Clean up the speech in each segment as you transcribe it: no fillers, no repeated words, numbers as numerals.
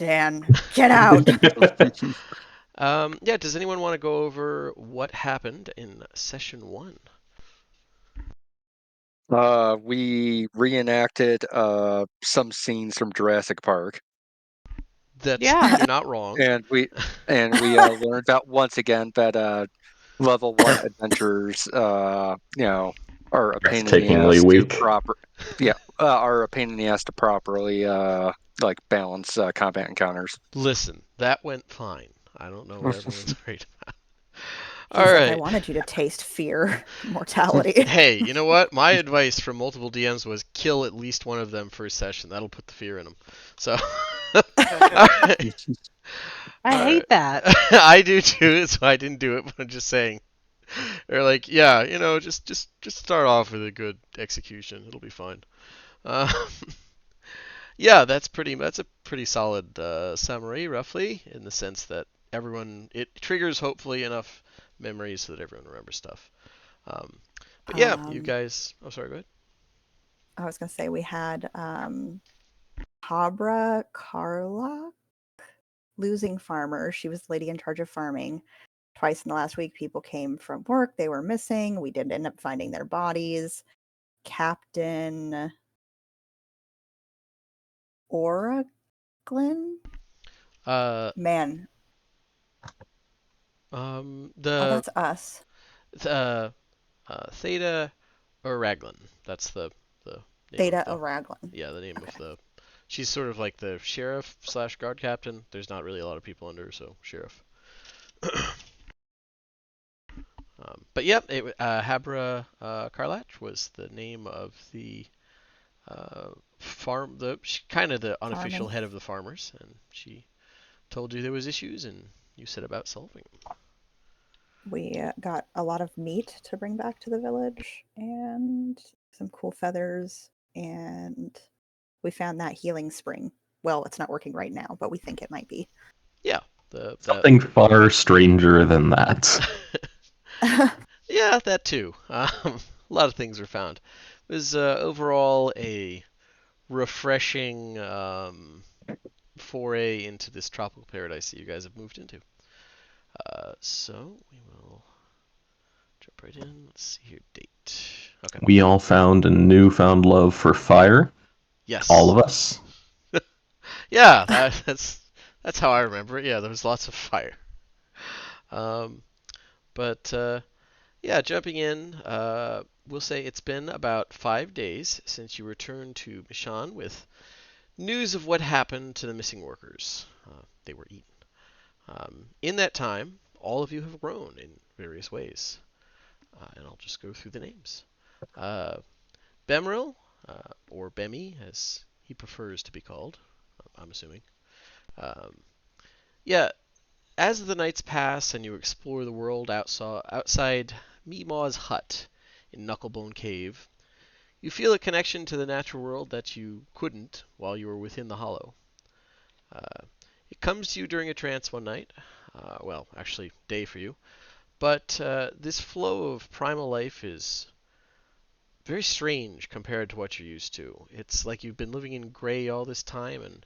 Dan, get out. Yeah, does anyone want to go over what happened in session one? We reenacted some scenes from Jurassic Park, Yeah. You're not wrong. and we learned that once again that level one adventures, are a pain in the Breathtakingly ass to weak. are a pain in the ass to properly like balance combat encounters. Listen, that went fine. I don't know what everyone's worried about. All He's like, I right. wanted you to taste fear, mortality. Hey, you know what? My advice from multiple DMs was kill at least one of them first session. That'll put the fear in them. So, all right. I All right. hate that. I do too, so I didn't do it, but I'm just saying. They're like, yeah, just start off with a good execution. It'll be fine. Uh, yeah, that's a pretty solid summary, roughly, in the sense that it triggers hopefully enough memories so that everyone remembers stuff. Um, but yeah, you um, guys. Oh, sorry. Go ahead. I was gonna say we had Habra Carla losing farmer. She was the lady in charge of farming. Twice in the last week, people came from work. They were missing. We did end up finding their bodies. Captain Oraglin? Uh, Man, oh, the that's us. uh, Theta Araglin. That's the name of Theta the Oraglin. yeah the name of Okay. the. She's sort of like the sheriff slash guard captain. There's not really a lot of people under her, so sheriff. But yep, Habra Karlach was the name of the farm, kind of the unofficial Farming. head of the farmers, and she told you there was issues, and you set about solving them. We got a lot of meat to bring back to the village and some cool feathers. And we found that healing spring. Well, it's not working right now, but we think it might be. Yeah, the Something far stranger than that. yeah, that too. A lot of things were found. It was overall a refreshing foray into this tropical paradise that you guys have moved into. So we will jump right in. Let's see here. Date. Okay. We all found a newfound love for fire. All Yes. of us. Yeah, that's how I remember it. Yeah, there was lots of fire. Um, but yeah, jumping in, we'll say it's been about 5 days since you returned to Mishann with news of what happened to the missing workers. They were eaten. In that time, all of you have grown in various ways, and I'll just go through the names. Uh, Bemril, or Bemi, as he prefers to be called, I'm assuming. Um, yeah, as the nights pass and you explore the world outside Meemaw's hut in Knucklebone Cave, you feel a connection to the natural world that you couldn't while you were within the hollow. Uh, it comes to you during a trance one night, well, actually, day for you, but this flow of primal life is very strange compared to what you're used to. It's like you've been living in gray all this time, and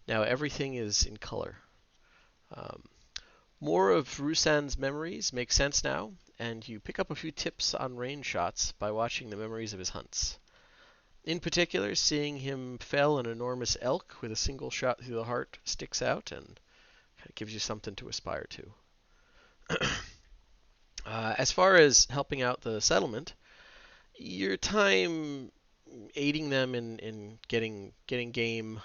now everything is in color. Um, More of Rusan's memories make sense now, and you pick up a few tips on range shots by watching the memories of his hunts. In particular, seeing him fell an enormous elk with a single shot through the heart sticks out and kind of gives you something to aspire to. As far as helping out the settlement, your time aiding them in getting game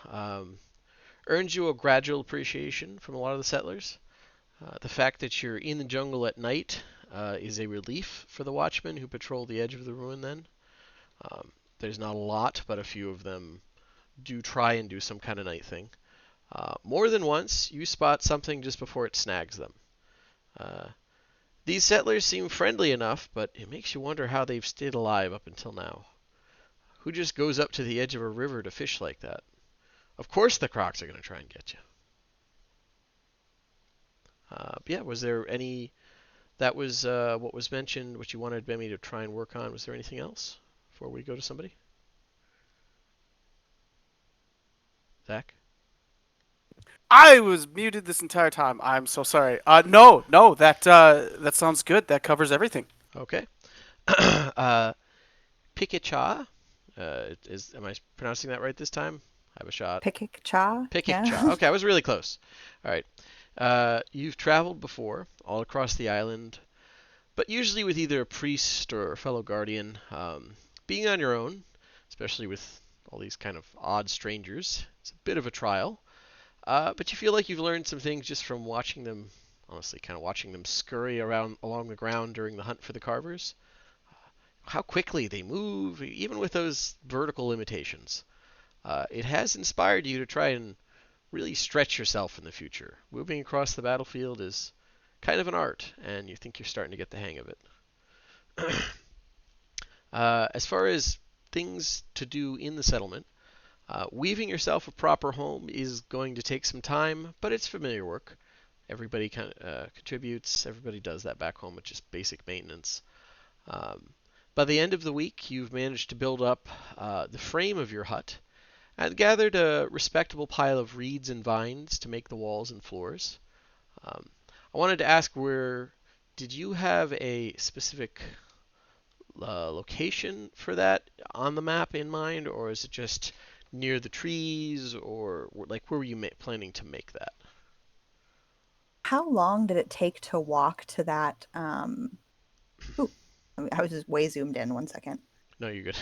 earns you a gradual appreciation from a lot of the settlers. The fact that you're in the jungle at night is a relief for the watchmen who patrol the edge of the ruin then. Um, there's not a lot, but a few of them do try and do some kind of night thing. More than once, you spot something just before it snags them. Uh, these settlers seem friendly enough, but it makes you wonder how they've stayed alive up until now. Who just goes up to the edge of a river to fish like that? Of course the crocs are going to try and get you. Yeah, was there any that was what was mentioned, what you wanted Bemi to try and work on. Was there anything else before we go to somebody? Zach? I was muted this entire time. I'm so sorry. No, that sounds good. That covers everything. Okay. Pikicha. Am I pronouncing that right this time? I have a shot. Pikik cha? Pikicha. Yeah. Okay, I was really close. All right. You've traveled before all across the island, but usually with either a priest or a fellow guardian. Being on your own, especially with all these kind of odd strangers, it's a bit of a trial. But you feel like you've learned some things just from watching them, honestly, kind of watching them scurry around along the ground during the hunt for the carvers. How quickly they move, even with those vertical limitations. It has inspired you to try and really stretch yourself in the future. Moving across the battlefield is kind of an art, and you think you're starting to get the hang of it. As far as things to do in the settlement, weaving yourself a proper home is going to take some time, but it's familiar work. Everybody kind of contributes. Everybody does that back home with just basic maintenance. Um, by the end of the week, you've managed to build up the frame of your hut and gathered a respectable pile of reeds and vines to make the walls and floors. Um, I wanted to ask, where did you have a specific location for that on the map in mind, or is it just near the trees, or like where were you planning to make that? How long did it take to walk to that? Ooh, I was just way zoomed in. 1 second. No, you're good.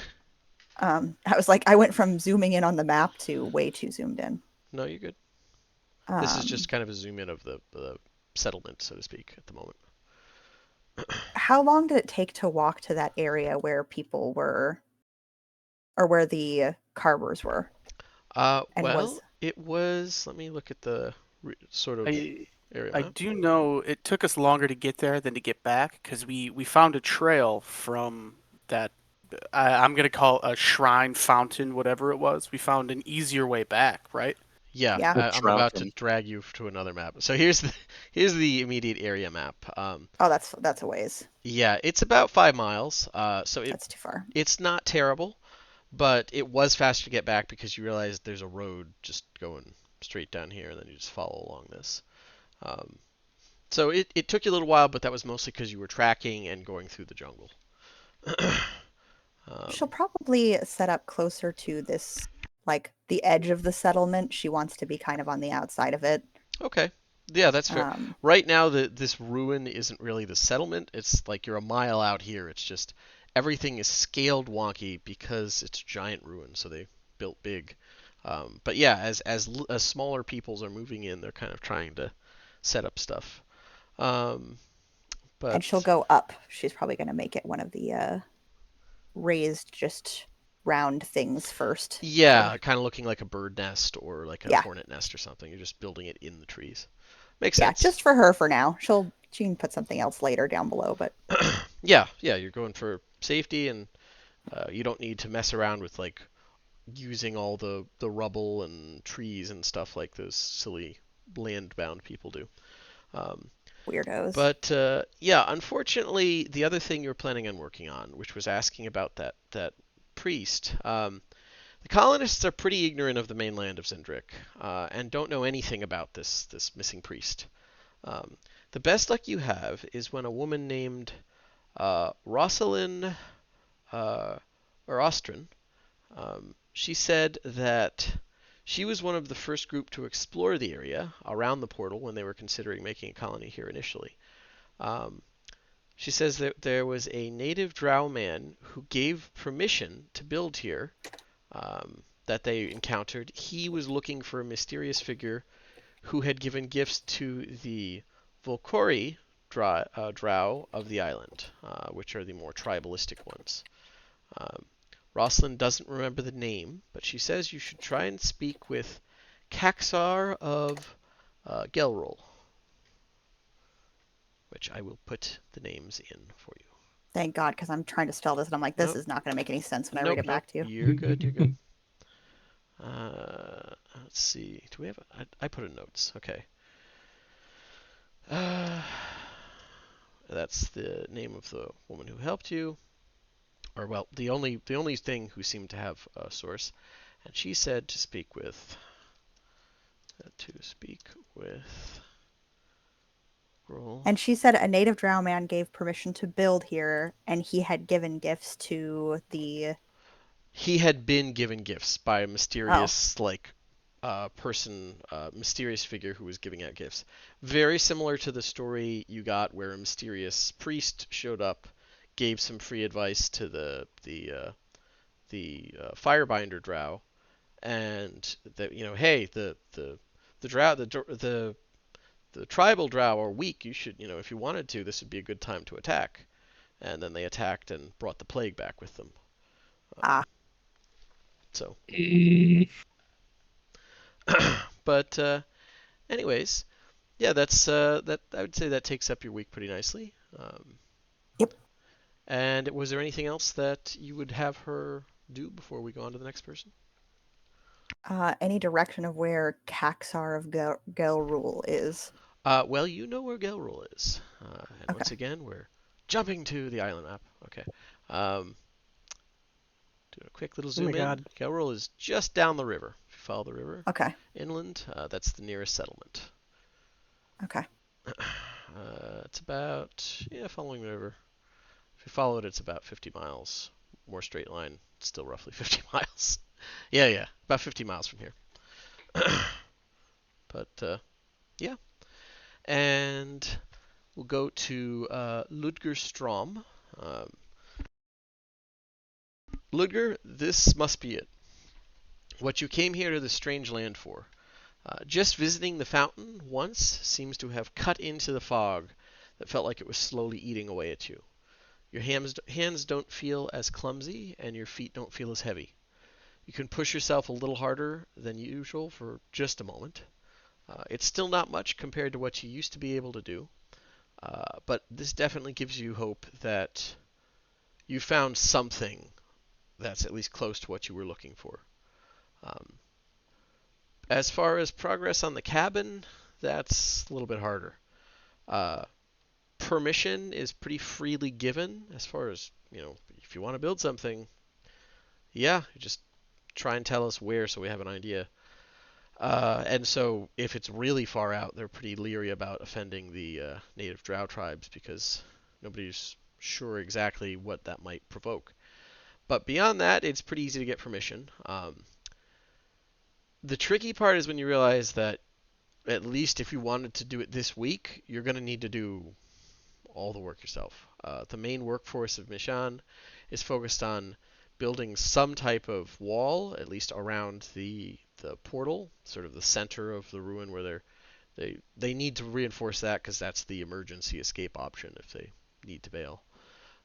I was like, I went from zooming in on the map to way too zoomed in. No, you're good. This is just Um, kind of a zoom in of the settlement, so to speak, at the moment. how long did it take to walk to that area where people were, or where the carvers were? And was Well, it was. Let me look at the sort of I area I map. do know it took us longer to get there than to get back because we found a trail from that. I'm gonna call it a shrine fountain, whatever it was. We found an easier way back, right? Yeah, yeah. The I'm about to Trountain. drag you to another map. So here's the immediate area map. Oh, that's a ways. Yeah, it's about 5 miles. So That's too far. it's not terrible, but it was faster to get back because you realize there's a road just going straight down here, and then you just follow along this. Um, so it took you a little while, but that was mostly because you were tracking and going through the jungle. She'll um, probably set up closer to this, like the edge of the settlement. She wants to be kind of on the outside of it. okay, yeah, that's fair. Um, Right now, this ruin isn't really the settlement. It's like you're a mile out here. It's just everything is scaled wonky because it's a giant ruin, so they built big. But yeah, as smaller peoples are moving in, they're kind of trying to set up stuff. Um, and she'll but go up. She's probably going to make it one of the raised, just round things first. yeah, So kind of looking like a bird nest or like a yeah, hornet nest or something. You're just building it in the trees. Makes yeah, sense. just for her for now. She can put something else later down below, but Yeah, you're going for safety, and you don't need to mess around with like using all the rubble and trees and stuff like those silly land-bound people do. Um, weirdos. but yeah, unfortunately, the other thing you were planning on working on, which was asking about that priest. The colonists are pretty ignorant of the mainland of Zendrick, and don't know anything about this missing priest. Um, the best luck you have is when a woman named Rosalind uh, or Ostrin. She said that she was one of the first group to explore the area around the portal when they were considering making a colony here initially. Um, she says that there was a native drow man who gave permission to build here that they encountered. He was looking for a mysterious figure who had given gifts to the Volkori drow of the island, which are the more tribalistic ones. Um, Rosalind doesn't remember the name, but she says you should try and speak with Kaxar of Gelrol, which I will put the names in for you. Thank God, because I'm trying to spell this and I'm like, this Nope, is not going to make any sense when I read nope, it nope. back to you. You're good. You're good. Let's see. Do we have? I put in notes. Okay. Uh, that's the name of the woman who helped you, or well, the only thing who seemed to have a source, and she said to speak with. To speak with Roll. And she said a native drow man gave permission to build here, and he had given gifts to the. He had been given gifts by a Oh, mysterious person, mysterious figure who was giving out gifts. Very similar to the story you got where a mysterious priest showed up, gave some free advice to the firebinder drow, and that hey, the drow the tribal drow are weak. You should, if you wanted to, this would be a good time to attack. And then they attacked and brought the plague back with them. ah, So, Eh, but anyways, yeah, that's that. I would say that takes up your week pretty nicely. yep. And was there anything else that you would have her do before we go on to the next person? Any direction of where Caxar of Gelrul is? Well, you know where Gelrul is. And Okay. once again, we're jumping to the island map. Okay. Um, do a quick little Oh my zoom in. God. Gelrul is just down the river. If you follow the river Okay. inland, that's the nearest settlement. Okay. It's about, following the river. If you follow it, it's about 50 miles. More straight line, still roughly 50 miles. Yeah, about 50 miles from here. But yeah, and we'll go to Ludgerstrom. Um, Ludger, this must be it. What you came here to this strange land for. Just visiting the fountain once seems to have cut into the fog that felt like it was slowly eating away at you. Your hands don't feel as clumsy, and your feet don't feel as heavy. You can push yourself a little harder than usual for just a moment. It's still not much compared to what you used to be able to do, but this definitely gives you hope that you found something that's at least close to what you were looking for. Um, as far as progress on the cabin, that's a little bit harder. Uh, Permission is pretty freely given as far as, if you want to build something, yeah, just try and tell us where so we have an idea. And so if it's really far out, they're pretty leery about offending the native drow tribes because nobody's sure exactly what that might provoke. But beyond that, it's pretty easy to get permission. The tricky part is when you realize that at least if you wanted to do it this week, you're going to need to do all the work yourself. The main workforce of Mishann is focused on building some type of wall, at least around the portal, sort of the center of the ruin where they need to reinforce that because that's the emergency escape option if they need to bail.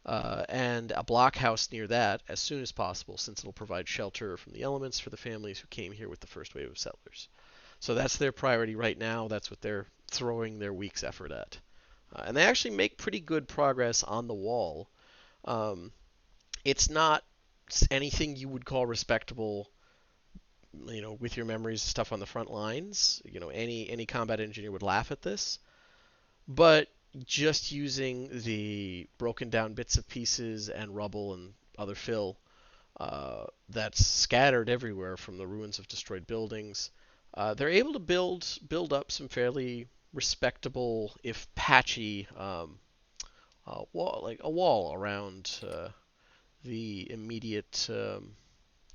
And a blockhouse near that as soon as possible, since it'll provide shelter from the elements for the families who came here with the first wave of settlers. So that's their priority right now. That's what they're throwing their week's effort at. And they actually make pretty good progress on the wall. Um, it's not anything you would call respectable, with your memories and stuff on the front lines. Any combat engineer would laugh at this. But just using the broken down bits of pieces and rubble and other fill that's scattered everywhere from the ruins of destroyed buildings, they're able to build up some fairly respectable, if patchy, wall, like a wall around the immediate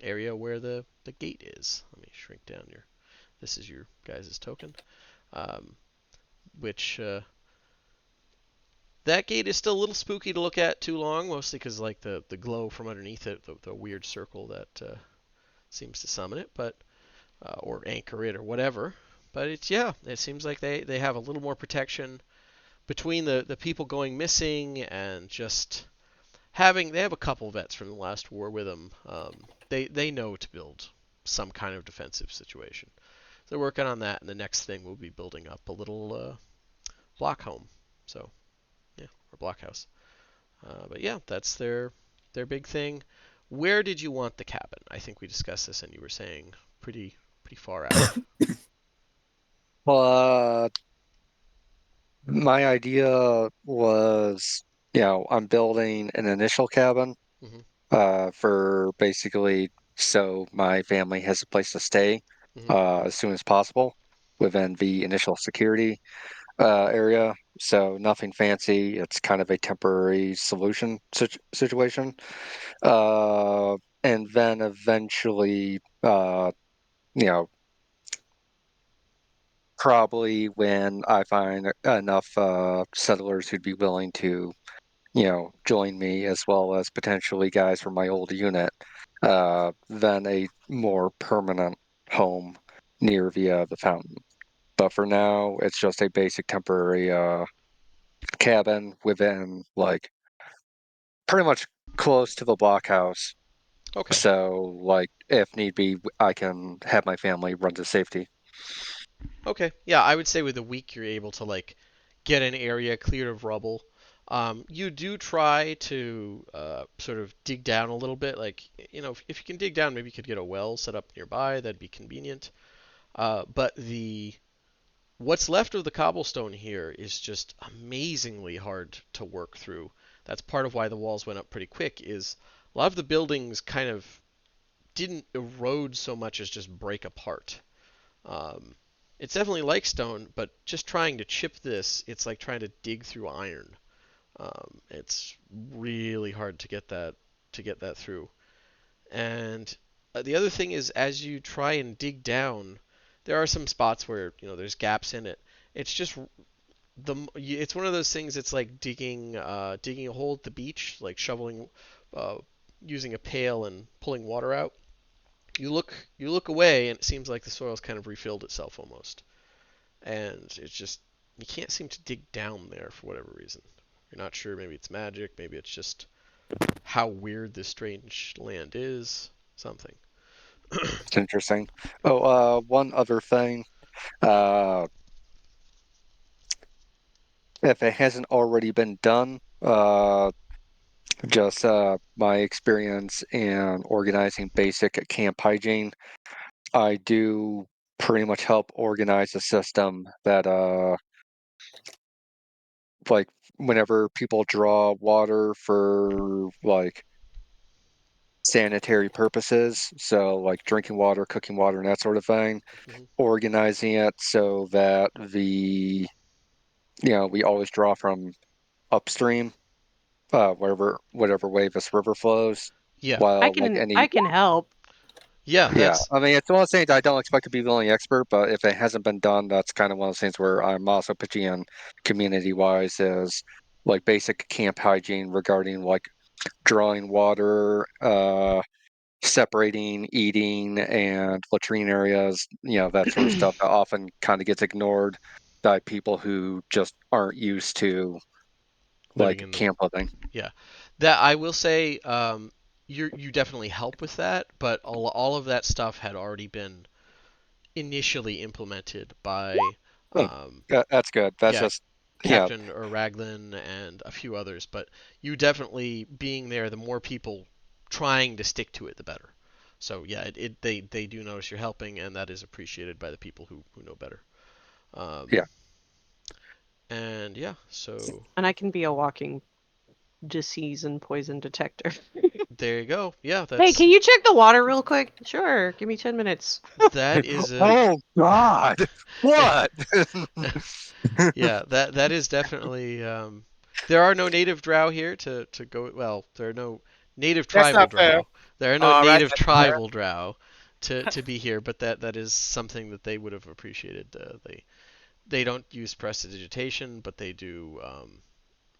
area where the gate is. Let me shrink down your. This is your guys' token, um, which that gate is still a little spooky to look at too long, mostly because like the glow from underneath it, the weird circle that seems to summon it, but or anchor it or whatever. But it seems like they have a little more protection between the people going missing and just they have a couple vets from the last war with them. They know to build some kind of defensive situation. They're working on that, and the next thing will be building up a little block home. So yeah, or blockhouse. But yeah, that's their big thing. Where did you want the cabin? I think we discussed this, and you were saying pretty far out. Well, my idea was, I'm building an initial cabin Mhm. for basically so my family has a place to stay Mhm. as soon as possible. within the initial security area. So nothing fancy. It's kind of a temporary solution situation. And then eventually, you know, probably when I find enough settlers who'd be willing to, join me, as well as potentially guys from my old unit, then a more permanent home near the fountain. But for now, it's just a basic temporary cabin within, like, pretty much close to the blockhouse. Okay. So, like, if need be, I can have my family run to safety. Okay. Yeah, I would say with a week you're able to like get an area cleared of rubble. You do try to sort of dig down a little bit. Like, if you can dig down, maybe you could get a well set up nearby. That'd be convenient. But the what's left of the cobblestone here is just amazingly hard to work through. That's part of why the walls went up pretty quick. Is a lot of the buildings kind of didn't erode so much as just break apart. Um, it's definitely like stone, but just trying to chip this, it's like trying to dig through iron. It's really hard to get that through. And the other thing is, as you try and dig down, there are some spots where there's gaps in it. It's just it's one of those things. It's like digging a hole at the beach, like shoveling, uh, using a pail and pulling water out. You look away, and it seems like the soil's kind of refilled itself almost. And it's just you can't seem to dig down there for whatever reason. You're not sure. Maybe it's magic. Maybe it's just how weird this strange land is. Something. It's interesting. Oh, one other thing. Uh, if it hasn't already been done, just my experience in organizing basic camp hygiene, I do pretty much help organize a system that, like, whenever people draw water for, like, sanitary purposes, so like drinking water, cooking water, and that sort of thing, hmm organizing it so that we always draw from upstream, whatever way this river flows, Yeah. I while like can any. I can help. Yeah. Yeah, That's I mean, it's one of those things I don't expect to be the only expert, but if it hasn't been done, that's kind of one of those things where I'm also pitching in community-wise is like basic camp hygiene regarding like drawing water, separating eating and latrine areas, that sort of stuff that often kind of gets ignored by people who just aren't used to living like in the camp living. yeah. That I will say. You definitely help with that, but all of that stuff had already been initially implemented by Hmm, um, that's good. That's yeah, just, yeah, Captain or Raglan and a few others, but you definitely being there, the more people trying to stick to it, the better. So yeah, they do notice you're helping, and that is appreciated by the people who know better. Um, yeah. and yeah, so And I can be a walking disease and poison detector. there you go. Yeah, Hey, can you check the water real quick? Sure, give me 10 minutes. that is a Oh God, what? yeah, that is definitely. There are no native drow here to go. Well, there are no native That's tribal not fair. drow. There are no All right, native that's fair. tribal drow to be here, but that is something that they would have appreciated. They don't use prestidigitation, but they do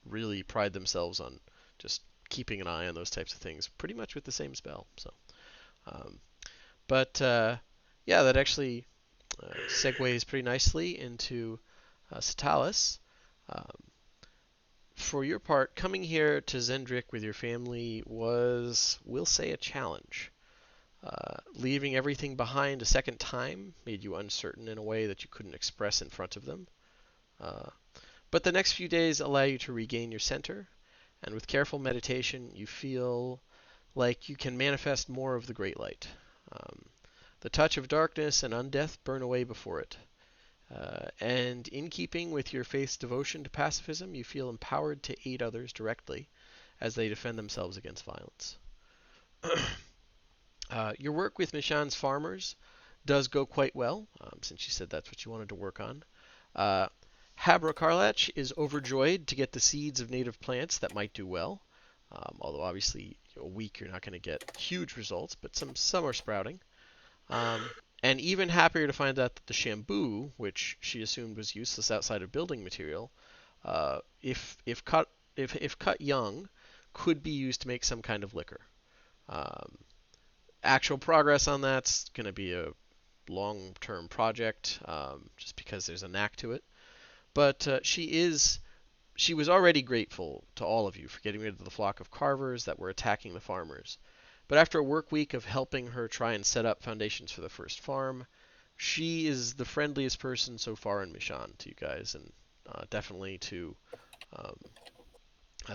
really pride themselves on just keeping an eye on those types of things, pretty much with the same spell. So, um, but yeah, that actually segues pretty nicely into Satalis. Um, for your part, coming here to Zendrick with your family was, we'll say, a challenge. Leaving everything behind a second time made you uncertain in a way that you couldn't express in front of them. Uh, but the next few days allow you to regain your center, and with careful meditation, you feel like you can manifest more of the Great Light. Um, the touch of darkness and undeath burn away before it. And in keeping with your faith's devotion to pacifism, you feel empowered to aid others directly as they defend themselves against violence. Your work with Mishann's farmers does go quite well, since you said that's what you wanted to work on. Uh, Habra Karlach is overjoyed to get the seeds of native plants that might do well. Although obviously a week you're not going to get huge results, but some are sprouting. And even happier to find out that the shamboo, which she assumed was useless outside of building material, if cut young, could be used to make some kind of liquor. Um, Actual progress on that's going to be a long-term project, just because there's a knack to it. But she was already grateful to all of you for getting rid of the flock of carvers that were attacking the farmers. But after a work week of helping her try and set up foundations for the first farm, she is the friendliest person so far in Mishann to you guys, and definitely to um,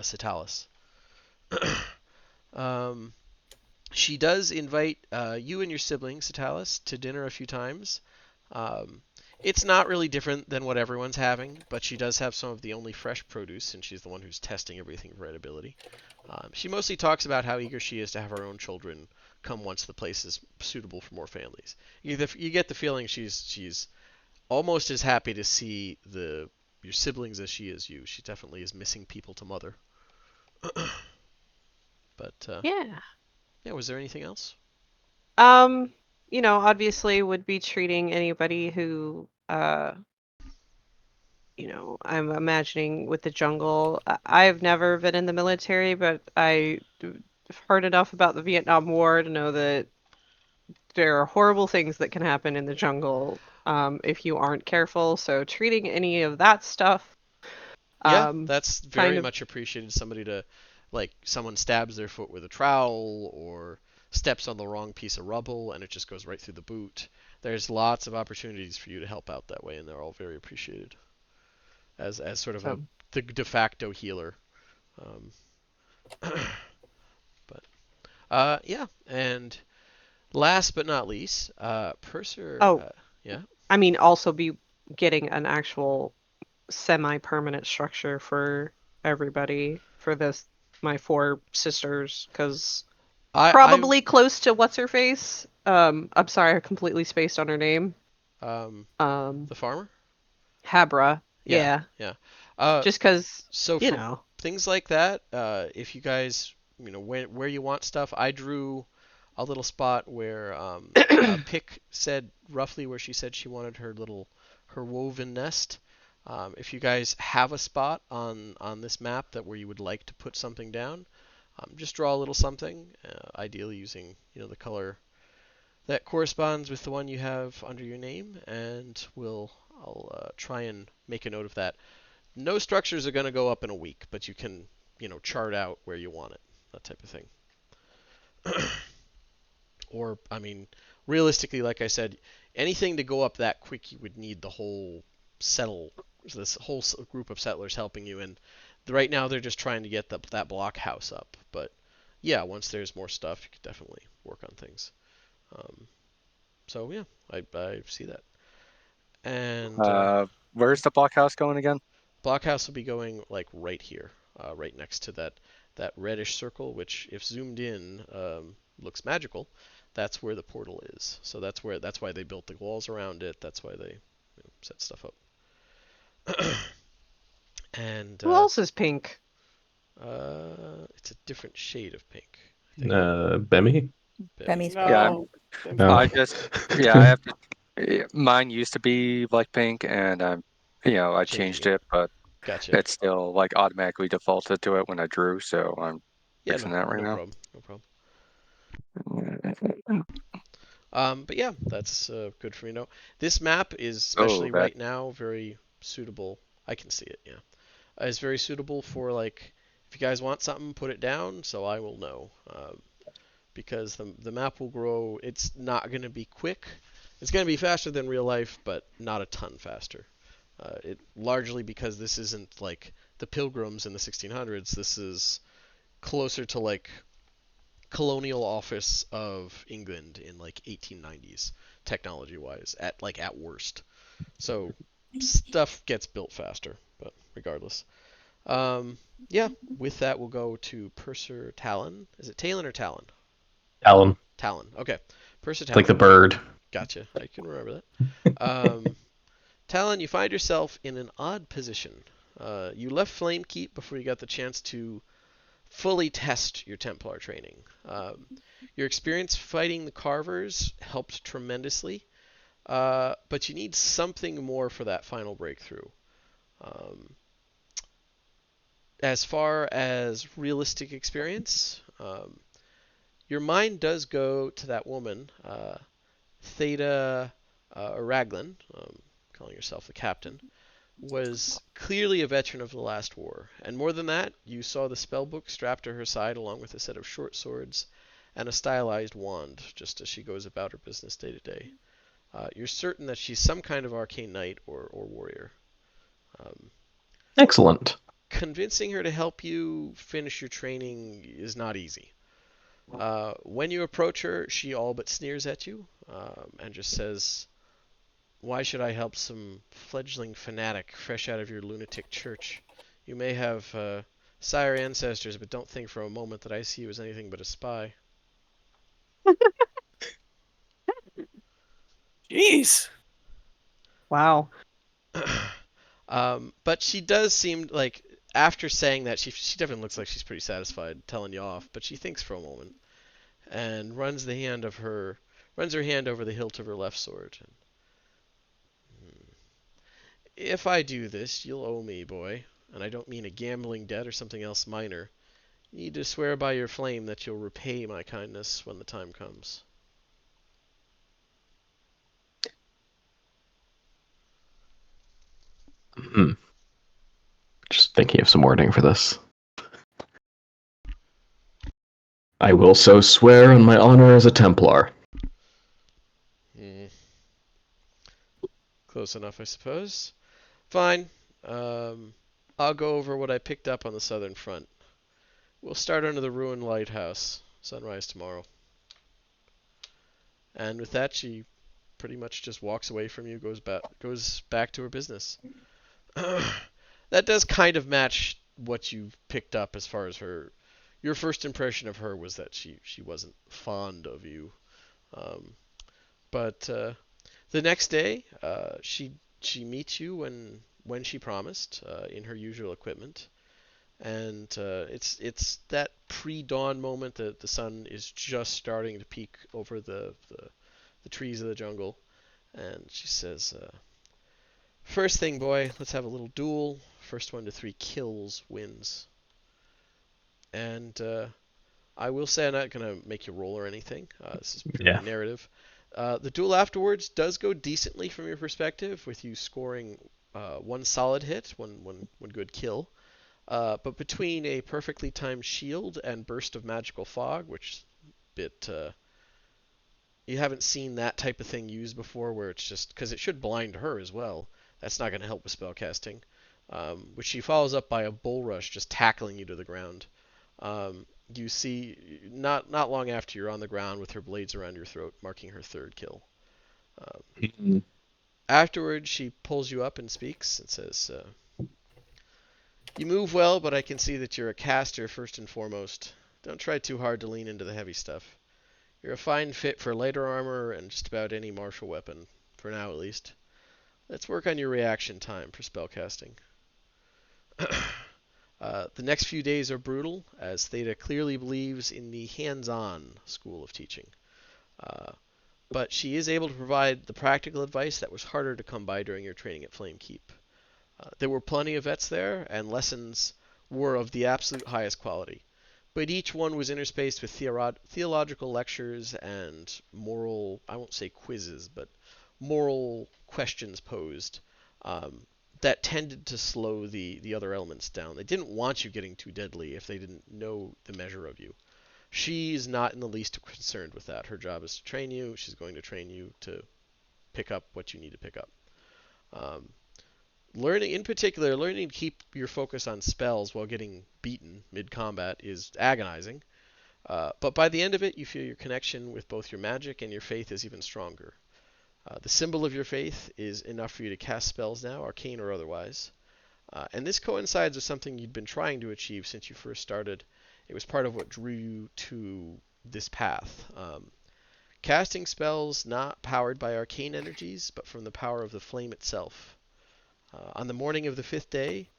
Citalis. um, she does invite you and your sibling, Citalis, to dinner a few times. Um, it's not really different than what everyone's having, but she does have some of the only fresh produce, and she's the one who's testing everything for edibility. She mostly talks about how eager she is to have her own children come once the place is suitable for more families. You get the feeling she's almost as happy to see your siblings as she is you. She definitely is missing people to mother. But Yeah. yeah, was there anything else? Obviously would be treating anybody who, I'm imagining with the jungle. I've never been in the military, but I've heard enough about the Vietnam War to know that there are horrible things that can happen in the jungle, if you aren't careful. So treating any of that stuff, Yeah, um, that's kind very of much appreciated. Somebody to, like, someone stabs their foot with a trowel or steps on the wrong piece of rubble and it just goes right through the boot. There's lots of opportunities for you to help out that way, and they're all very appreciated as sort of so. the de facto healer. Um, but yeah, and last but not least, Purser. Oh, Yeah. I mean, also be getting an actual semi-permanent structure for everybody for my four sisters, because I probably close to what's her face. I'm sorry, I completely spaced on her name. um Um, the farmer. Habra. Yeah, Yeah, yeah. just because So you for know. things like that, if you guys, where you want stuff, I drew a little spot where Pick said roughly where she said she wanted her woven nest. If you guys have a spot on this map that where you would like to put something down, just draw a little something, ideally using the color that corresponds with the one you have under your name, and I'll try and make a note of that. No structures are going to go up in a week, but you can, chart out where you want it, that type of thing. Or, I mean, realistically, like I said, anything to go up that quick, you would need the whole settle, this whole group of settlers helping you. And right now, they're just trying to get that blockhouse up. But yeah, once there's more stuff, you could definitely work on things. Um, so yeah, I see that. And Where's the blockhouse going again? blockhouse will be going like right here, right next to that reddish circle, which if zoomed in looks magical. That's where the portal is. So that's why they built the walls around it. That's why they set stuff up. And Who else is pink? it's a different shade of pink, I think. Bemmy? Bemmy. Bemmy's pink. Yeah, No. No. I just yeah, I have to. Mine used to be like pink, and I Changing changed it. it, but Gotcha. it's still like automatically defaulted to it when I drew, so I'm Yeah, fixing no, that right no now. problem, no problem. But yeah, that's good for me to know. This map is, Oh, especially that right now, very suitable. I can see it, yeah. Is very suitable for, like, if you guys want something, put it down so I will know. Because the map will grow. It's not going to be quick. It's going to be faster than real life, but not a ton faster. It largely because this isn't like the Pilgrims in the 1600s. This is closer to like colonial office of England in like 1890s technology wise at worst. So stuff gets built faster, but regardless. Um, yeah, with that we'll go to Purser Talon. Is it Talon or Talon? Talon. Talon. Okay. Purser It's like the Talon. bird. Gotcha. I can remember that. Talon, you find yourself in an odd position. You left Flamekeep before you got the chance to fully test your Templar training. Your experience fighting the Carvers helped tremendously, but you need something more for that final breakthrough. Um, as far as realistic experience, your mind does go to that woman, Theta Raglan, calling yourself the captain, was clearly a veteran of the last war. And more than that, you saw the spellbook strapped to her side along with a set of short swords and a stylized wand, just as she goes about her business day to day. You're certain that she's some kind of arcane knight or warrior. Um, Excellent. Convincing her to help you finish your training is not easy. When you approach her, she all but sneers at you and just says, "Why should I help some fledgling fanatic fresh out of your lunatic church? You may have sire ancestors, but don't think for a moment that I see you as anything but a spy." Jeez. Wow. But she does seem like, after saying that, she definitely looks like she's pretty satisfied telling you off, but she thinks for a moment and runs her hand over the hilt of her left sword. "If I do this, you'll owe me, boy, and I don't mean a gambling debt or something else minor. You need to swear by your flame that you'll repay my kindness when the time comes." Hmm. Just thinking of some wording for this. I will so swear on my honor as a Templar. Hmm. Close enough, I suppose. Fine. Um, I'll go over what I picked up on the southern front. We'll start under the ruined lighthouse. Sunrise tomorrow. And with that, she pretty much just walks away from you, goes back to her business. That does kind of match what you picked up as far as her. Your first impression of her was that she wasn't fond of you. Um, but the next day, she meets you when she promised in her usual equipment, and it's that pre-dawn moment that the sun is just starting to peek over the trees of the jungle, and she says, "First thing, boy, let's have a little duel. First one to 3 kills wins." And I will say I'm not going to make you roll or anything. This is purely Yeah. narrative. The duel afterwards does go decently from your perspective, with you scoring one solid hit, one good kill. But between a perfectly timed shield and burst of magical fog, which bit you haven't seen that type of thing used before, where it's just because it should blind her as well. That's not going to help with spellcasting. Which she follows up by a bull rush, just tackling you to the ground. You see, not long after, you're on the ground with her blades around your throat, marking her third kill. Mhm. Afterwards, she pulls you up and speaks and says, "You move well, but I can see that you're a caster first and foremost. Don't try too hard to lean into the heavy stuff. You're a fine fit for lighter armor and just about any martial weapon, for now at least. Let's work on your reaction time for spellcasting." The next few days are brutal, as Theta clearly believes in the hands-on school of teaching. Uh, but she is able to provide the practical advice that was harder to come by during your training at Flamekeep. There were plenty of vets there, and lessons were of the absolute highest quality. But each one was interspaced with theological lectures and moral, I won't say quizzes, but moral questions posed, um, that tended to slow the other elements down. They didn't want you getting too deadly if they didn't know the measure of you. She's not in the least concerned with that. Her job is to train you. She's going to train you to pick up what you need to pick up. Um, in particular, learning to keep your focus on spells while getting beaten mid-combat is agonizing. But by the end of it, you feel your connection with both your magic and your faith is even stronger. The symbol of your faith is enough for you to cast spells now, arcane or otherwise. And this coincides with something you'd been trying to achieve since you first started. It was part of what drew you to this path. casting spells not powered by arcane energies, but from the power of the flame itself. On the morning of the 5th day,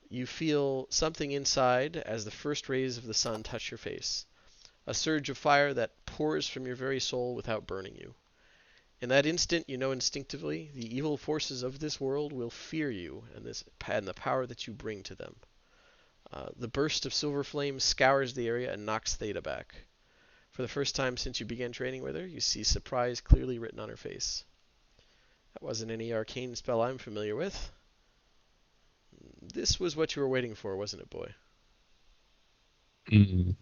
you feel something inside as the first rays of the sun touch your face. A surge of fire that pours from your very soul without burning you. In that instant, you know instinctively the evil forces of this world will fear you and the power that you bring to them. The burst of silver flame scours the area and knocks Theta back. For the first time since you began training with her, you see surprise clearly written on her face. That wasn't any arcane spell I'm familiar with. This was what you were waiting for, wasn't it, boy? Mm.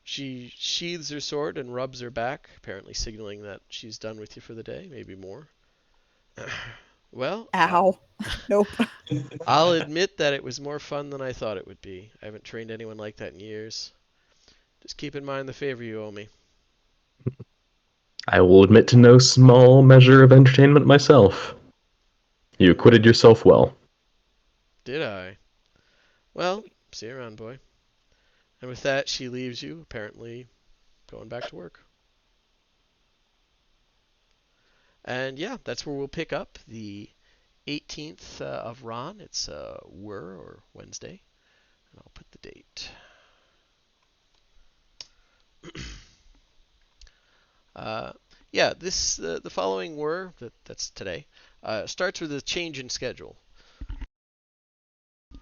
She sheathes her sword and rubs her back, apparently signaling that she's done with you for the day, maybe more. Well, Ow. Nope. I'll admit that it was more fun than I thought it would be. I haven't trained anyone like that in years. Just keep in mind the favor you owe me. I will admit to no small measure of entertainment myself. You acquitted yourself well. Did I? Well, see you around, boy. And with that, she leaves you, apparently going back to work. And yeah, that's where we'll pick up the 18th of Ron. It's or Wednesday. And I'll put the date. Yeah, the following that's today starts with a change in schedule.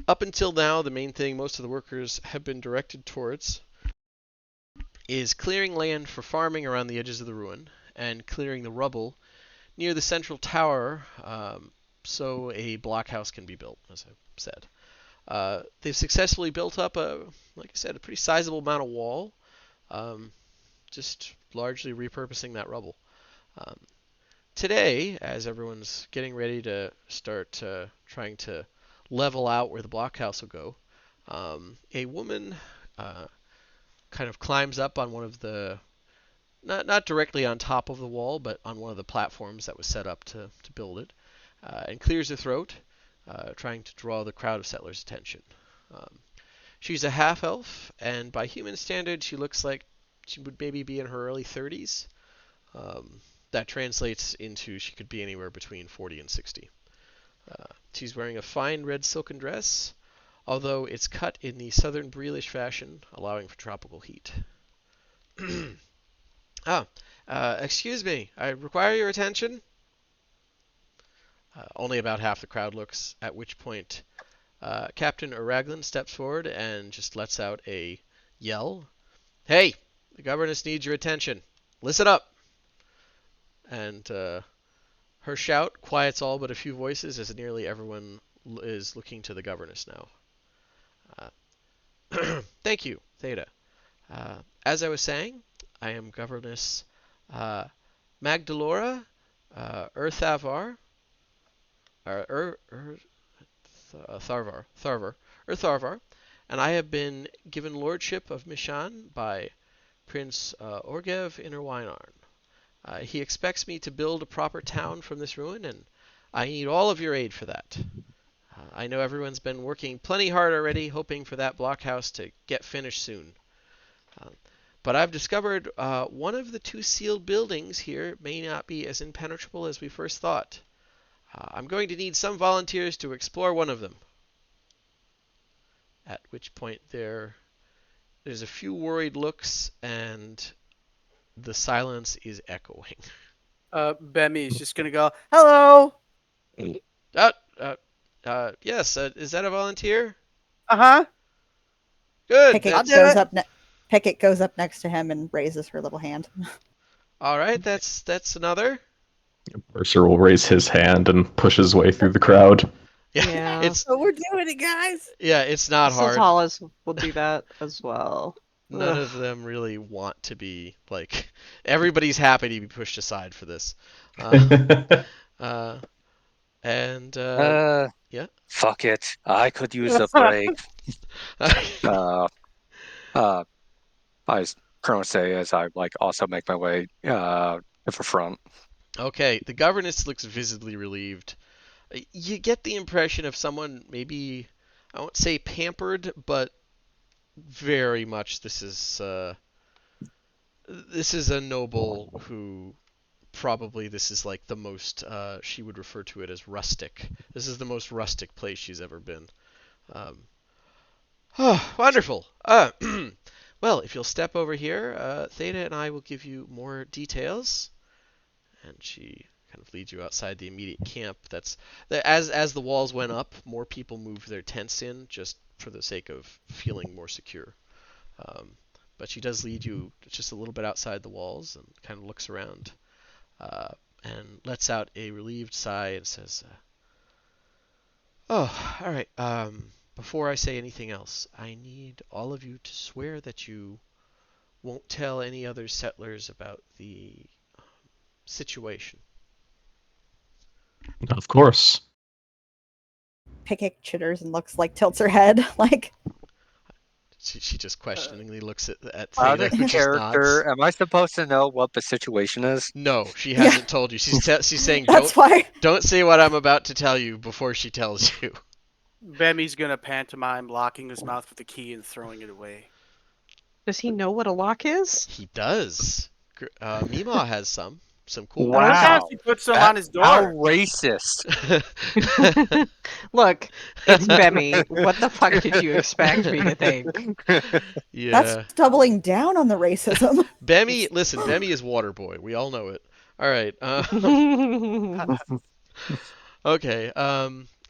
Up until now, the main thing most of the workers have been directed towards is clearing land for farming around the edges of the ruin and clearing the rubble near the central tower so a blockhouse can be built, as I said. They've successfully built up like I said, a pretty sizable amount of wall, just largely repurposing that rubble. Um, Today, as everyone's getting ready to start trying to level out where the blockhouse will go, a woman kind of climbs up on one of the not directly on top of the wall, but on one of the platforms that was set up to build it, and clears her throat, trying to draw the crowd of settlers' attention. Um, she's a half elf, and by human standards, she looks like she would maybe be in her early 30s. That translates into she could be anywhere between 40 and 60. She's wearing a fine red silken dress, although it's cut in the southern Breelish fashion, allowing for tropical heat. Ah, excuse me, I require your attention. Only about half the crowd looks, at which point Captain Araglin steps forward and just lets out a yell. Hey, the governess needs your attention. Listen up. And her shout quiets all but a few voices as nearly everyone is looking to the governess now. Thank you, Theta. As I was saying, I am Governess Magdalora Urthavar, Tharvar, and I have been given lordship of Mishann by Prince Orgev Innerweinarn. He expects me to build a proper town from this ruin, and I need all of your aid for that. I know everyone's been working plenty hard already, hoping for that blockhouse to get finished soon. But I've discovered one of the two sealed buildings here may not be as impenetrable as we first thought. I'm going to need some volunteers to explore one of them. At which point there's a few worried looks, and the silence is echoing. Bemi is just gonna go, hello. Yes, is that a volunteer? Uh-huh. Good. Pickett goes up next to him and raises her little hand. All right, that's another. Mercer will raise his hand and push his way through the crowd. Yeah. It's So we're doing it, guys. it's not hard. Hollis will do that as well. None of them really want to be like. Everybody's happy to be pushed aside for this. Yeah. Fuck it. I could use a break. I was going to say as I also make my way to the front. Okay, the governess looks visibly relieved. You get the impression of someone maybe, I won't say pampered, but very much this is This is a noble who probably this is like the most she would refer to it as rustic. This is the most rustic place she's ever been. Um, oh, wonderful. Well, if you'll step over here, Theta and I will give you more details. And she kind of leads you outside the immediate camp. As the walls went up, more people moved their tents in just for the sake of feeling more secure. Um, but she does lead you just a little bit outside the walls and kind of looks around uh, and lets out a relieved sigh and says, "Oh, all right. Before I say anything else, I need all of you to swear that you won't tell any other settlers about the situation." Of course. Pickick chitters and looks like tilts her head. Like, She just questioningly looks at Out Theta, of who just nods. character, am I supposed to know what the situation is? No, she Yeah. hasn't told you. She's saying that's why. don't say what I'm about to tell you before she tells you. Bemmy's gonna pantomime locking his mouth with the key and throwing it away. Does he know what a lock is? He does. Meemaw has some cool Oh, ones. yes, Wow. he puts them on his How door. racist. Look, it's Bemmy. What the fuck did you expect me to think? Yeah. That's doubling down on the racism. Bemmy, listen, Bemmy is Waterboy. We all know it. All right. Okay.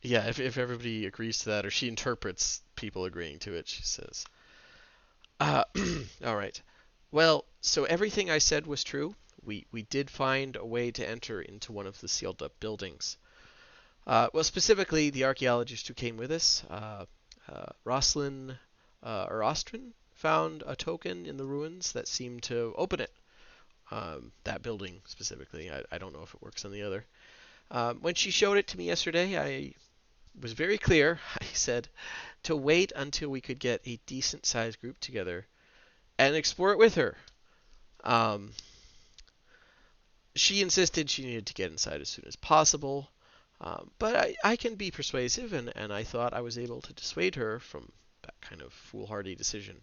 Yeah. If everybody agrees to that, or she interprets people agreeing to it, she says, Uh, all right. Well, so everything I said was true. We did find a way to enter into one of the sealed up buildings. Well, specifically, the archaeologist who came with us, Roslyn or Ostrin, found a token in the ruins that seemed to open it. That building specifically. I don't know if it works on the other. When she showed it to me yesterday, I was very clear. I said to wait until we could get a decent sized group together and explore it with her. Um, she insisted she needed to get inside as soon as possible, but I can be persuasive, and I thought I was able to dissuade her from that kind of foolhardy decision.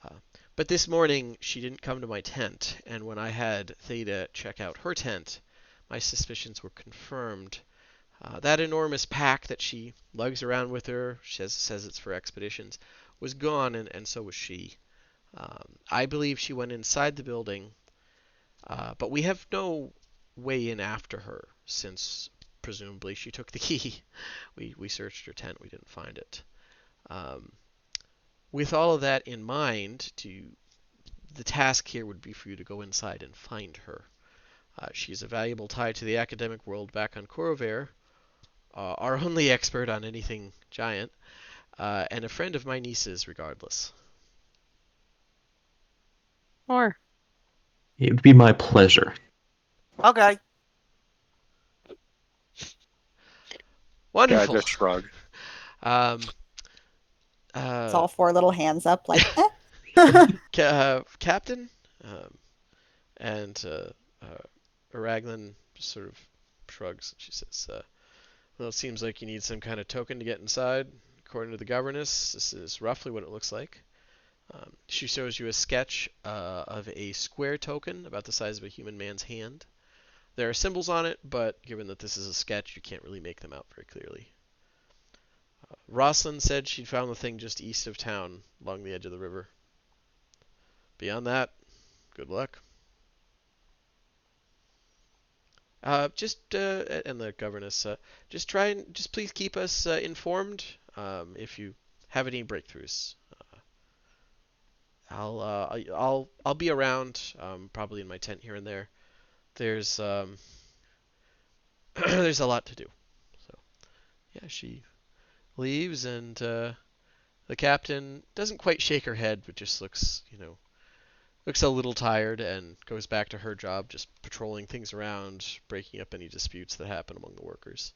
Uh, but this morning she didn't come to my tent, and when I had Theta check out her tent, my suspicions were confirmed. That enormous pack that she lugs around with her, says it's for expeditions, was gone, and so was she. I believe she went inside the building, but we have no way in after her since presumably she took the key. We searched her tent, we didn't find it. Um, with all of that in mind, the task here would be for you to go inside and find her. She's a valuable tie to the academic world back on Corover, our only expert on anything giant, and a friend of my niece's regardless. Or It would be my pleasure. Okay. Yeah, Wonderful. just shrug. Um, It's all four little hands up, like, Captain, and Araglin just sort of shrugs. She says, "Well, it seems like you need some kind of token to get inside. According to the governess, this is roughly what it looks like." She shows you a sketch of a square token about the size of a human man's hand. There are symbols on it, but given that this is a sketch, you can't really make them out very clearly. Roslyn said she'd found the thing just east of town, along the edge of the river. Beyond that, good luck. And the governess, just please keep us informed if you have any breakthroughs. I'll be around, probably in my tent here and there. There's there's a lot to do. So yeah, she leaves, and the captain doesn't quite shake her head, but just looks a little tired and goes back to her job, just patrolling things around, breaking up any disputes that happen among the workers.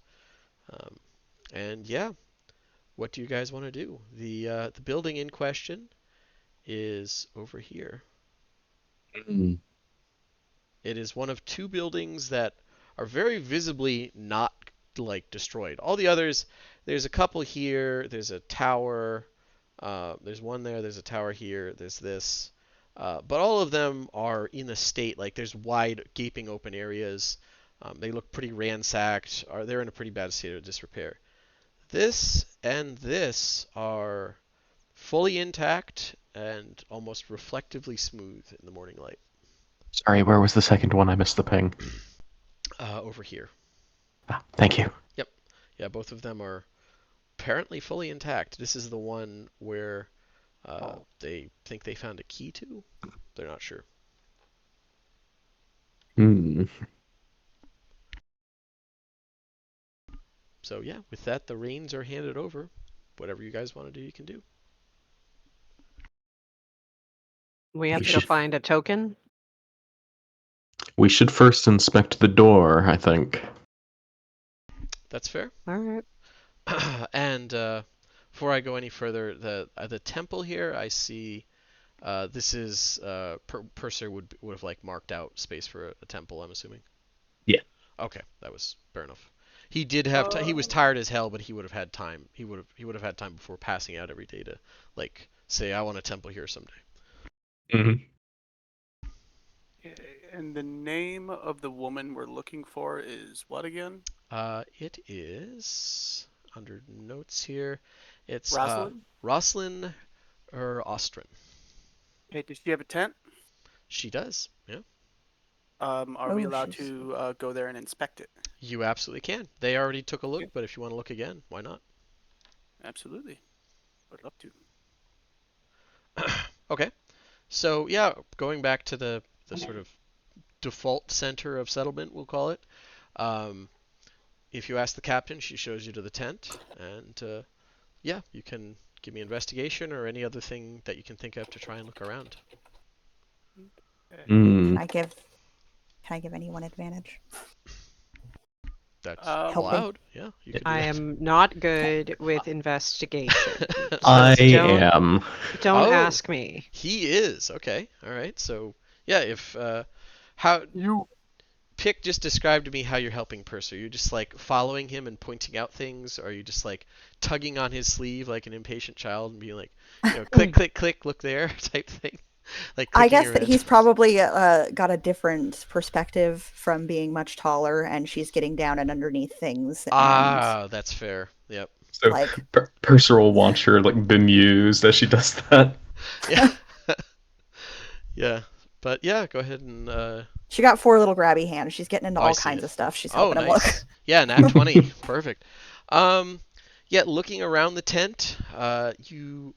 Um, and yeah, what do you guys want to do? The building in question is over here. Mm. It is one of two buildings that are very visibly not like destroyed. All the others, there's a couple here. There's a tower. There's one there. There's a tower here. There's this. But all of them are in a state like there's wide, gaping open areas. They look pretty ransacked. They're in a pretty bad state of disrepair. This and this are fully intact and almost reflectively smooth in the morning light. Sorry, where was the second one? I missed the ping. Over here. Thank you. Yep. Yeah, both of them are apparently fully intact. This is the one where they think they found a key to. They're not sure. Hmm. So yeah, with that, the reins are handed over. Whatever you guys want to do, you can do. We have We to go should- find a token. We should first inspect the door, I think. That's fair. All right. And before I go any further, the temple here, I see. This is Purser would have like marked out space for a temple. I'm assuming. Yeah. Okay, that was fair enough. He did have he was tired as hell, but he would have had time. He would have had time before passing out every day to like say I want a temple here someday. Mm-hmm. And the name of the woman we're looking for is what again? It is under notes here. It's Rosalind? Roslyn or Ostrin. Hey, does she have a tent? She does. Yeah. Are we Oh, allowed she's- to go there and inspect it? You absolutely can. They already took a look, Okay. but if you want to look again, why not? Absolutely. Would love to. Okay. So yeah, going back to the sort of default center of settlement, we'll call it. If you ask the captain, she shows you to the tent, and yeah, you can give me investigation or any other thing that you can think of to try and look around. Can I give anyone advantage? That's Helping. allowed. Yeah, you could do I that. am not good with investigation. I Don't- am. Don't Oh. ask me. He is okay. All right. So yeah, if how You. Pick just describe to me how you're helping Purser. You're just like following him and pointing out things, or are you just like tugging on his sleeve like an impatient child and being like, click, click, click, look there type thing? Like I clicking guess your that head. he's probably got a different perspective from being much taller, and she's getting down and underneath things. Ah, that's fair. Yep. So Like- Purser will watch her like bemused as she does that. Yeah. Yeah. But yeah, go ahead and. She got 4 little grabby hands. She's getting into I all see kinds it. of stuff. She's Oh, helping him nice. look. Yeah, nat 20. Perfect. Yeah, looking around the tent, you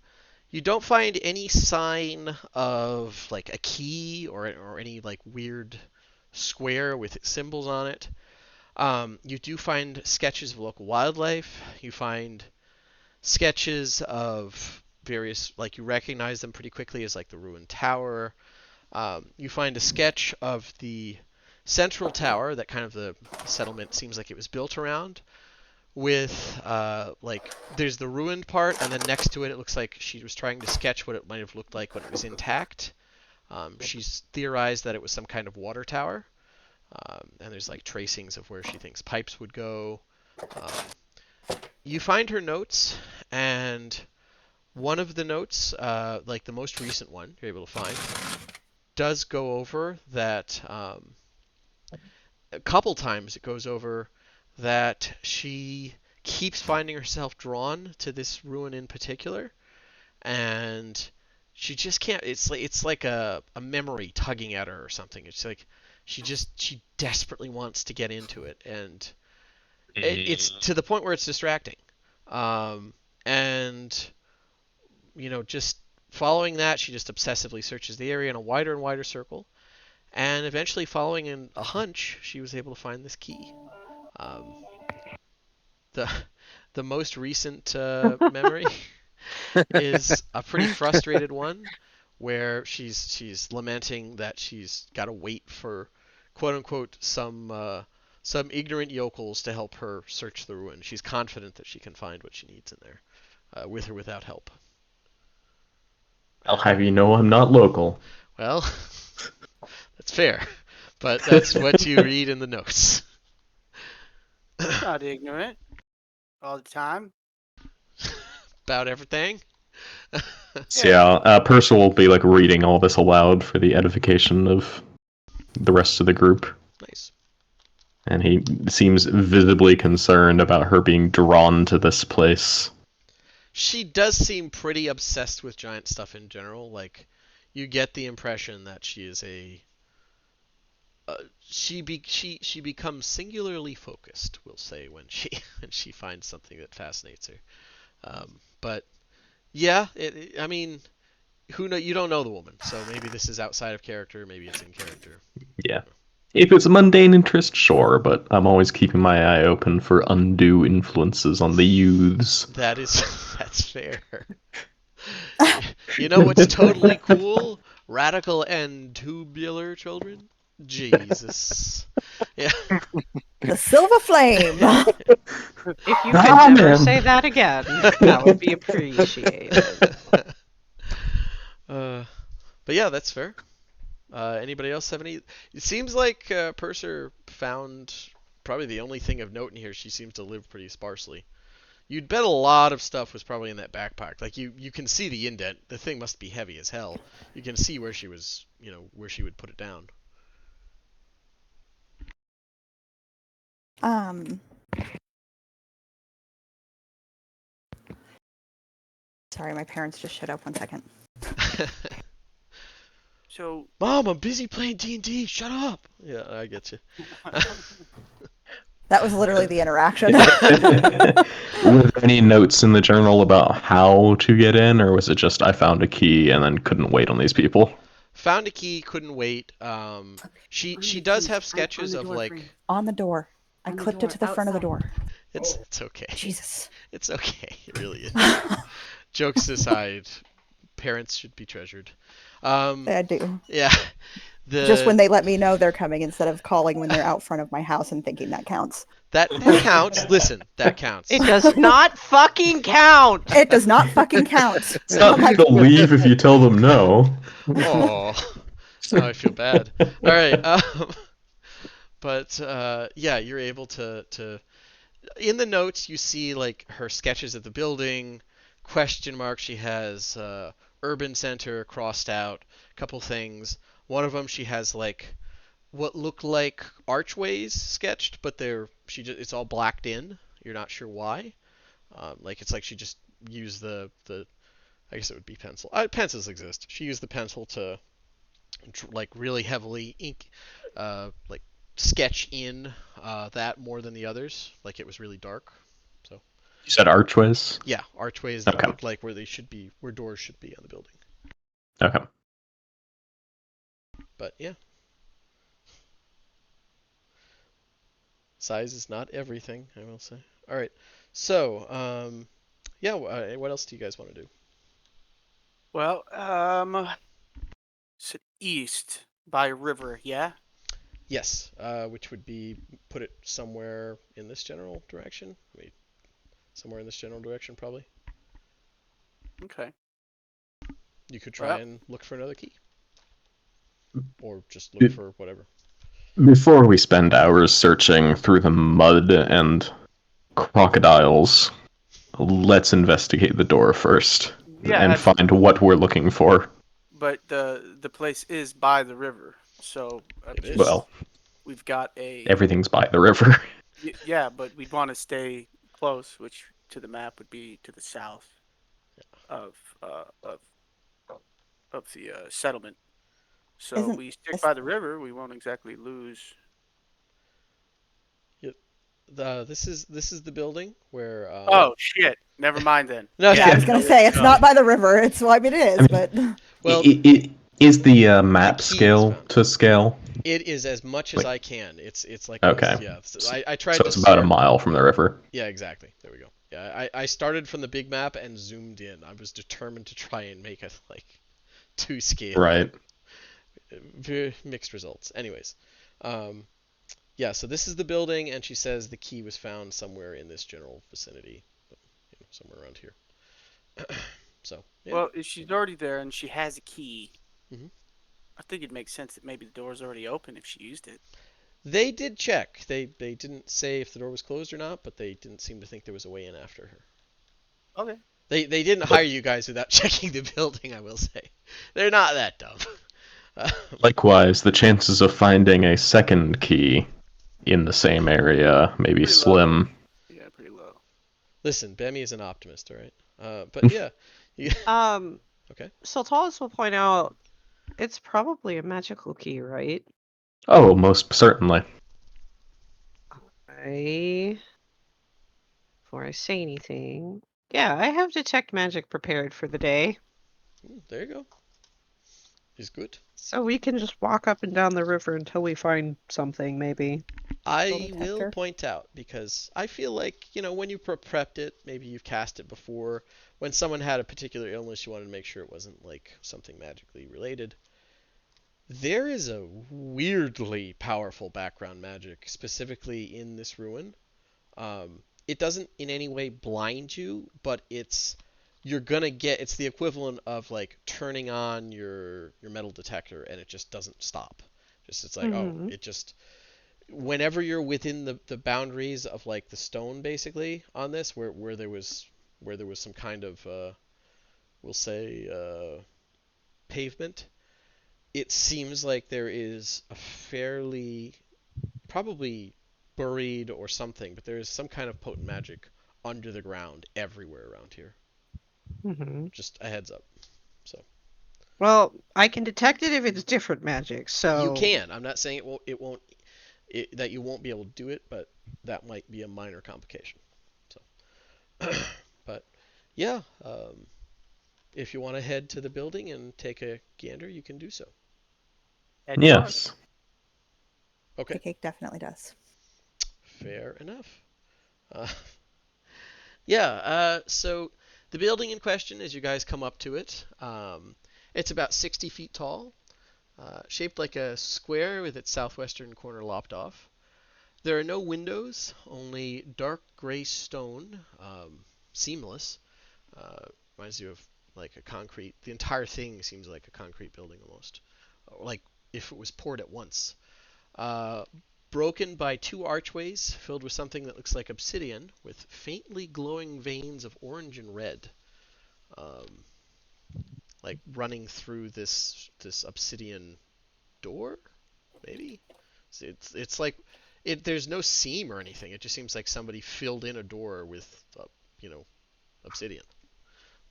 don't find any sign of like a key or any like weird square with symbols on it. You do find sketches of local wildlife. You find sketches of various, like you recognize them pretty quickly as like the ruined tower. You find a sketch of the central tower that kind of the settlement seems like it was built around, with like there's the ruined part, and then next to it it looks like she was trying to sketch what it might have looked like when it was intact. She's theorized that it was some kind of water tower, and there's like tracings of where she thinks pipes would go. You find her notes, and one of the notes, like the most recent one you're able to find, does go over that a couple times. It goes over that she keeps finding herself drawn to this ruin in particular, and she just can't. It's like a memory tugging at her or something. It's like she desperately wants to get into it, and it's to the point where it's distracting. And just following that, she just obsessively searches the area in a wider and wider circle, and eventually, following in a hunch, she was able to find this key. The the most recent memory is a pretty frustrated one, where she's lamenting that she's got to wait for quote unquote some ignorant yokels to help her search the ruin. She's confident that she can find what she needs in there, with or without help. I'll have you know I'm not local. Well, that's fair, but that's what you read in the notes. Not ignorant. All the time. About everything. So yeah, Purcell will be like reading all this aloud for the edification of the rest of the group. Nice. And he seems visibly concerned about her being drawn to this place. She does seem pretty obsessed with giant stuff in general. Like, you get the impression that she is a she becomes singularly focused. We'll say when she when she finds something that fascinates her. But yeah, I mean, who know? You don't know the woman, so maybe this is outside of character. Maybe it's in character. Yeah. If it's a mundane interest, sure, but I'm always keeping my eye open for undue influences on the youths. That's fair. You know what's totally cool? Radical and tubular children. Jesus. Yeah. The silver flame. If you could never say that again, that would be appreciated. But yeah, that's fair. Anybody else have any? It seems like Purser found probably the only thing of note in here. She seems to live pretty sparsely. You'd bet a lot of stuff was probably in that backpack. Like you can see the indent. The thing must be heavy as hell. You can see where she was, where she would put it down. Sorry, my parents just shut up 1 second. So, Mom, I'm busy playing D&D. Shut up. Yeah, I get you. That was literally the interaction. Were there any notes in the journal about how to get in, or was it just I found a key and then couldn't wait on these people? Found a key, couldn't wait. She does have sketches of like on the door. I clipped it to the front of the door. It's okay. Jesus. It's okay. It really is. Jokes aside, parents should be treasured. I do. Yeah. Just when they let me know they're coming instead of calling when they're out front of my house and thinking that counts. That counts. Listen, that counts. It does not fucking count. It does not fucking count. It's not like they'll leave if you tell them no. Oh, now I feel bad. All right. But yeah, you're able to. In the notes, you see like her sketches of the building, question mark. She has urban center crossed out, a couple things. One of them she has like what look like archways sketched, but it's all blacked in. You're not sure why. Like it's like she just used the I guess it would be pencil. Pencils exist. She used the pencil to like really heavily ink, like sketch in that more than the others. Like it was really dark. So. You said archways? Yeah, archways that Okay. looked like where doors should be on the building. Okay. But yeah. Size is not everything, I will say. All right. So, yeah, what else do you guys want to do? well, it's east by river, yeah? Yes, which would be put it somewhere in this general direction. Wait, somewhere in this general direction, probably. Okay. You could try and look for another key. Or just look for whatever. Before we spend hours searching through the mud and crocodiles, let's investigate the door first and find what we're looking for. But the place is by the river, so Well, we've got a everything's by the river. Yeah, but we'd want to stay close, which to the map would be to the south of the settlement. So we stick by the river, we won't exactly lose. This is the building where. Oh shit! Never mind then. No, yeah, I was gonna say it's not by the river. It is, but. Well, is the map scale to scale? It is as much as I can. It's like okay. Yeah, I tried. So it's about a mile from the river. Yeah, exactly. There we go. Yeah, I started from the big map and zoomed in. I was determined to try and make it like to scale. Right. Very mixed results. Anyways, yeah. So this is the building, and she says the key was found somewhere in this general vicinity, somewhere around here. So. Yeah. Well, if she's already there and she has a key, mm-hmm. I think it makes sense that maybe the door's already open if she used it. They did check. They didn't say if the door was closed or not, but they didn't seem to think there was a way in after her. Okay. They didn't hire you guys without checking the building, I will say. They're not that dumb. Likewise, the chances of finding a second key in the same area may be Pretty low. slim. Yeah, pretty low. Listen, Bemi is an optimist, all right? But yeah. You, Um, okay. so Talis will point out it's probably a magical key, right? Oh, most certainly. Before I say anything, yeah, I have detect magic prepared for the day, There you go. Is good. so we can just walk up and down the river until we find something, maybe. Metal I will detector. point out because I feel like, when you prepped it, maybe you've cast it before. When someone had a particular illness, you wanted to make sure it wasn't like something magically related. There is a weirdly powerful background magic, specifically in this ruin. It doesn't in any way blind you, but you're gonna get it's the equivalent of like turning on your metal detector and it just doesn't stop. Just it's like Mm-hmm. it just whenever you're within the boundaries of like the stone basically on this where there was some kind of we'll say pavement, it seems like there is a fairly probably buried or something, but there is some kind of potent magic under the ground everywhere around here. Mm-hmm. Just a heads up. So Well, I can detect it if it's different magic, you so can. I'm not saying that you won't be able to do it, but that might be a minor complication. So, but yeah, if you want to head to the building and take a gander, you can do so. Head Yes. north. Okay, Cake definitely does. fair enough. Uh, yeah, so the building in question, as you guys come up to it, it's about 60 feet tall, shaped like a square with its southwestern corner lopped off. There are no windows, only dark gray stone, seamless. Uh, Reminds you of like a concrete. The entire thing seems like a concrete building almost, like if it was poured at once. Uh, Broken by two archways filled with something that looks like obsidian, with faintly glowing veins of orange and red, um, like running through this obsidian door. Maybe it's like There's no seam or anything. It just seems like somebody filled in a door with you know obsidian.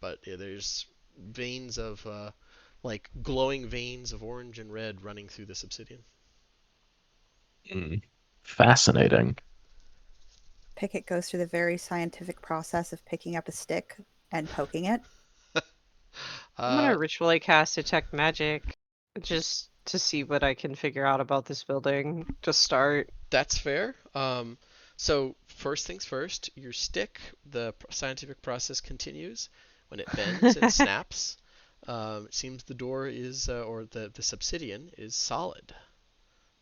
But yeah, there's veins of like glowing veins of orange and red running through this obsidian. Mm. Fascinating. Pickett goes through the very scientific process of picking up a stick and poking it. I'm uh, gonna ritually cast detect magic just to see what I can figure out about this building to start. that's fair. So first things first, your stick. The scientific process continues. When it bends and snaps, it seems the door is, or the obsidian is solid.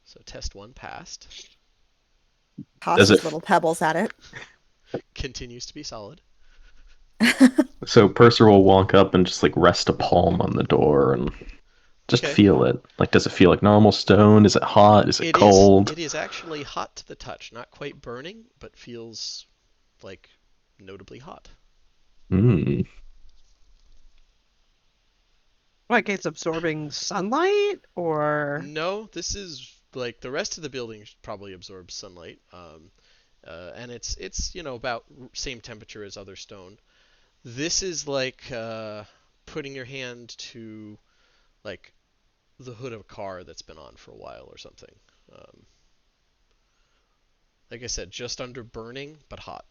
So test one passed. Does it? Tosses little pebbles at it. Continues to be solid. So Purser will walk up and just like rest a palm on the door and just Okay. feel it. Like, does it feel like normal stone? Is it hot? Is it It is. cold? It is actually hot to the touch. Not quite burning, but feels like notably hot. Hmm. Like it's absorbing sunlight, or No, this is like the rest of the building probably absorbs sunlight, and it's about same temperature as other stone. This is like putting your hand to like the hood of a car that's been on for a while or something. Um, like I said, just under burning, but hot.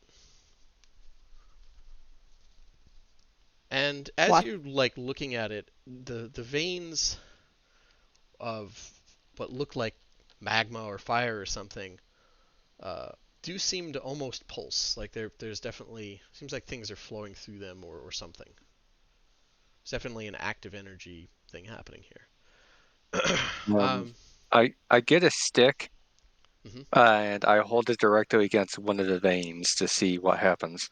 And as What? you're like looking at it, the veins of what look like magma or fire or something uh, do seem to almost pulse. Like there's definitely seems like things are flowing through them or something. There's definitely an active energy thing happening here. Um, um, I get a stick mhm. and I hold it directly against one of the veins to see what happens.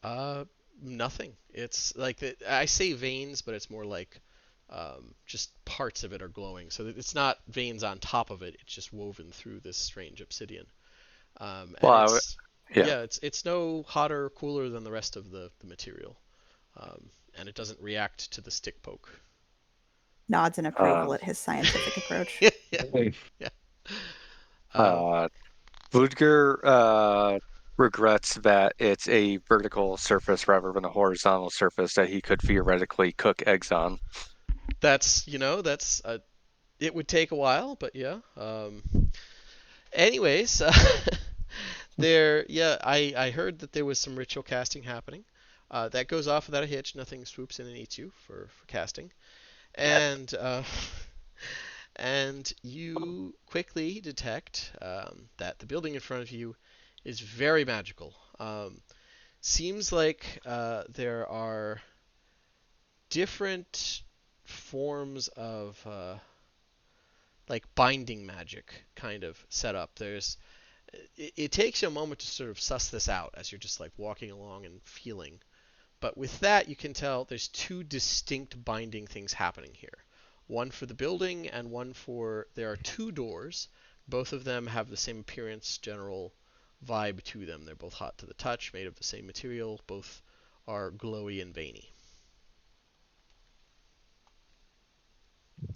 uh, Nothing. It's like I say veins, but it's more like just parts of it are glowing. So it's not veins on top of it. It's just woven through this strange obsidian. Well, And it's yeah. yeah, it's no hotter or cooler than the rest of the material. and it doesn't react to the stick poke. Nods in approval at his scientific approach. Yeah, yeah. Uh, Ludger regrets that it's a vertical surface rather than a horizontal surface that he could theoretically cook eggs on. That's it would take a while, but yeah. Anyways, I heard that there was some ritual casting happening. That goes off without a hitch. Nothing swoops in and eats you for casting. And and you quickly detect that the building in front of you is very magical. Seems like there are different forms of like binding magic kind of set up. It takes you a moment to sort of suss this out as you're just like walking along and feeling. But with that, you can tell there's two distinct binding things happening here. One for the building and one for there are two doors. Both of them have the same appearance, general vibe to them. They're both hot to the touch, made of the same material. Both are glowy and veiny.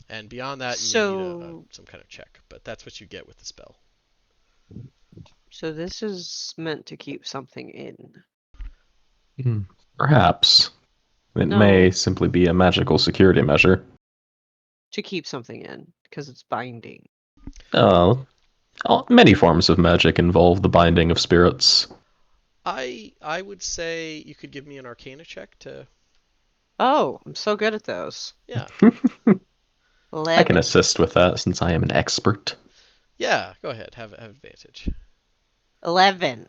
And beyond that, you would need some kind of check. But that's what you get with the spell. So this is meant to keep something in. Perhaps. It No. may simply be a magical security measure. To keep something in, because it's binding. Many forms of magic involve the binding of spirits. I would say you could give me an Arcana check to. Oh, I'm so good at those. Yeah. 11. I can assist with that since I am an expert. Yeah, go ahead. Have advantage. 11.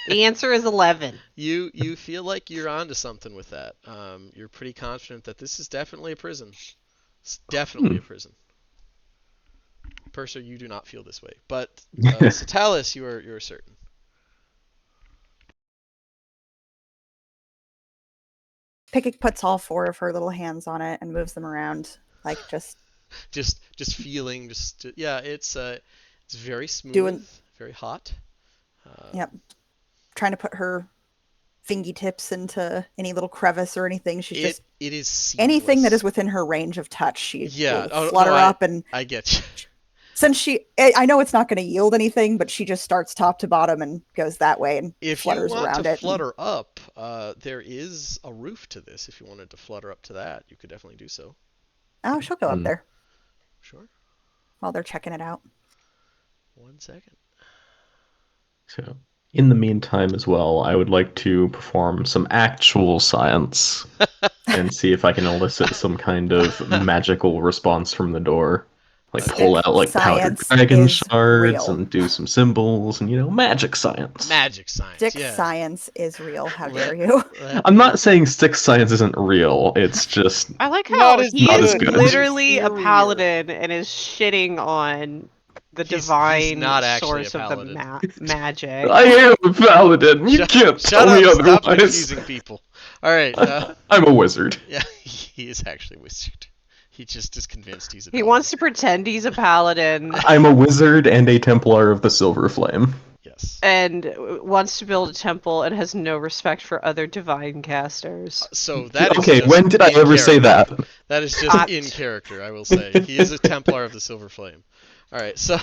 The answer is 11. You feel like you're onto something with that. You're pretty confident that this is definitely a prison. It's definitely a prison. Purser, you do not feel this way, but Satalis, you're certain. Pickett puts all four of her little hands on it and moves them around, like just feeling, it's very smooth, very hot. Yep. Trying to put her fingertips into any little crevice or anything. She's just it is seamless. Anything that is within her range of touch. She will Oh, flutter up and I get you. Since I know it's not going to yield anything, but she just starts top to bottom and goes that way and flutters around it. If you want to flutter up, there is a roof to this. If you wanted to flutter up to that, you could definitely do so. Oh, she'll go up there. Sure. While they're checking it out. 1 second. So, in the meantime as well, I would like to perform some actual science and see if I can elicit some kind of magical response from the door. Like pull out like powdered dragon shards and do some symbols and magic science. Magic science. Stick science is real. How dare you? I'm not saying stick science isn't real. It's just I like how he is good. literally a paladin and is shitting on the divine source of the magic. I am a paladin. You can't tell me otherwise. Stop confusing people. All right. I'm a wizard. Yeah, he is actually a wizard. He just is convinced he's a paladin. He wants to pretend he's a paladin. I'm a wizard and a Templar of the Silver Flame. Yes. And wants to build a temple and has no respect for other divine casters. So that is okay, when did I ever say that? That is just in character, I will say. He is a Templar of the Silver Flame. All right, so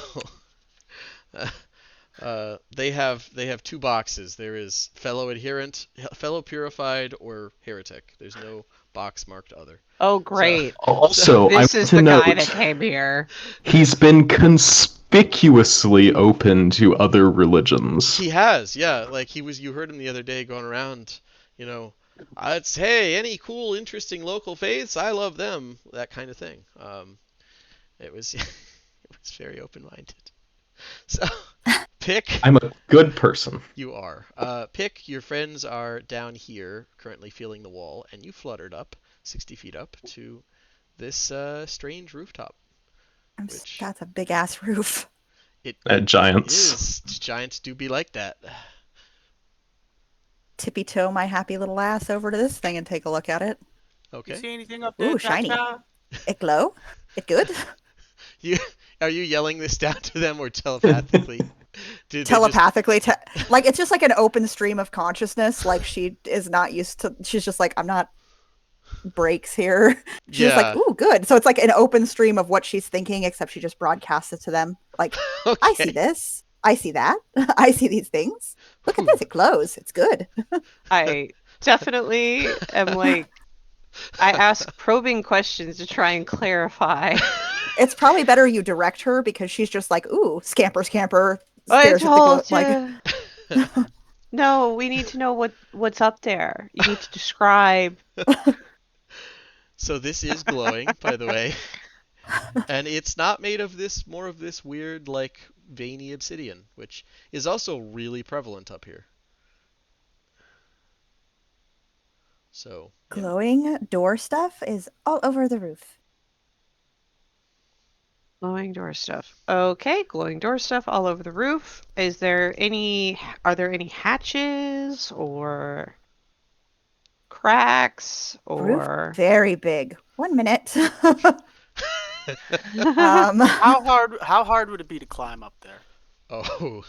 they have two boxes. There is fellow adherent, fellow purified, or heretic. There's no box marked other. Oh, great. Also, this is the guy that came here. He's been conspicuously open to other religions. He has, yeah. Like you heard him the other day going around, it's, hey, any cool, interesting local faiths, I love them, that kind of thing. It was very open-minded. So, Pick. I'm a good person. You are. Pick, your friends are down here, currently feeling the wall, and you fluttered up 60 feet up to this strange rooftop. That's a big ass roof. Giants. It is. Giants do be like that. Tippy toe my happy little ass over to this thing and take a look at it. Okay. You see anything up there? Ooh, shiny. It glow? It good? Are you yelling this down to them or telepathically? Dude, they just telepathically like it's just like an open stream of consciousness. Like she is not used to. She's just like, I'm not breaks here. She's just like, yeah. ooh, good. So it's like an open stream of what she's thinking, except she just broadcasts it to them. Like, I see Okay. this. I see that. I see these things. Look at Whew. this. It glows. It's good. I definitely am like, I ask probing questions to try and clarify. It's probably better you direct her because she's just like, ooh, scamper, scamper, I stares at the glow. told Like, you. No, we need to know what's up there. You need to describe. So this is glowing, by the way, and it's not made of this more of this weird like veiny obsidian, which is also really prevalent up here. So, yeah. glowing door stuff is all over the roof. Glowing door stuff. Okay, glowing door stuff all over the roof. Are there any hatches or cracks Roof or very big. 1 minute. How hard would it be to climb up there? Oh.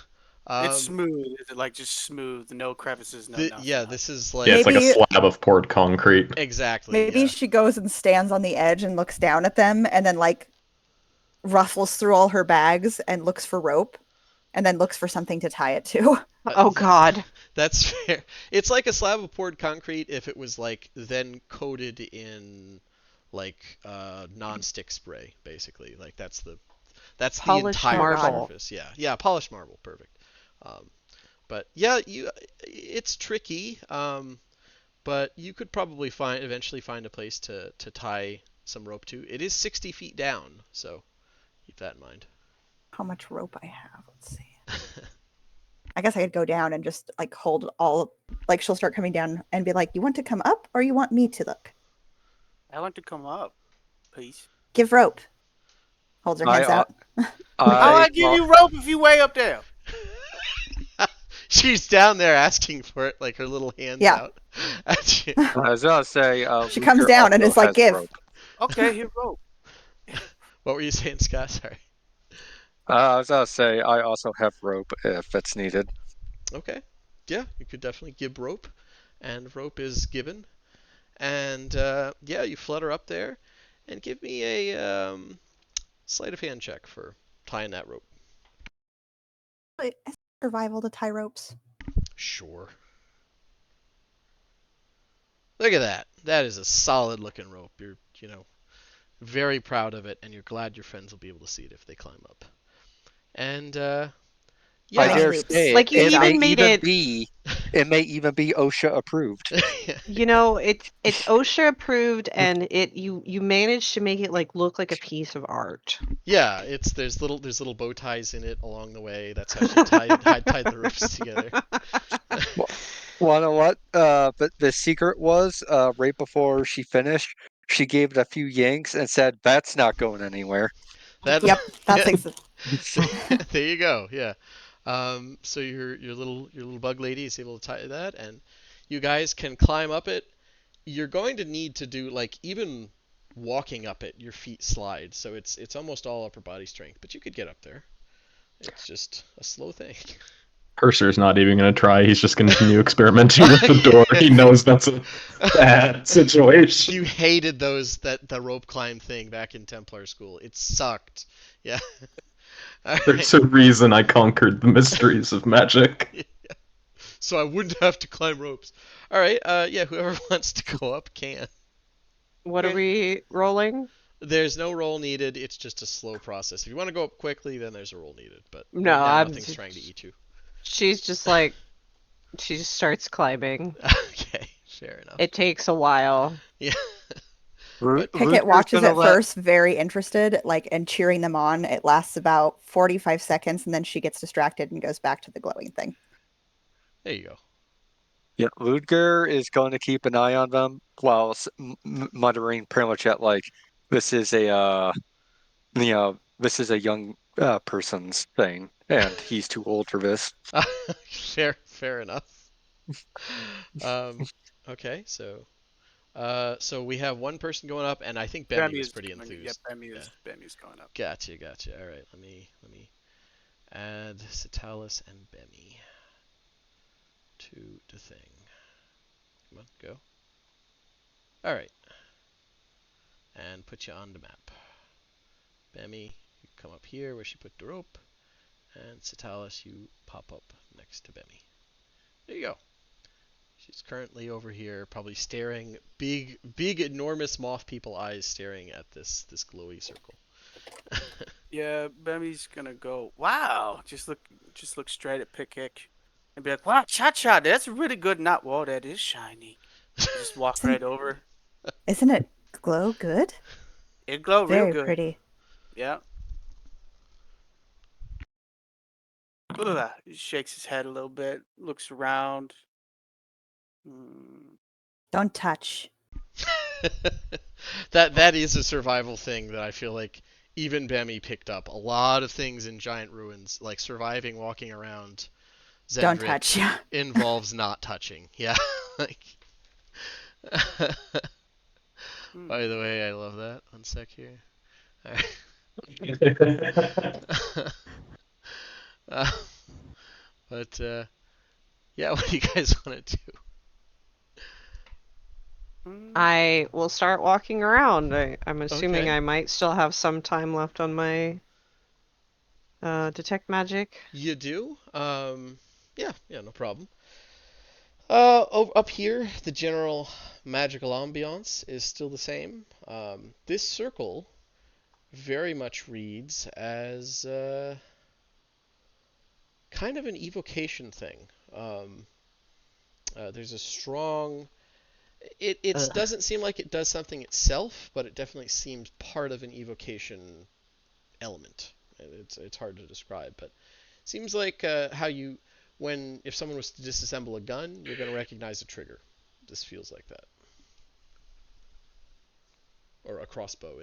It's Um smooth. Is it like just smooth, no crevices, no nothing? yeah, this is Yeah, like it's like a maybe slab of poured concrete. exactly, maybe yeah. she goes and stands on the edge and looks down at them and then like ruffles through all her bags and looks for rope and then looks for something to tie it to. oh God. That's fair. It's like a slab of poured concrete if it was like then coated in like non-stick spray basically. Like that's the Polished entire Oh God. marble. surface. Yeah. Yeah, polished marble, perfect. Um but yeah, it's tricky. But you could probably eventually find a place to tie some rope to. It is 60 feet down, so keep that in mind. How much rope I have? Let's see. I guess I could go down and just like hold all like she'll start coming down and be like, "You want to come up or you want me to look?" I want to come up, please. Give rope. Holds her I hands out. How I I give you rope if you way up there? She's down there asking for it, like her little hands Yeah. out. At you. I was gonna say She comes Luker down and also is like, has "Give." rope. Okay, here rope. What were you saying, Scott? Sorry. I was gonna say I also have rope if it's needed. Okay. Yeah, you could definitely give rope, and rope is given. And yeah, you flutter up there, and give me a sleight of hand check for tying that rope. It's survival to tie ropes. Sure. Look at that. That is a solid looking rope. You're very proud of it, and you're glad your friends will be able to see it if they climb up. And I Many yeah. dare loops. say Like you Good it may job. even made even it, be it may even be OSHA approved. it's OSHA approved and you managed to make it like look like a piece of art. Yeah, there's little bow ties in it along the way. That's how she tied the ropes together. Well, you know what? But the secret was right before she finished, she gave it a few yanks and said, "That's not going anywhere." That Yep, that's yeah. There you go. Yeah. So your little bug lady is able to tie that, and you guys can climb up it. You're going to need to do like even walking up it, your feet slide. So it's almost all upper body strength, but you could get up there. It's just a slow thing. Purser's not even going to try. He's just going to continue experimenting with the door. He knows that's a bad situation. You hated the rope climb thing back in Templar school. It sucked. Yeah. All There's right. a reason I conquered the mysteries of magic. So I wouldn't have to climb ropes. All right. Yeah. Whoever wants to go up can. What are Okay. we rolling? There's no roll needed. It's just a slow process. If you want to go up quickly, then there's a roll needed. But No, right now, nothing's trying to eat you. she's just like she just starts climbing. Okay. Fair enough. It takes a while. Yeah. Ru- But Pickett Rutger's watches gonna at let first, very interested, like and cheering them on. It lasts about 45 seconds, and then she gets distracted and goes back to the glowing thing. there you go. Yeah, Ludger is going to keep an eye on them while muttering pretty much at like, "This is a this is a young person's thing, and he's too old for this." Fair enough. Um. Okay. So we have one person going up, and I think Bemmy Bambi was is pretty going. Yeah, enthused. Bambi Yeah. is Bambi's going up. Gotcha. All right. Let me Add Citalis and Bemi to the thing. Come on, go. Alright. And put you on the map. Bemi, you come up here where she put the rope. And Citalis, you pop up next to Bemi. There you go. She's currently over here, probably staring, big, enormous moth people eyes staring at this glowy circle. Yeah, Bemi's gonna go. Wow, just look straight at Pickhick, and be like, "Wow, Cha-Cha, that's really good knot. Whoa, that is shiny." Just walk Isn't, right over. isn't it glow good? It glow real Very good. pretty. Yeah. Look at that. He shakes his head a little bit, looks around. Don't touch. that is a survival thing that I feel like even Bemi picked up. A lot of things in giant ruins, like surviving walking around Don't Zendrik, touch. Yeah. involves not touching. Yeah. Like. By the way, I love that. 1 sec here. uh, but yeah, what do you guys want to do? I will start walking around. I'm assuming Okay. I might still have some time left on my detect magic. You do? Yeah, no problem. Up here, the general magical ambiance is still the same. This circle very much reads as kind of an evocation thing. There's a strong. It Ugh. doesn't seem like it does something itself, but it definitely seems part of an evocation element. It's hard to describe, but it seems like how you if someone was to disassemble a gun, you're going to recognize a trigger. This feels like that. Or a crossbow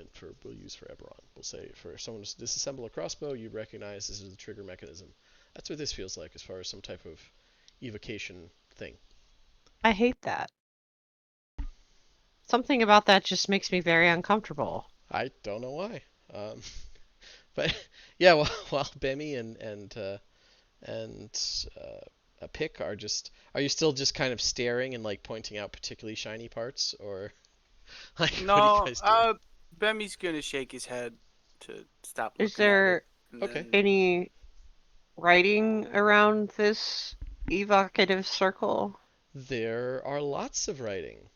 we'll use for Eberron. We'll say for someone to disassemble a crossbow, you'd recognize this is the trigger mechanism. That's what this feels like as far as some type of evocation thing. I hate that. Something about that just makes me very uncomfortable. I don't know why. But yeah, while Bemi and a Pick are you still just kind of staring and like pointing out particularly shiny parts, or like what are you No, guys doing? Bemi's gonna shake his head to stop Is looking at it, there and Okay. then any writing around this evocative circle? There are lots of writing,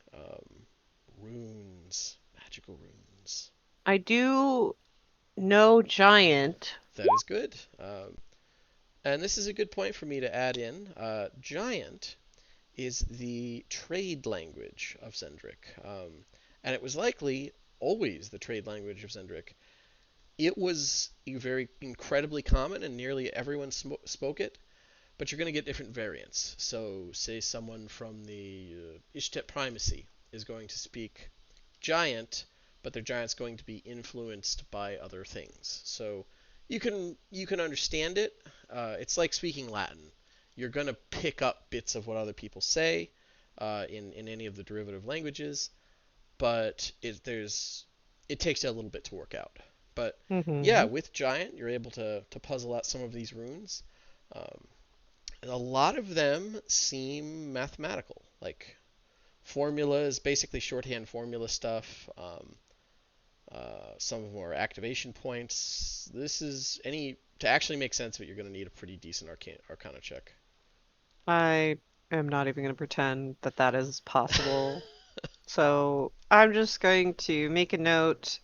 runes, magical runes. I do know giant. That is good. And this is a good point for me to add in. Giant is the trade language of Zendrik. And it was likely always the trade language of Zendrik. It was very incredibly common, and nearly everyone spoke it, but you're going to get different variants. So, say someone from the Ishtet Primacy is going to speak Giant, but their Giant's going to be influenced by other things. So, you can understand it. It's like speaking Latin. You're going to pick up bits of what other people say in any of the derivative languages, but it takes you a little bit to work out. But yeah, Mm-hmm. with Giant, you're able to puzzle out some of these runes. Um, a lot of them seem mathematical, like formulas, basically shorthand formula stuff. Some of them are activation points. This is to actually make sense of it, you're going to need a pretty decent Arcana check. I am not even going to pretend that that is possible. So I'm just going to make a note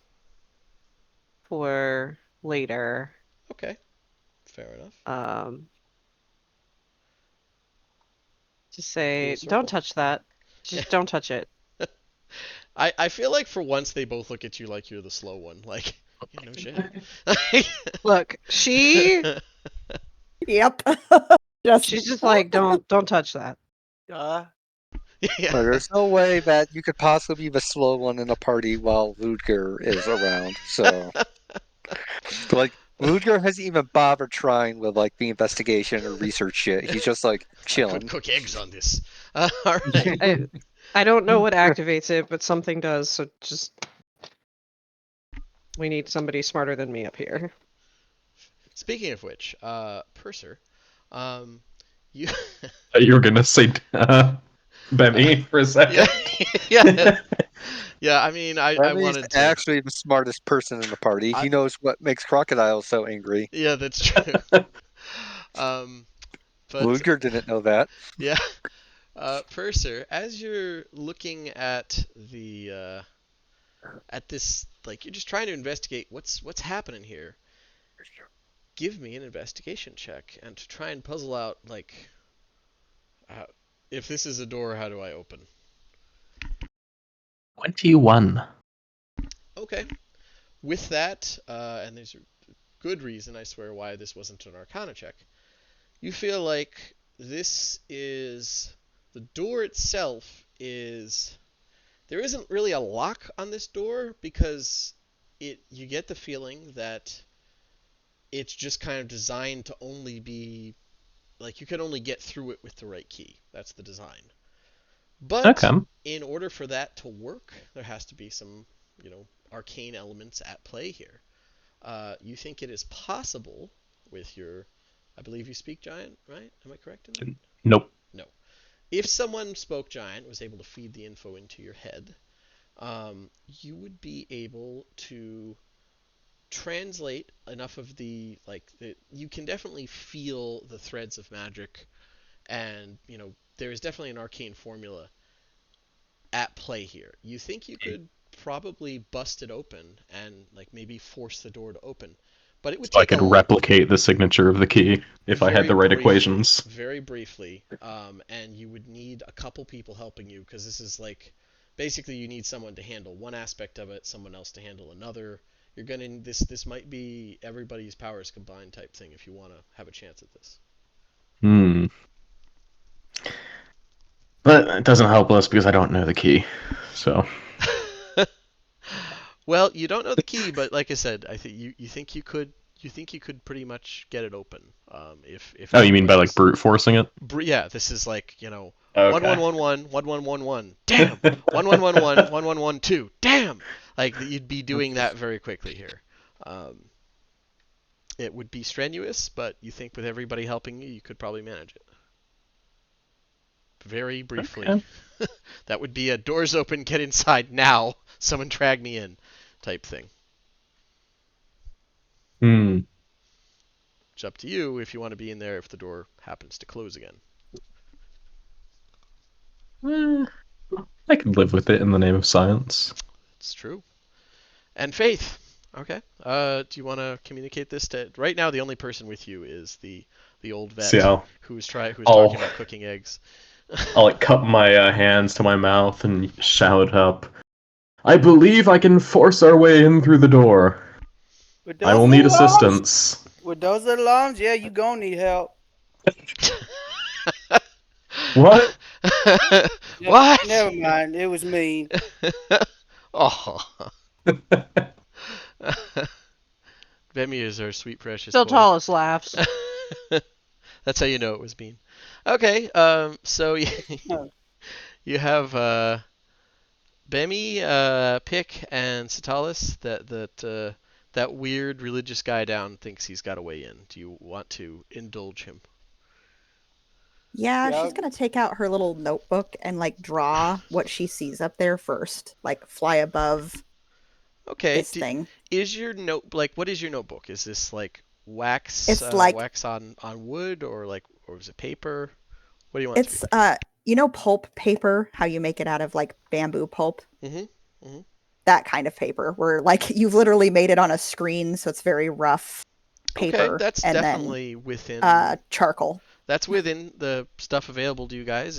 for later. Okay, fair enough. Um, to Cool say, don't circle. touch that. Yeah. Just don't touch it. I feel like for once they both look at you like you're the slow one. Like, yeah, no shit. Look, she's Yep. Just just like, don't touch that. uh, Yeah. But there's no way that you could possibly be the slow one in a party while Ludger is around. So, like, Ludger hasn't even bothered trying with like the investigation or research shit. He's just like I could chilling. cook eggs on this. All right. I don't know what activates it, but something does. So just we need somebody smarter than me up here. Speaking of which, Purser, you You were gonna say Benny for a yeah, second. yeah, yeah. I mean, I Remy's wanted to. actually the smartest person in the party. I He knows what makes crocodiles so angry. yeah, that's true. Um, but Ludger didn't know that. yeah, Purser, as you're looking at this, like you're just trying to investigate what's happening here. Give me an investigation check and to try and puzzle out like uh, if this is a door, how do I open? 21. Okay. With that, and there's a good reason, I swear, why this wasn't an Arcana check. You feel like this is the door itself is there isn't really a lock on this door because you get the feeling that it's just kind of designed to only be like you can only get through it with the right key. That's the design. Okay. But in order for that to work, there has to be some, arcane elements at play here. You think it is possible with your, I believe you speak giant, right? Am I correct in that? Nope. No. If someone spoke giant, was able to feed the info into your head, you would be able to translate enough of you can definitely feel the threads of magic, and there is definitely an arcane formula at play here. You think you could probably bust it open and like maybe force the door to open, but it would So I take could replicate the signature of the key if I had very the right briefly, equations. very briefly, and you would need a couple people helping you because this is like basically you need someone to handle one aspect of it, someone else to handle another. You're gonna this might be everybody's powers combined type thing if you want to have a chance at this. Hmm. But it doesn't help us because I don't know the key. So. Well, you don't know the key, but like I said, I think you think you could pretty much get it open. If Oh, you mean by everybody like brute forcing it? yeah, this is like one Okay. one one one one one one one. Damn, 1111 1112. Damn, like you'd be doing that very quickly here. Um, it would be strenuous, but you think with everybody helping you, you could probably manage it. Very briefly, Okay. that would be a doors open, get inside now. Someone drag me in, type thing. Hmm. It's up to you if you want to be in there if the door happens to close again. Eh, I can live with it in the name of science. It's true. And Faith. Okay. Do you want to communicate this to? Right now, the only person with you is the old See vet how who's talking I'll about cooking eggs. I'll like cup my hands to my mouth and shout up. I believe I can force our way in through the door. With I those will need alarms, assistance. yeah, you gonna need help. What? What? Never mind, it was mean. Oh. Bemi is our sweet precious Still boy. Tallest laughs. That's how you know it was mean. Okay, so you have Bemi, Pick, and Satalis. That weird religious guy down thinks he's got a way in. Do you want to indulge him? Yeah, Yeah, she's gonna take out her little notebook and like draw what she sees up there first, like fly above Okay. this thing. Is your what is your notebook? Is this like It's like wax on wood or is it paper? What do you want it to be? it's pulp paper, how you make it out of like bamboo pulp. Mhm. Mhm. That kind of paper where like you've literally made it on a screen, so it's very rough Okay, paper, that's and then definitely within charcoal. that's within the stuff available to you guys.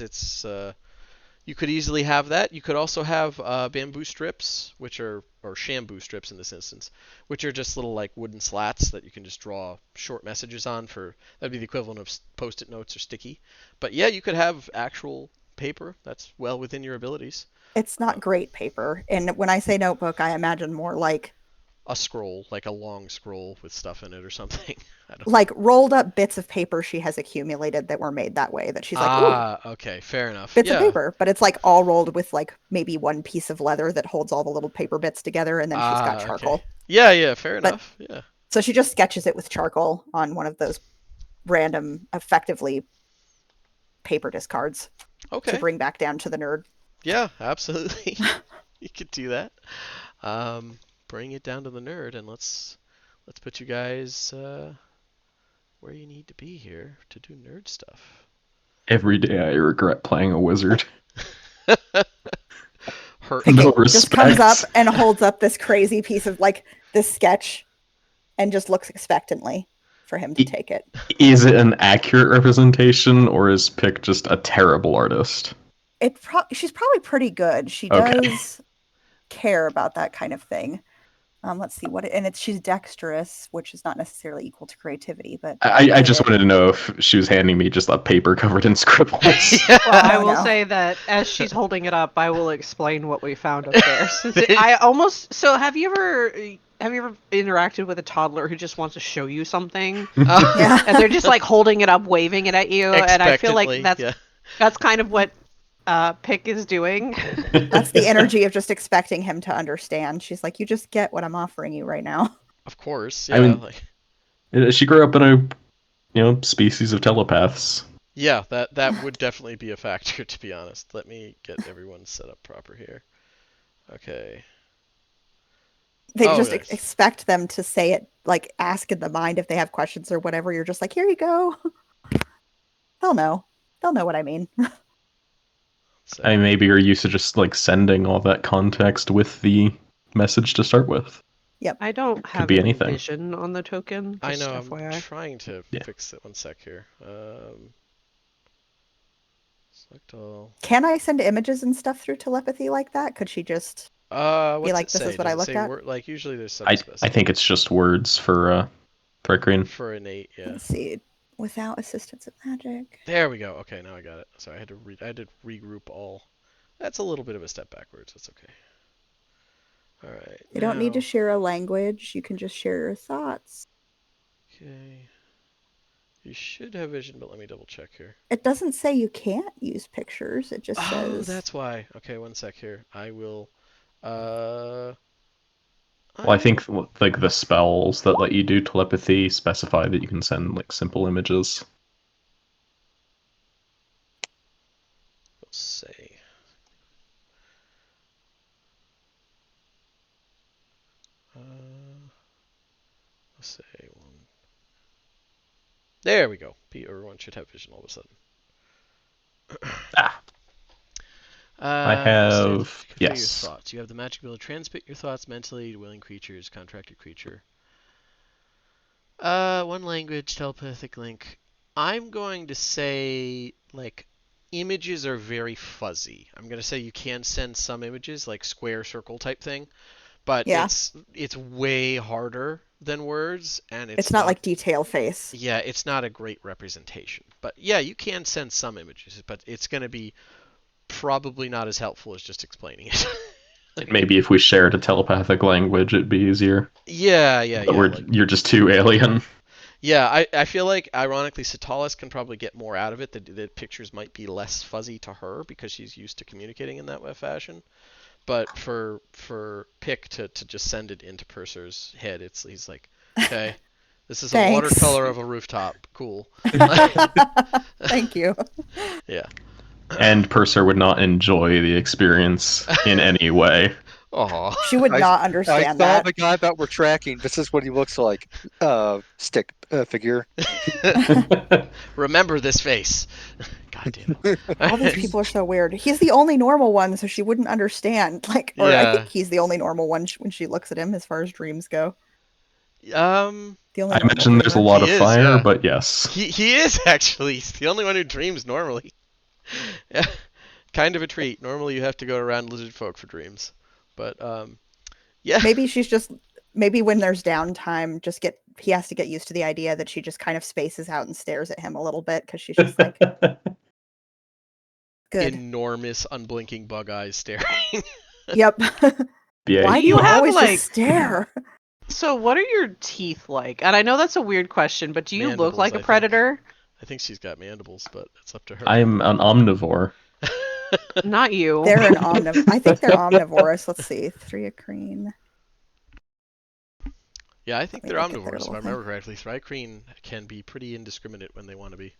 You could easily have that. You could also have bamboo strips, or shamboo strips in this instance, which are just little like wooden slats that you can just draw short messages on. That'd be the equivalent of post-it notes or sticky. But yeah, you could have actual paper. That's well within your abilities. It's not great paper, and when I say notebook, I imagine more A scroll, like a long scroll with stuff in it or something. I don't. like rolled up bits of paper she has accumulated that were made that way. That she's like, ooh, Okay, fair enough. bits of Yeah. paper, but it's like all rolled with like maybe one piece of leather that holds all the little paper bits together, and then she's got Okay. charcoal. Yeah, fair But enough. Yeah. So she just sketches it with charcoal on one of those random, effectively paper discards to Okay. bring back down to the nerd. Yeah, absolutely. You could do that. Bring it down to the nerd, and let's put you guys where you need to be here to do nerd stuff. Every day I regret playing a wizard. Hurt. No Pickett just comes up respect. and holds up this crazy piece of this sketch and just looks expectantly for him to take it. Is it an accurate representation, or is Pick just a terrible artist? She's probably pretty good. She Okay. does care about that kind of thing. Let's see she's dexterous, which is not necessarily equal to creativity, but I just wanted to know if she was handing me just a paper covered in scribbles. Well, I No, will no. say that as she's holding it up, I will explain what we found up there. So have you ever interacted with a toddler who just wants to show you something, Yeah. and they're just like holding it up, waving it at you, and I feel like Expectantly, that's kind of what Pick is doing. That's the energy of just expecting him to understand. She's like, you just get what I'm offering you right now. Of course, I mean, she grew up in a species of telepaths. yeah, that would definitely be a factor, to be honest. Let me get everyone set up proper here. Okay. They Oh, just nice. expect them to say it, like ask in the mind if they have questions or whatever. You're just like, here you go. They'll know what I mean. I mean, maybe you're used to just like sending all that context with the message to start with. Yep. I don't have be any anything. vision on the token. I Just know, I'm FYI. trying to Yeah. fix it. One sec here. Select all. Can I send images and stuff through telepathy like that? Could she just What's like, it this say? is what I Does it looked say at? like usually there's some I think it's just words for Threat Green. for innate, yeah. Let's see. Without assistance of magic. There we go. Okay, now I got it. Sorry, I had to regroup all. That's a little bit of a step backwards. That's okay. All right. You don't need to now- share a language. You can just share your thoughts. Okay. You should have vision, but let me double check here. It doesn't say you can't use pictures. It just Oh, says that's why. Okay, one sec here. I will. Well, I think like the spells that let you do telepathy specify that you can send like simple images. We'll say. Let's say one. There we go. Everyone should have vision all of a sudden. I have Convey yes. your thoughts. You have the magic ability to transmit your thoughts mentally to willing creatures, contracted creature. One language, telepathic link. I'm going to say like images are very fuzzy. I'm going to say you can send some images like square, circle type thing, but Yeah. it's way harder than words, and it's not like detail face. Yeah, it's not a great representation. But yeah, you can send some images, but it's going to be probably not as helpful as just explaining it. Maybe if we shared a telepathic language, it'd be easier. Yeah. But you're just too alien. Yeah, I feel like, ironically, Satalis can probably get more out of it. The pictures might be less fuzzy to her because she's used to communicating in that fashion. But for Pick to just send it into Purser's head, he's like, okay, this is a Thanks. watercolor of a rooftop. Cool. Thank you. Yeah. And Purser would not enjoy the experience in any way. Aw. She would not I understand saw that. the guy that we're tracking. This is what he looks like. Stick figure. Remember this face. God damn it. All these people are so weird. He's the only normal one, so she wouldn't understand. I Yeah. think he's the only normal one when she looks at him as far as dreams go. The only I normal imagine there's a dreamer. lot of He is, fire, yeah. but yes. He is actually. He's the only one who dreams normally. Yeah. Kind of a treat. Normally you have to go around lizard folk for dreams. But yeah. Maybe when there's downtime, he has to get used to the idea that she just kind of spaces out and stares at him a little bit because she's just like good. Enormous unblinking bug eyes staring. Yep. Yeah, Why do You you have, always like- just stare? So, what are your teeth like? And I know that's a weird question, but do you look Mandibles, like I a think. predator? I think she's got mandibles, but it's up to her. I'm an omnivore. Not you. They're an omnivore. I think they're omnivorous. Let's see. 3 a green. Yeah, I think Let me they're look at their omnivores, if I little thing. remember correctly. Thri-kreen can be pretty indiscriminate when they want to be.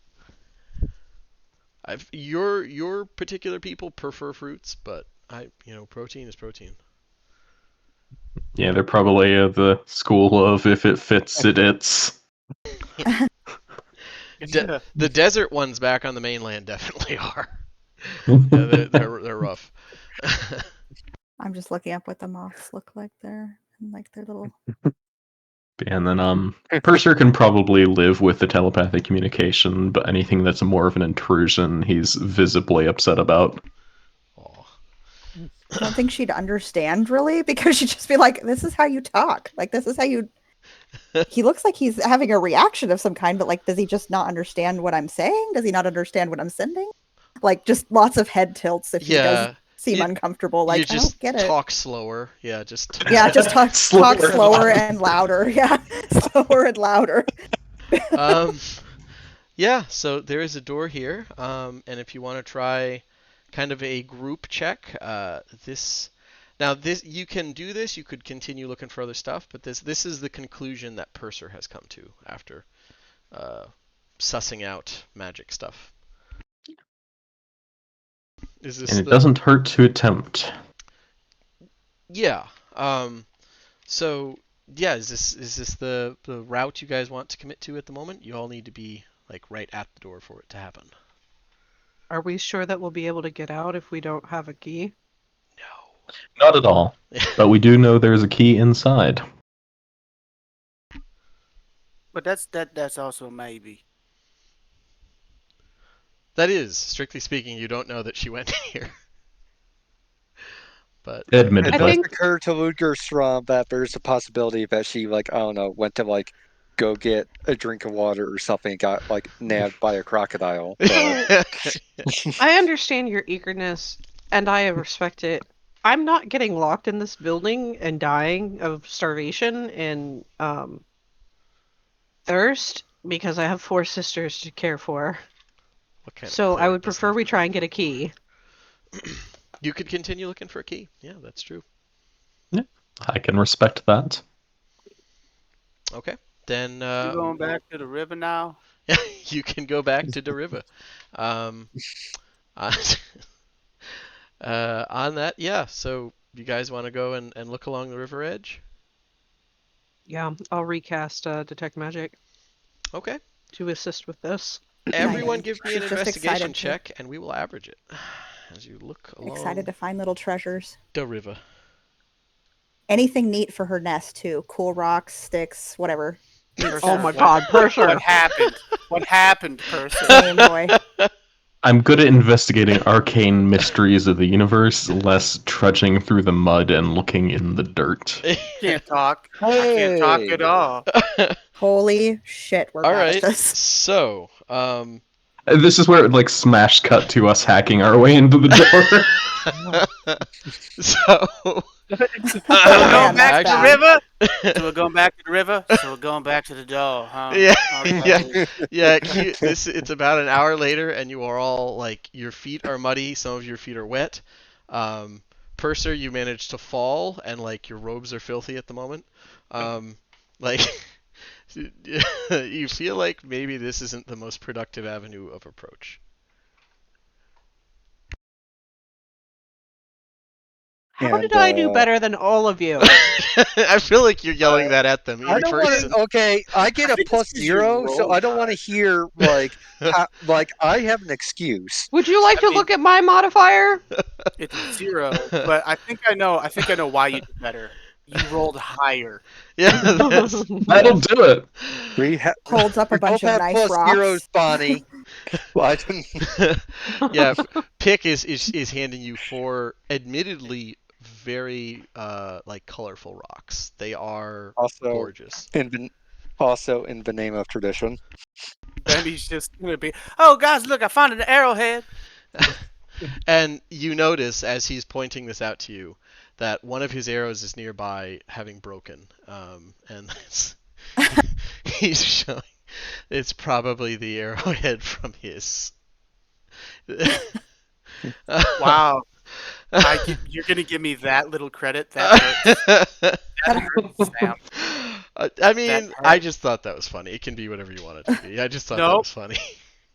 Your particular people prefer fruits, but protein is protein. Yeah, they're probably the school of if it fits, it its. The desert ones back on the mainland definitely are. Yeah, they're rough. I'm just looking up what the moths look like there, and like their little. And then Purser can probably live with the telepathic communication, but anything that's more of an intrusion, he's visibly upset about. Aw. I don't think she'd understand really because she'd just be like, "This is how you talk. Like this is how you." He looks like he's having a reaction of some kind, but like, does he just not understand what I'm saying? Does he not understand what I'm sending? Like, just lots of head tilts if he does Yeah, seem you uncomfortable. you Like, I don't just get it. talk slower. Yeah, just Yeah, just talk Slower and slower louder. and louder. Yeah, slower and louder. um yeah. So there is a door here. And if you want to try kind of a group check, this you can do this. You could continue looking for other stuff, but this is the conclusion that Purser has come to after uh, sussing out magic stuff. Is this And it the doesn't hurt to attempt. Yeah. So yeah, is this the route you guys want to commit to at the moment? You all need to be like right at the door for it to happen. Are we sure that we'll be able to get out if we don't have a key? Not at all. No. But we do know there's a key inside. But that's also maybe. That is, strictly speaking, you don't know that she went here. But It I Admittedly. does think occur to Lugerstrom that there's a possibility that she, like, I don't know, went to, like, go get a drink of water or something and got, like, nabbed by a crocodile. But I understand your eagerness and I respect it. I'm not getting locked in this building and dying of starvation and thirst because I have 4 sisters to care for. what kind of So I cleric would doesn't prefer have we to try care and get a for? key. You could continue looking for a key. Yeah, that's true. Yeah, I can respect that. Okay, then You going back to the river now? you can go back to Deriva. Um, on, on that, yeah. So you guys want to go and look along the river edge? Yeah, I'll recast Detect Magic Okay. to assist with this. Everyone Exciting. give me an She's just investigation excited to check, and we will average it as you look excited along to find little treasures. the river. Anything neat for her nest too. Cool rocks, sticks, whatever. Neat Purser, Oh stuff. my what god, Purser! what happened? What happened, Purser? Same boy. I'm good at investigating arcane mysteries of the universe, less trudging through the mud and looking in the dirt. Can't talk. I can't talk at all. Holy shit, we're All bad at right. this. So, This is where it like smash cut to us hacking our way into the door. so So Oh we're man, going back that's to the bad. river. So we're going back to the river. So we're going back to the door, huh? yeah, Okay. yeah. It's about an hour later, and you are all like your feet are muddy. Some of your feet are wet. Um, Purser, you managed to fall, and like your robes are filthy at the moment. Like you feel like maybe this isn't the most productive avenue of approach. How did and I do better than all of you? I feel like you're yelling that at them I in don't want person. to. Okay, I get I a think it's plus 'cause you 0, so I rolled don't want to hear like like I have an excuse. Would you like I to mean, look at my modifier? it's a 0, but I think I know. I think I know why you did better. You rolled higher. Yeah, That'll do it. We Holds up a we both bunch of have nice plus zeros, rocks. Bonnie. Well, I didn't. yeah. Pick is handing you 4, admittedly very like colorful rocks. They are Also gorgeous. in the also in the name of tradition. Benny's just gonna be, oh guys, look, I found an arrowhead. And you notice as he's pointing this out to you that one of his arrows is nearby, having broken, and he's showing it's probably the arrowhead from his. Wow, you're gonna give me that little credit? That hurts. That hurts, Sam. I mean, That I hurt. just thought that was funny. It can be whatever you want it to be. I just thought that Nope. was funny.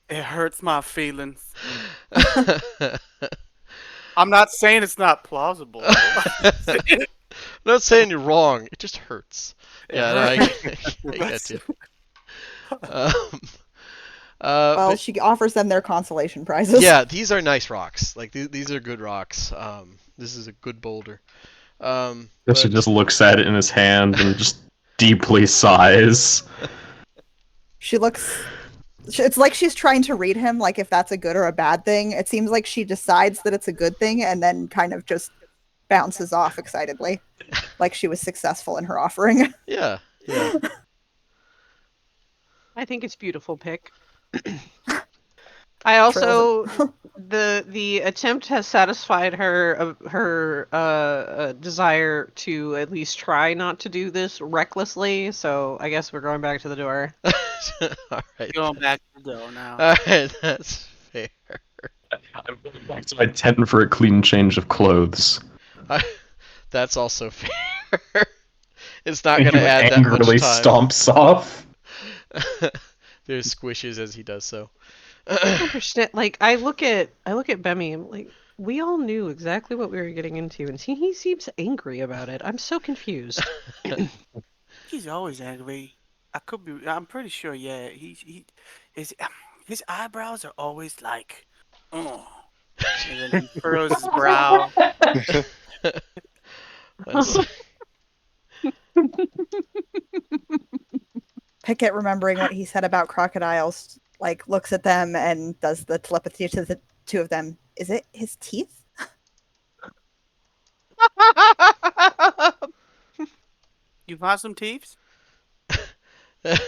It hurts my feelings. I'm not saying it's not plausible though. I'm not saying you're wrong. It just hurts. It Yeah, no, hurts. I get That's- you. Um, Well, but she offers them their consolation prizes. yeah, these are nice rocks. Like these are good rocks. This is a good boulder. She But just looks at it in his hand and just deeply sighs. She looks. It's like she's trying to read him, like if that's a good or a bad thing. It seems like she decides that it's a good thing and then kind of just bounces off excitedly, like she was successful in her offering. yeah, yeah. I think it's beautiful pick. I Trails also the attempt has satisfied her desire to at least try not to do this recklessly. So I guess we're going back to the door. All right. Going back to the dough now. All right, that's fair. I'm going back to my tent for a clean change of clothes. That's also fair. It's not And gonna he add that much angrily time. stomps off. There's squishes as he does so. I don't understand. Like I look at Bemmy. I'm like, we all knew exactly what we were getting into, and he seems angry about it. I'm so confused. He's always angry. I'm pretty sure. Yeah, his his eyebrows are always like, oh, and then he furrows his brow. That's- Pickett, remembering what he said about crocodiles, like looks at them and does the telepathy to the two of them. Is it his teeth? You want some teeth? Maybe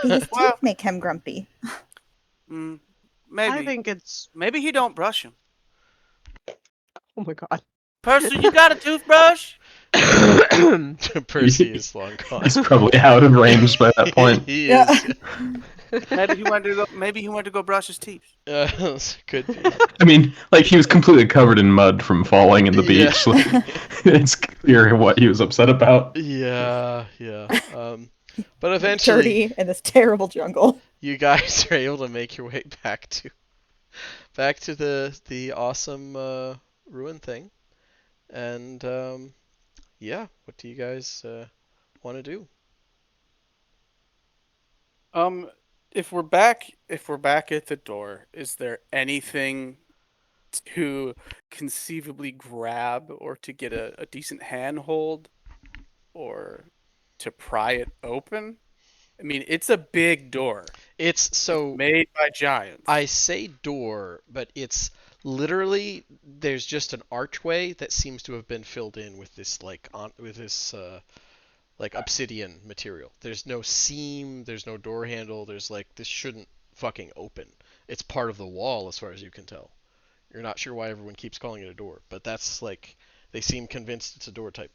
his Well, teeth make him grumpy. mm, I maybe. think it's. Maybe he don't brush them. Oh my god. Person, you got a toothbrush? Percy is long gone. He's probably out of range by that point. He Yeah. is. Maybe he went to go. Maybe he went to go brush his teeth. Could be. I mean, like, he was completely covered in mud from falling in the Yeah. beach. Like, it's clear what he was upset about. Yeah, yeah. But eventually, Dirty in this terrible jungle. you guys are able to make your way back to the awesome ruin thing, and yeah. What do you guys want to do? If we're back at the door, is there anything to conceivably grab or to get a decent handhold or to pry it open? I mean, it's a big door It's so made by giants. I say door, but it's literally there's just an archway that seems to have been filled in with this like obsidian material. There's no seam, there's no door handle, there's like this shouldn't fucking open. It's part of the wall as far as you can tell. You're not sure why everyone keeps calling it a door, but that's like they seem convinced it's a door type.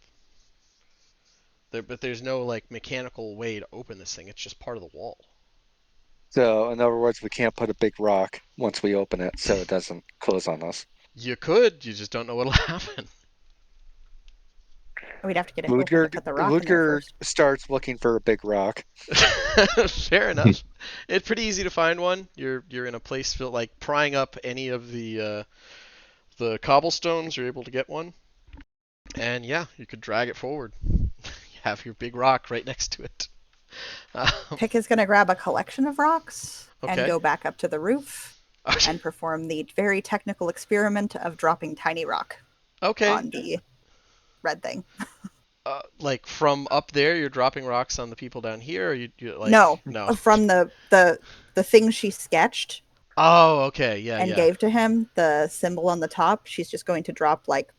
But there's no like mechanical way to open this thing. It's just part of the wall. So, in other words, we can't put a big rock once we open it, so it doesn't close on us. You could, you just don't know what'll happen. We'd have to get it open to Ludger, put the rock in there Ludger first. starts looking for a big rock. Fair enough. It's pretty easy to find one. You're in a place filled like prying up any of the cobblestones. You're able to get one, and yeah, you could drag it forward. You have your big rock right next to it. Pick is going to grab a collection of rocks Okay. and go back up to the roof and perform the very technical experiment of dropping tiny rock Okay. on the red thing. Like from up there, you're dropping rocks on the people down here. Or you like No, no. from the thing she sketched Oh, okay, yeah, and yeah. gave to him, the symbol on the top, she's just going to drop like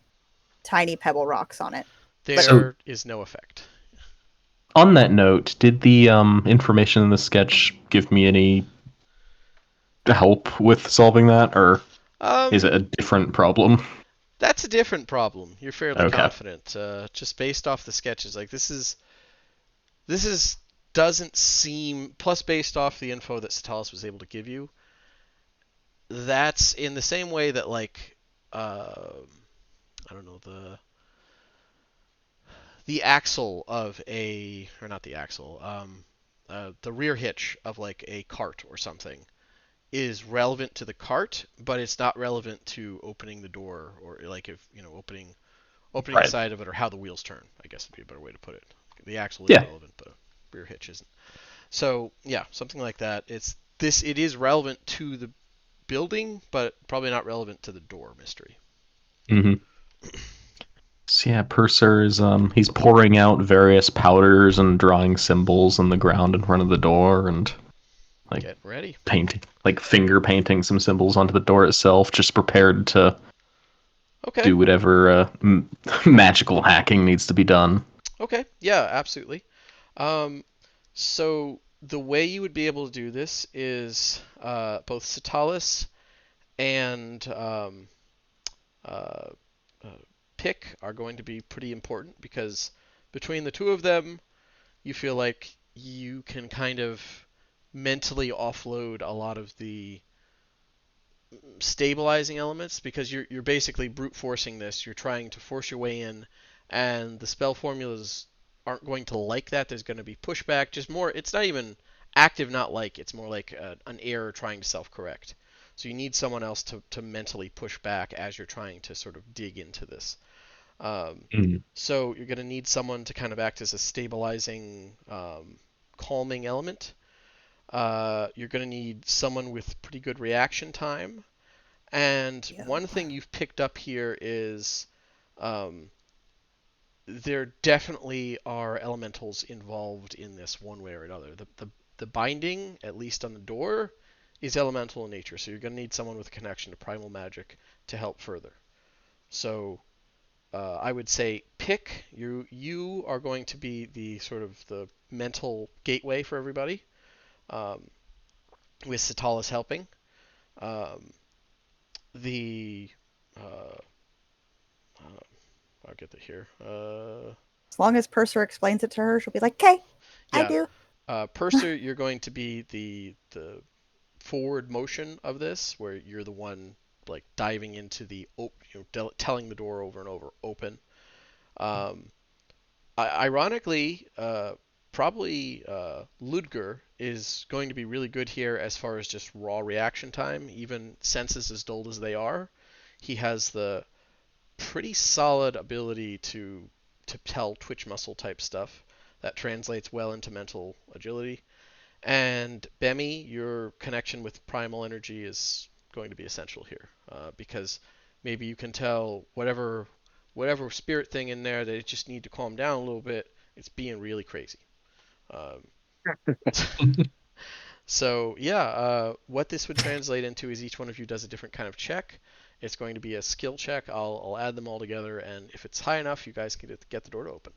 tiny pebble rocks on it. There is no effect. On that note, did the information in the sketch give me any help with solving that, or is it a different problem? That's a different problem. You're fairly Okay. confident, just based off the sketches. Like this is doesn't seem plus based off the info that Satalis was able to give you. That's in the same way that like I don't know the axle of or not the axle, the rear hitch of like a cart or something is relevant to the cart, but it's not relevant to opening the door or like if opening the Right. side of it or how the wheels turn. I guess would be a better way to put it. The axle is Yeah. relevant, but a rear hitch isn't. So yeah, something like that. It is relevant to the building, but probably not relevant to the door mystery. Mm-hmm. So yeah, Purser is he's pouring out various powders and drawing symbols on the ground in front of the door and like Get ready. finger painting some symbols onto the door itself, just prepared to Okay. do whatever magical hacking needs to be done. Okay. Yeah, absolutely. So the way you would be able to do this is both Satalis and uh, uh, Pick are going to be pretty important because between the two of them, you feel like you can kind of mentally offload a lot of the stabilizing elements because you're basically brute forcing this. You're trying to force your way in, and the spell formulas aren't going to like that. There's going to be pushback. Just more. It's not even active, not like. It's more like an error trying to self-correct. So you need someone else to mentally push back as you're trying to sort of dig into this. So you're going to need someone to kind of act as a stabilizing, calming element. You're going to need someone with pretty good reaction time. And Yeah. one thing you've picked up here is there definitely are elementals involved in this one way or another. The binding, at least on the door, is elemental in nature, so you're going to need someone with a connection to primal magic to help further. So I would say Pick. You are going to be the sort of the mental gateway for everybody, um, with Satalis helping. Um, the uh, I'll get that here. As long as Purser explains it to her, she'll be like, "Okay, I Yeah, do." Purser, you're going to be the forward motion of this, where you're the one like diving into telling the door over and over, open. Um, Ironically, probably Ludger is going to be really good here as far as just raw reaction time, even senses as dulled as they are. He has the pretty solid ability to tell twitch muscle type stuff that translates well into mental agility. And Bemi, your connection with primal energy is going to be essential here, because maybe you can tell whatever spirit thing in there that it just need to calm down a little bit. It's being really crazy. Um, so yeah, what this would translate into is each one of you does a different kind of check. It's going to be a skill check. I'll add them all together, and if it's high enough, you guys can get the door to open.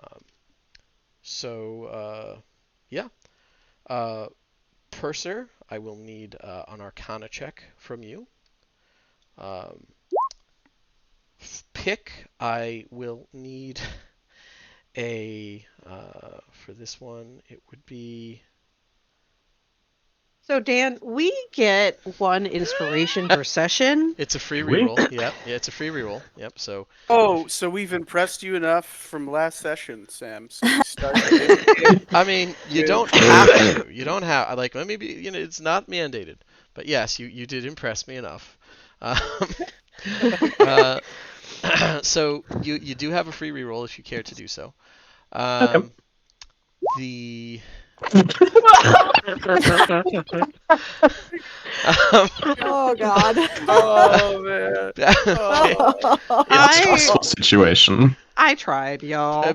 Um, so yeah, uh, Purser, I will need an Arcana check from you. Um, Pick, I will need for this one, it would be. So Dan, we get one inspiration per session. It's a free Do we? reroll. Yep. Yeah, it's a free reroll. Yep. So. Oh, so we've impressed you enough from last session, Sam. So you start. I mean, you with- don't have to. You don't have like let me be. It's not mandated. But yes, you did impress me enough. Um, uh, so you do have a free reroll if you care to do so. Okay. The Oh God. Oh man. Oh. It's a I- stressful situation. I tried, y'all.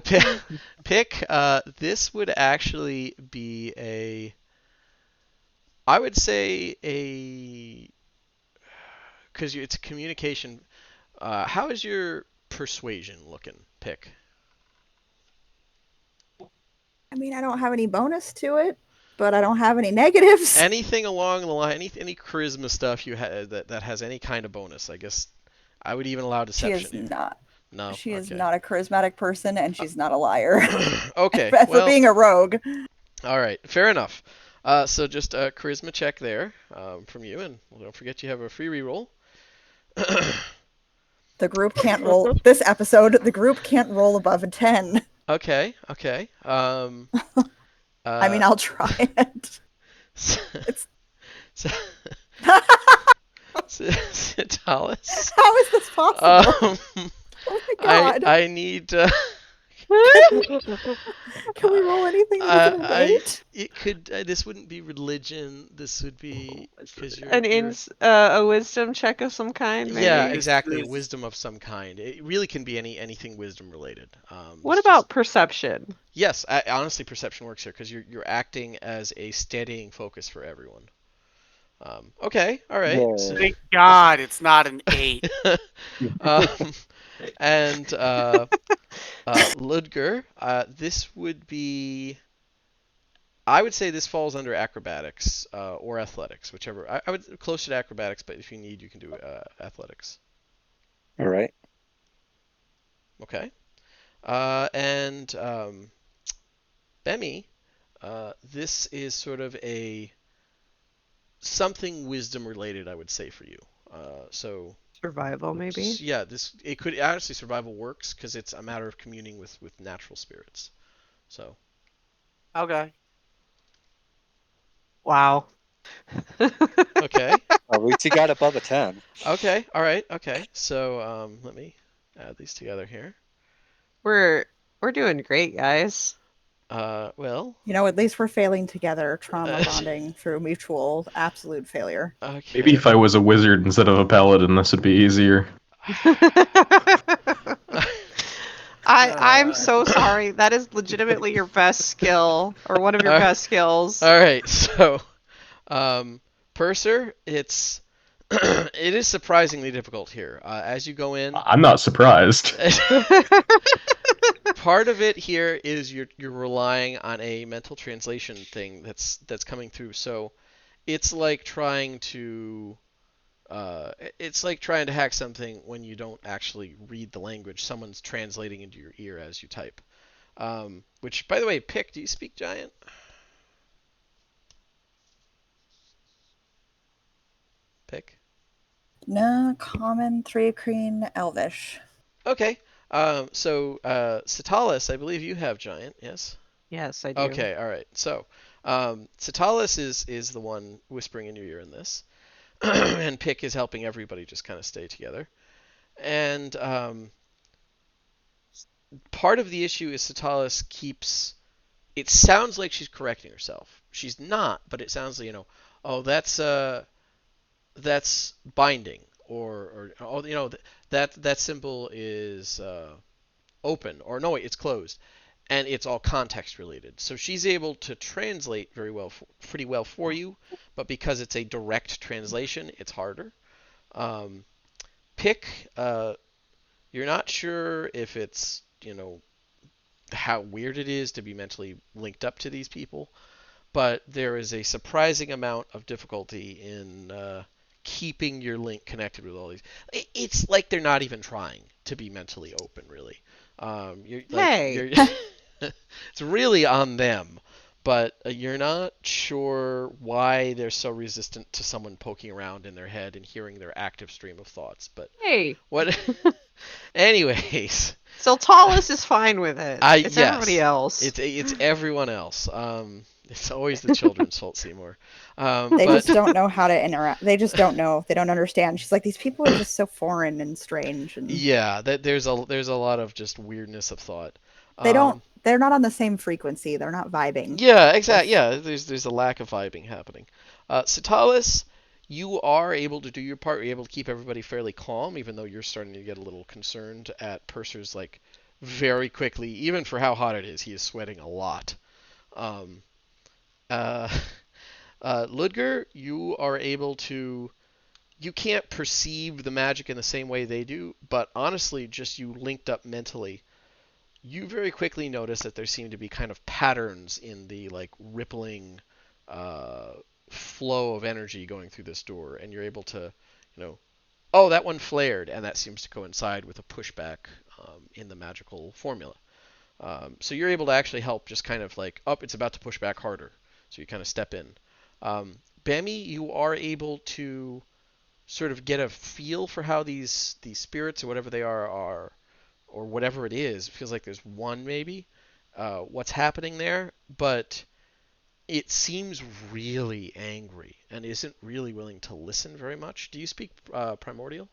Pick. This would actually be I would say because it's a communication. How is your persuasion looking, Pick? I mean, I don't have any bonus to it, but I don't have any negatives. Anything along the line, any charisma stuff you have that has any kind of bonus? I guess I would even allow She deception is here. not. No. She is Okay. not a charismatic person, and she's not a liar. Okay. For Well. being a rogue. All right. Fair enough. So just a charisma check there from you, and don't forget you have a free reroll. The group can't roll this episode. The group can't roll above a 10. Okay. I mean, I'll try it. It's Sitalis. How is this possible? Um, Oh my god. I need. Can we roll anything that isn't an 8? It could. This wouldn't be religion. This would be because A wisdom check of some kind, Yeah, maybe. exactly. A wisdom of some kind. It really can be anything wisdom related. What about perception? Yes, honestly, perception works here because you're acting as a steadying focus for everyone. Okay, all right. Yeah. Thank God it's not an 8. um, and Ludger, this would be. I would say this falls under acrobatics or athletics, whichever. I would closer to acrobatics, but if you need, you can do athletics. All right. Okay. And Bemi, this is sort of a something wisdom related, I would say for you. So Survival, maybe. yeah, it could honestly survival works because it's a matter of communing with natural spirits. So Okay. Wow. okay, At least you got above a 10. okay, all right, okay. So let me add these together here. We're doing great, guys. Well. You know, at least we're failing together, trauma bonding through mutual absolute failure. Okay. Maybe if I was a wizard instead of a paladin, this would be easier. I'm so sorry. That is legitimately your best skill, or one of your best skills. All right, so Purser, it is surprisingly difficult here. As you go in, I'm not surprised. part of it here is you're relying on a mental translation thing that's coming through. So it's like trying to hack something when you don't actually read the language. Someone's translating into your ear as you type. Which, by the way, Pick, do you speak Giant? Pick? No, common, 3 green, elvish. Okay. So Sitalis, I believe you have Giant, yes? Yes, I do. Okay, all right. So Sitalis is the one whispering in your ear in this. And Pick is helping everybody just kind of stay together. And part of the issue is Sitalis keeps. It sounds like she's correcting herself. She's not, but it sounds like oh, that's binding, or oh, that symbol is open, or no, it's closed, and it's all context related. So she's able to translate pretty well for you, but because it's a direct translation, it's harder. Pick, you're not sure if it's how weird it is to be mentally linked up to these people, but there is a surprising amount of difficulty in keeping your link connected with all these. It's like they're not even trying to be mentally open, really. It's really on them, but you're not sure why they're so resistant to someone poking around in their head and hearing their active stream of thoughts. But hey, what? Anyways. So Talis is fine with it. It's yes, everybody else. It's everyone else. It's always the children's fault, Seymour. They just don't know how to interact. They just don't know. They don't understand. She's like, these people are just so foreign and strange. And yeah, there's a lot of just weirdness of thought. They don't. They're not on the same frequency. They're not vibing. Yeah, exactly. Yeah, there's a lack of vibing happening. Sitalis, you are able to do your part. You're able to keep everybody fairly calm, even though you're starting to get a little concerned at Purser's very quickly, even for how hot it is. He is sweating a lot. Ludger, you are able to. You can't perceive the magic in the same way they do, but honestly, just you linked up mentally, you very quickly notice that there seem to be kind of patterns in the rippling flow of energy going through this door, and you're able to, oh, that one flared, and that seems to coincide with a pushback in the magical formula. So you're able to actually help just kind of it's about to push back harder. So you kind of step in. Bemi, you are able to sort of get a feel for how these spirits or whatever they are or whatever it is. It feels like there's one maybe. What's happening there, but it seems really angry and isn't really willing to listen very much. Do you speak Primordial?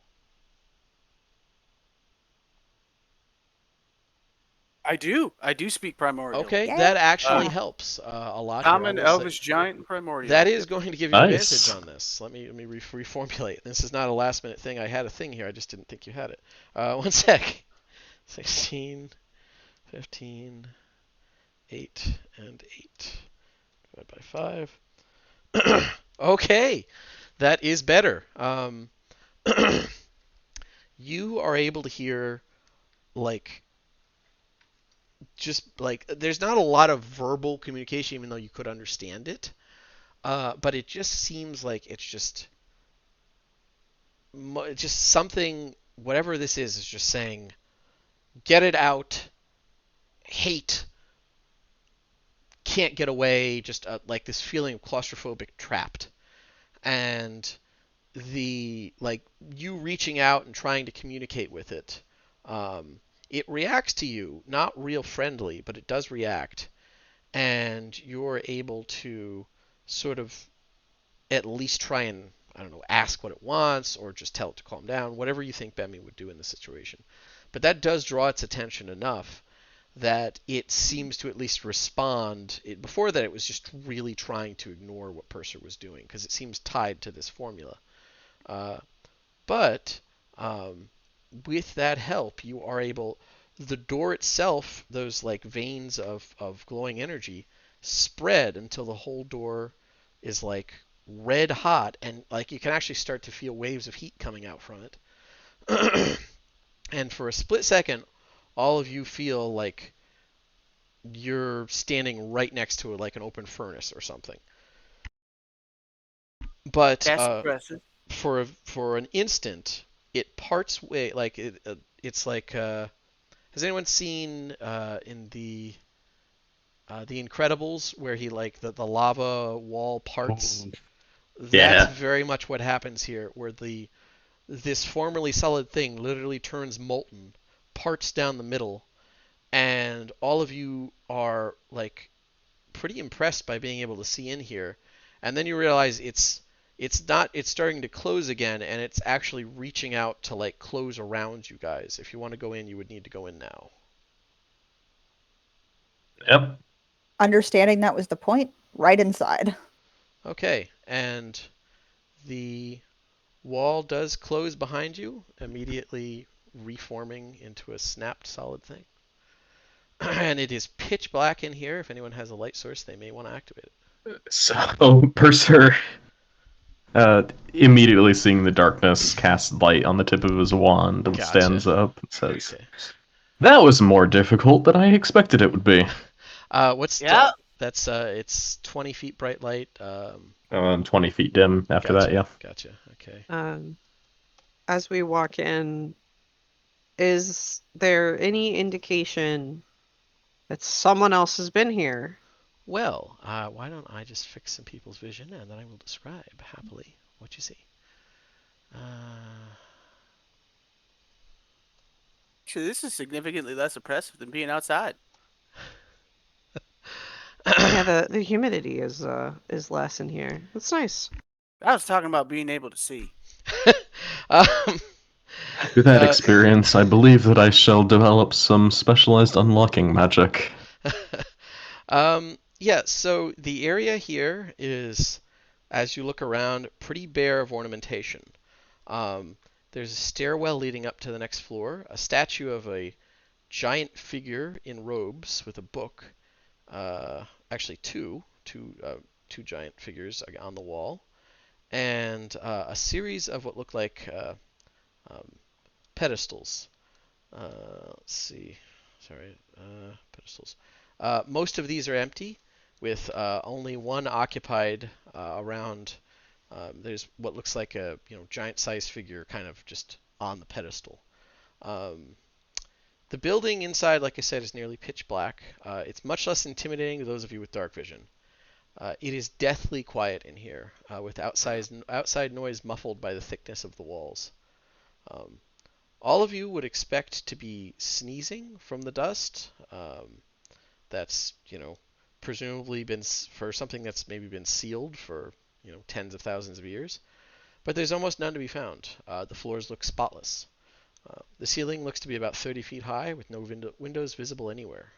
I do. I do speak primordial. Okay, Yeah. that actually Uh, helps a lot here. I Common, will say Elvish, Giant, and primordial. that is Yep. going to give you advantage Nice. on this. Let me reformulate. This is not a last minute thing. I had a thing here. I just didn't think you had it. One sec. 16, 15, 8, and 8 divided by 5. Okay, that is better. You are able to hear like just like there's not a lot of verbal communication, even though you could understand it. But it just seems like it's just something. Whatever this is just saying, get it out. Hate can't get away. Just like this feeling of claustrophobic trapped, and the like you reaching out and trying to communicate with it. It reacts to you, not real friendly, but it does react, and you're able to sort of at least try and I don't know ask what it wants or just tell it to calm down, whatever you think Bemi would do in this situation. But that does draw its attention enough that it seems to at least respond. Before that, it was just really trying to ignore what Purser was doing because it seems tied to this formula. Uh, but with that help, you are able. The door itself, those like veins of glowing energy, spread until the whole door is like red hot, and like you can actually start to feel waves of heat coming out from it. And for a split second, all of you feel like you're standing right next to it, like an open furnace or something. But That's impressive. for an instant, it parts way like it's like. Has anyone seen in the Incredibles where he like the lava wall parts? Oh, That's yeah. very much what happens here, where this formerly solid thing literally turns molten, parts down the middle, and all of you are like pretty impressed by being able to see in here, and then you realize it's starting to close again, and it's actually reaching out to like close around you guys. If you want to go in, you would need to go in now. Yep. Understanding that was the point, right inside. Okay, and the wall does close behind you, immediately reforming into a snapped solid thing. And it is pitch black in here. If anyone has a light source, they may want to activate it. So Purser, immediately seeing the darkness, casts light on the tip of his wand and Gotcha. stands up and says, Okay. "That was more difficult than I expected it would be." What's Yeah. that's it's 20 feet bright light. 20 feet dim after Gotcha. that, yeah. Gotcha. Okay. As we walk in, is there any indication that someone else has been here? Well, why don't I just fix some people's vision and then I will describe happily what you see. Actually, this is significantly less oppressive than being outside. Yeah, the humidity is less in here. It's nice. I was talking about being able to see. um, Through that experience, I believe that I shall develop some specialized unlocking magic. Yeah, so the area here is, as you look around, pretty bare of ornamentation. There's a stairwell leading up to the next floor, a statue of a giant figure in robes with a book. Actually, two giant figures on the wall, and a series of what look like um, pedestals. Let's see. Sorry, pedestals. Most of these are empty, with only one occupied around. There's what looks like a giant-sized figure, kind of just on the pedestal. Um, the building inside, like I said, is nearly pitch black. It's much less intimidating to those of you with dark vision. It is deathly quiet in here, with outside noise muffled by the thickness of the walls. Um, all of you would expect to be sneezing from the dust. That's, presumably been for something that's maybe been sealed for, tens of thousands of years. But there's almost none to be found. The floors look spotless. The ceiling looks to be about 30 feet high, with no windows visible anywhere.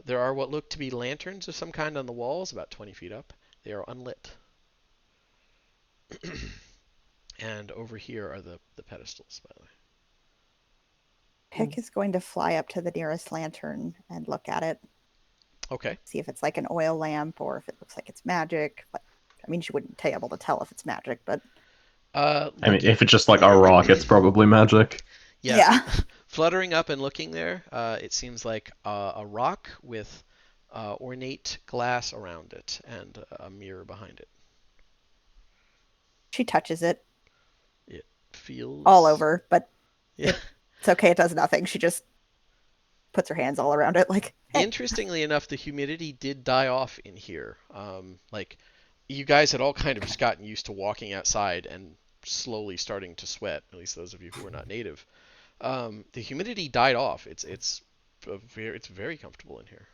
There are what look to be lanterns of some kind on the walls, about 20 feet up. They are unlit. And over here are the pedestals, by the way. Pick is going to fly up to the nearest lantern and look at it. Okay. See if it's like an oil lamp or if it looks like it's magic. But, I mean, she wouldn't be able to tell if it's magic, but I mean, if it's just like a rock, it's probably magic. Yeah. Fluttering up and looking there, it seems like a rock with ornate glass around it and a mirror behind it. She touches it. It feels all over, but yeah. it's okay. It does nothing. She just puts her hands all around it like, hey. Interestingly enough, the humidity did die off in here. Like, you guys had all kind of just gotten used to walking outside and slowly starting to sweat, at least those of you who are not native. The humidity died off. It's very comfortable in here.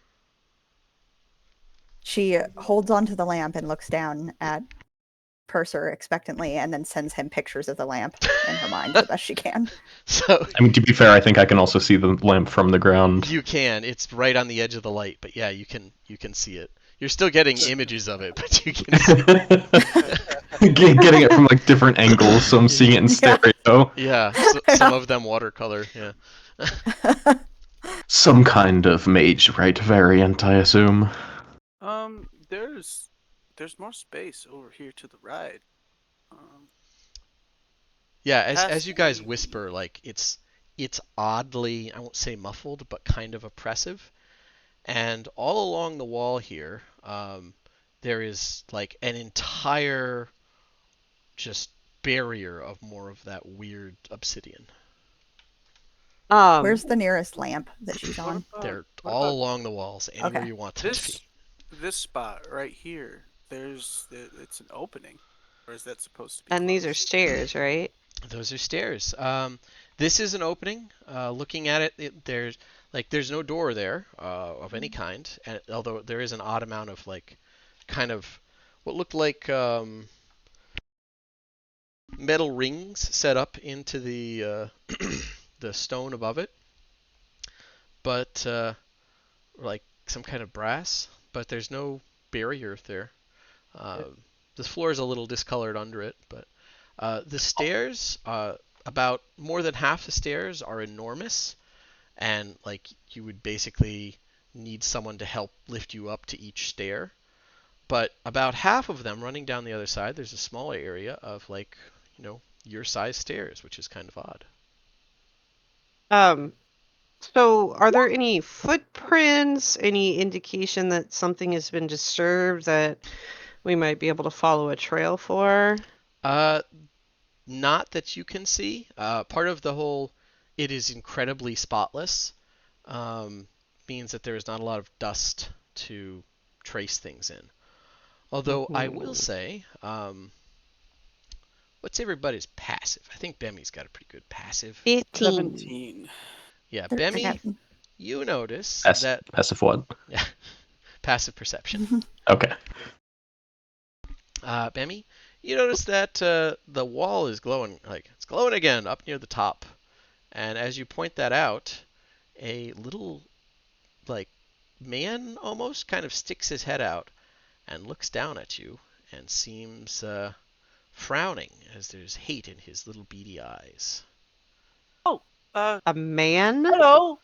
She holds onto the lamp and looks down at Purser expectantly and then sends him pictures of the lamp in her mind the best she can. So, I mean, to be fair, I think I can also see the lamp from the ground. You can. It's right on the edge of the light, but yeah, you can see it. You're still getting images of it, but you can see it. Getting it from like different angles, so I'm seeing it in stereo. Yeah, some of them watercolor. Yeah. Some kind of mage right variant, I assume. There's more space over here to the right. Yeah, as you guys be- whisper, like it's oddly, I won't say muffled, but kind of oppressive. And all along the wall here, there is like an entire just barrier of more of that weird obsidian. Where's the nearest lamp that she's on? They're all along the walls, anywhere Okay. you want them to be. This spot right here? It's an opening, or is that supposed to be? And these are closed? stairs, right? Those are stairs. This is an opening. Looking at it, there's no door there of any kind, and, although there is an odd amount of like kind of what looked like metal rings set up into the the stone above it, but like some kind of brass. But there's no barrier there. The floor is a little discolored under it, but the stairs, about more than half the stairs are enormous, and like you would basically need someone to help lift you up to each stair. But about half of them running down the other side, there's a smaller area of like, your size stairs, which is kind of odd. So are there any footprints, any indication that something has been disturbed that we might be able to follow a trail for? Not that you can see. Part of the whole, it is incredibly spotless, means that there is not a lot of dust to trace things in. Although I will say, what's everybody's passive? I think Bemmy's got a pretty good passive. 15. 17. Yeah, 13. Bemmy, you notice that Passive what? yeah, passive perception. Okay. Bemmy, you notice that the wall is glowing, like it's glowing again up near the top. And as you point that out, a little like man almost kind of sticks his head out and looks down at you and seems frowning as there's hate in his little beady eyes. Oh, A man? hello.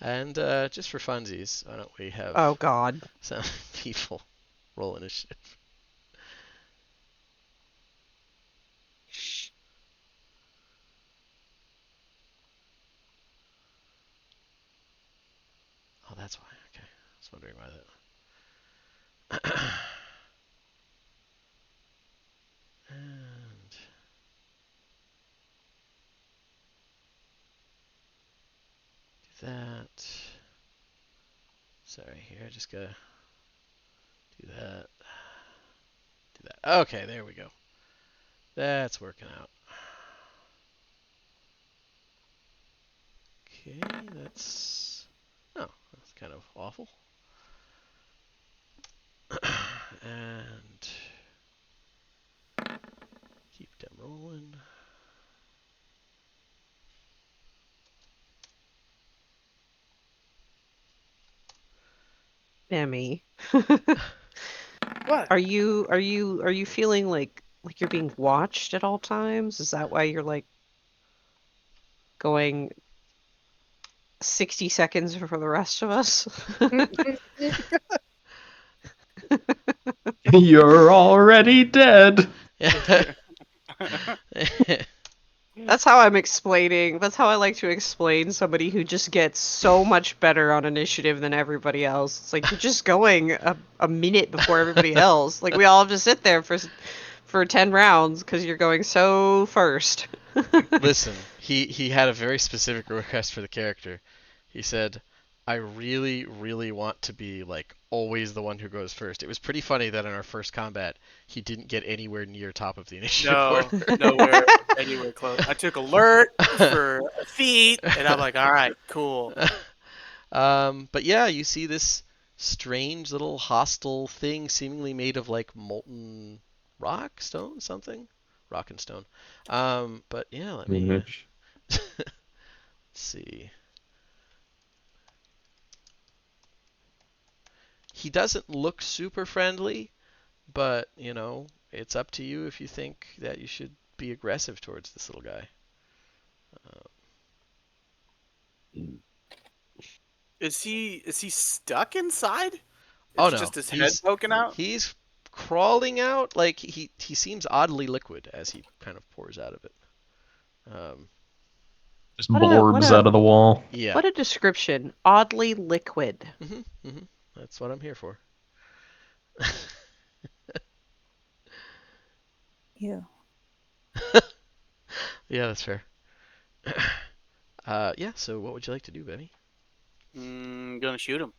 And just for funsies, why don't we have Oh, God. some people roll initiative? Oh, that's why. Okay, I was wondering why that. And do that. Sorry, here I just gotta Do that. Do that. Okay, there we go. That's working out. Okay, that's... Oh, that's kind of awful. And keep them rolling. Emmy. What? Are you feeling like you're being watched at all times? Is that why you're like going 60 seconds for the rest of us? You're already dead. That's how I'm explaining. That's how I like to explain somebody who just gets so much better on initiative than everybody else. It's like you're just going a minute before everybody else. Like we all have to sit there for 10 rounds because you're going so first. Listen, he had a very specific request for the character. He said, "I really, really want to be like always the one who goes first." It was pretty funny that in our first combat, he didn't get anywhere near top of the initiative No, order. nowhere, anywhere close. I took alert for a feat, and I'm like, all right, cool. But yeah, you see this strange little hostile thing, seemingly made of like molten rock, stone, something, rock and stone. But yeah, let me see. He doesn't look super friendly, but you know, it's up to you if you think that you should be aggressive towards this little guy. Is he stuck inside? Oh It's no, just his head he's poking out? he's crawling out. Like he seems oddly liquid as he kind of pours out of it. Um, Just What a what blorbs a out of the wall. yeah. what a description. Oddly liquid. That's what I'm here for. Yeah. Yeah, that's fair. Yeah. So what would you like to do, Benny? Gonna shoot him.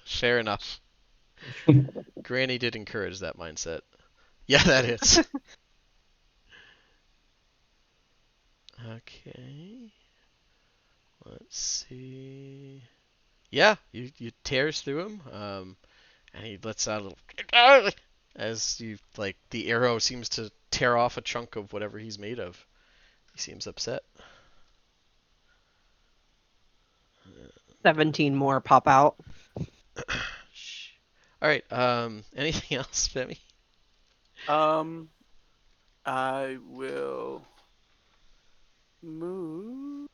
Fair enough. Granny did encourage that mindset. Yeah, that hits. Okay. Let's see. Yeah, you tears through him, and he lets out a little as you like the arrow seems to tear off a chunk of whatever he's made of. He seems upset. 17 more pop out. All right. Anything else, Femi? I will move.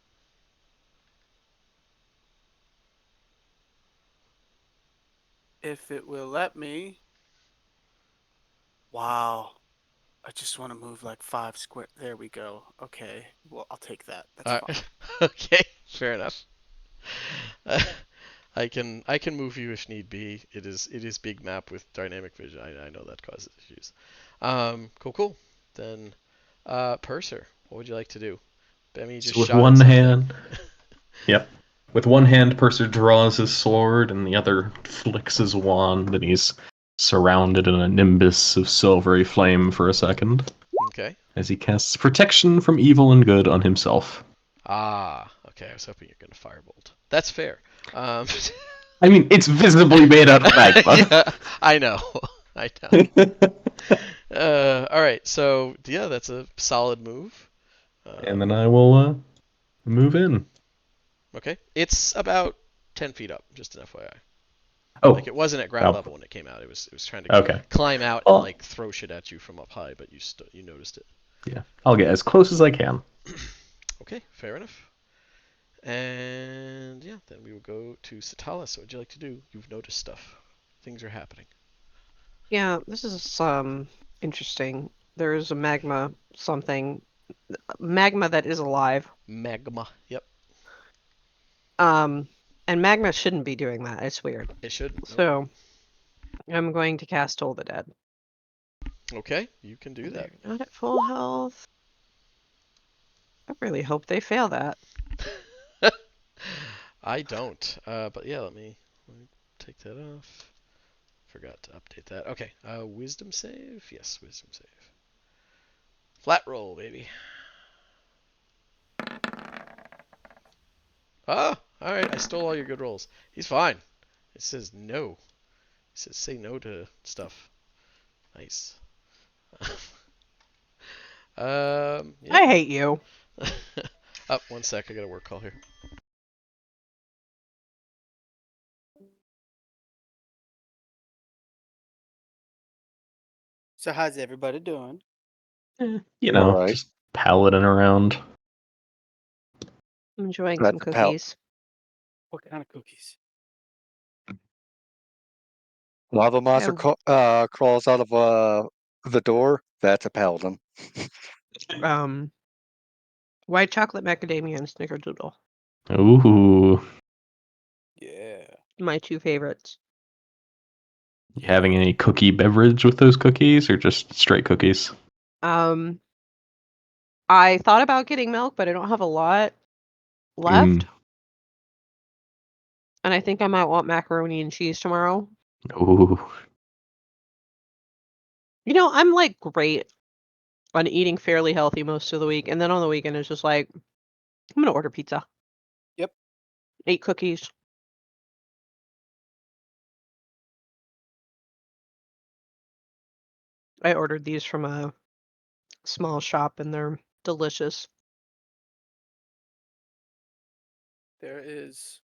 If it will let me. Wow. I just want to move like 5 square. There we go. Okay. Well, I'll take that. That's All fine. right. Okay. Fair enough. I can move you if need be. It is big map with dynamic vision. I know that causes issues. Cool. Then, Purser, what would you like to do? Bemi just So with shot at one something. hand, yep. With one hand, Purser draws his sword, and the other flicks his wand, and he's surrounded in a nimbus of silvery flame for a second, Okay. as he casts protection from evil and good on himself. Ah. Okay. I was hoping you're gonna firebolt. That's fair. I mean, it's visibly made out of magma. Yeah, I know. I know. All right. So yeah, that's a solid move. And then I will move in. Okay. It's about 10 feet up, just an FYI. Oh, Like it wasn't at ground oh, level when it came out. It was trying to okay. climb out and Well, like throw shit at you from up high, but you noticed it. yeah, I'll get as close as I can. Okay, fair enough. And yeah, then we will go to Satala. So what would you like to do? You've noticed stuff. Things are happening. Yeah, this is interesting. There is a magma that is alive. Magma. Yep. Um, and magma shouldn't be doing that. It's weird. It should. Nope. So I'm going to cast Toll the Dead. Okay, you can do that. They're not at full health. I really hope they fail that. I don't. But yeah, let me take that off. Forgot to update that. Okay, wisdom save? Yes, wisdom save. Flat roll, baby. Ah, alright, I stole all your good rolls. He's fine. It says no. It says say no to stuff. Nice. I Yep. hate you. Up, 1 sec, I got a work call here. So how's everybody doing? You All know, right. just paladin around. I'm enjoying That's some a pal. cookies. What kind of cookies? Lava monster crawls out of the door. That's a paladin. White chocolate macadamia and snickerdoodle. Ooh. Yeah. My two favorites. You having any cookie beverage with those cookies or just straight cookies? I thought about getting milk, but I don't have a lot left. And I think I might want macaroni and cheese tomorrow. Ooh. You know, I'm like great on eating fairly healthy most of the week. And then on the weekend, it's just like, I'm going to order pizza. Yep. 8 cookies. I ordered these from a small shop and they're delicious. There is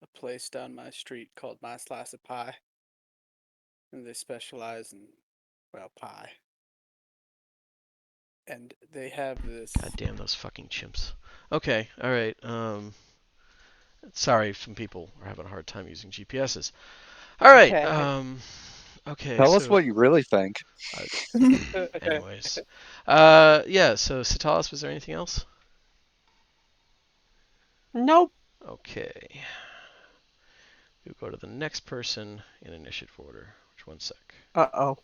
a place down my street called My Slice of Pie. And they specialize in, well, pie. And they have this. God damn those fucking chimps. Okay, alright. Sorry, some people are having a hard time using GPSs. Alright, okay, Tell us so what you really think. anyways. Yeah, so Sitalis, was there anything else? Nope. Okay. We'll go to the next person in initiative order. Which 1 sec. Uh-oh.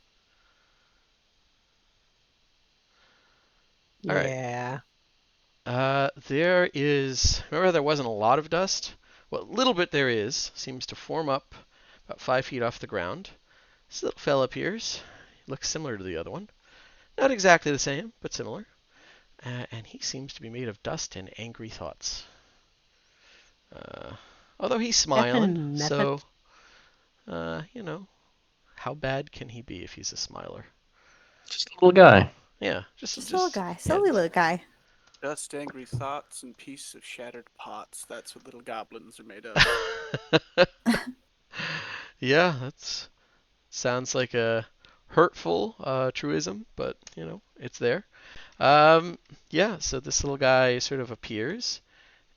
All right. Yeah. There is. Remember, there wasn't a lot of dust. What little bit there is seems to form up about 5 feet off the ground. This little fella appears. He looks similar to the other one. Not exactly the same, but similar. And he seems to be made of dust and angry thoughts. Although he's smiling, Effing method. so you know, how bad can he be if he's a smiler? Just a little guy. Yeah, Just a little guy, yeah, silly little guy. Dust, angry thoughts, and pieces of shattered pots. That's what little goblins are made of. Yeah, that sounds like a hurtful truism, but it's there. Yeah, so this little guy sort of appears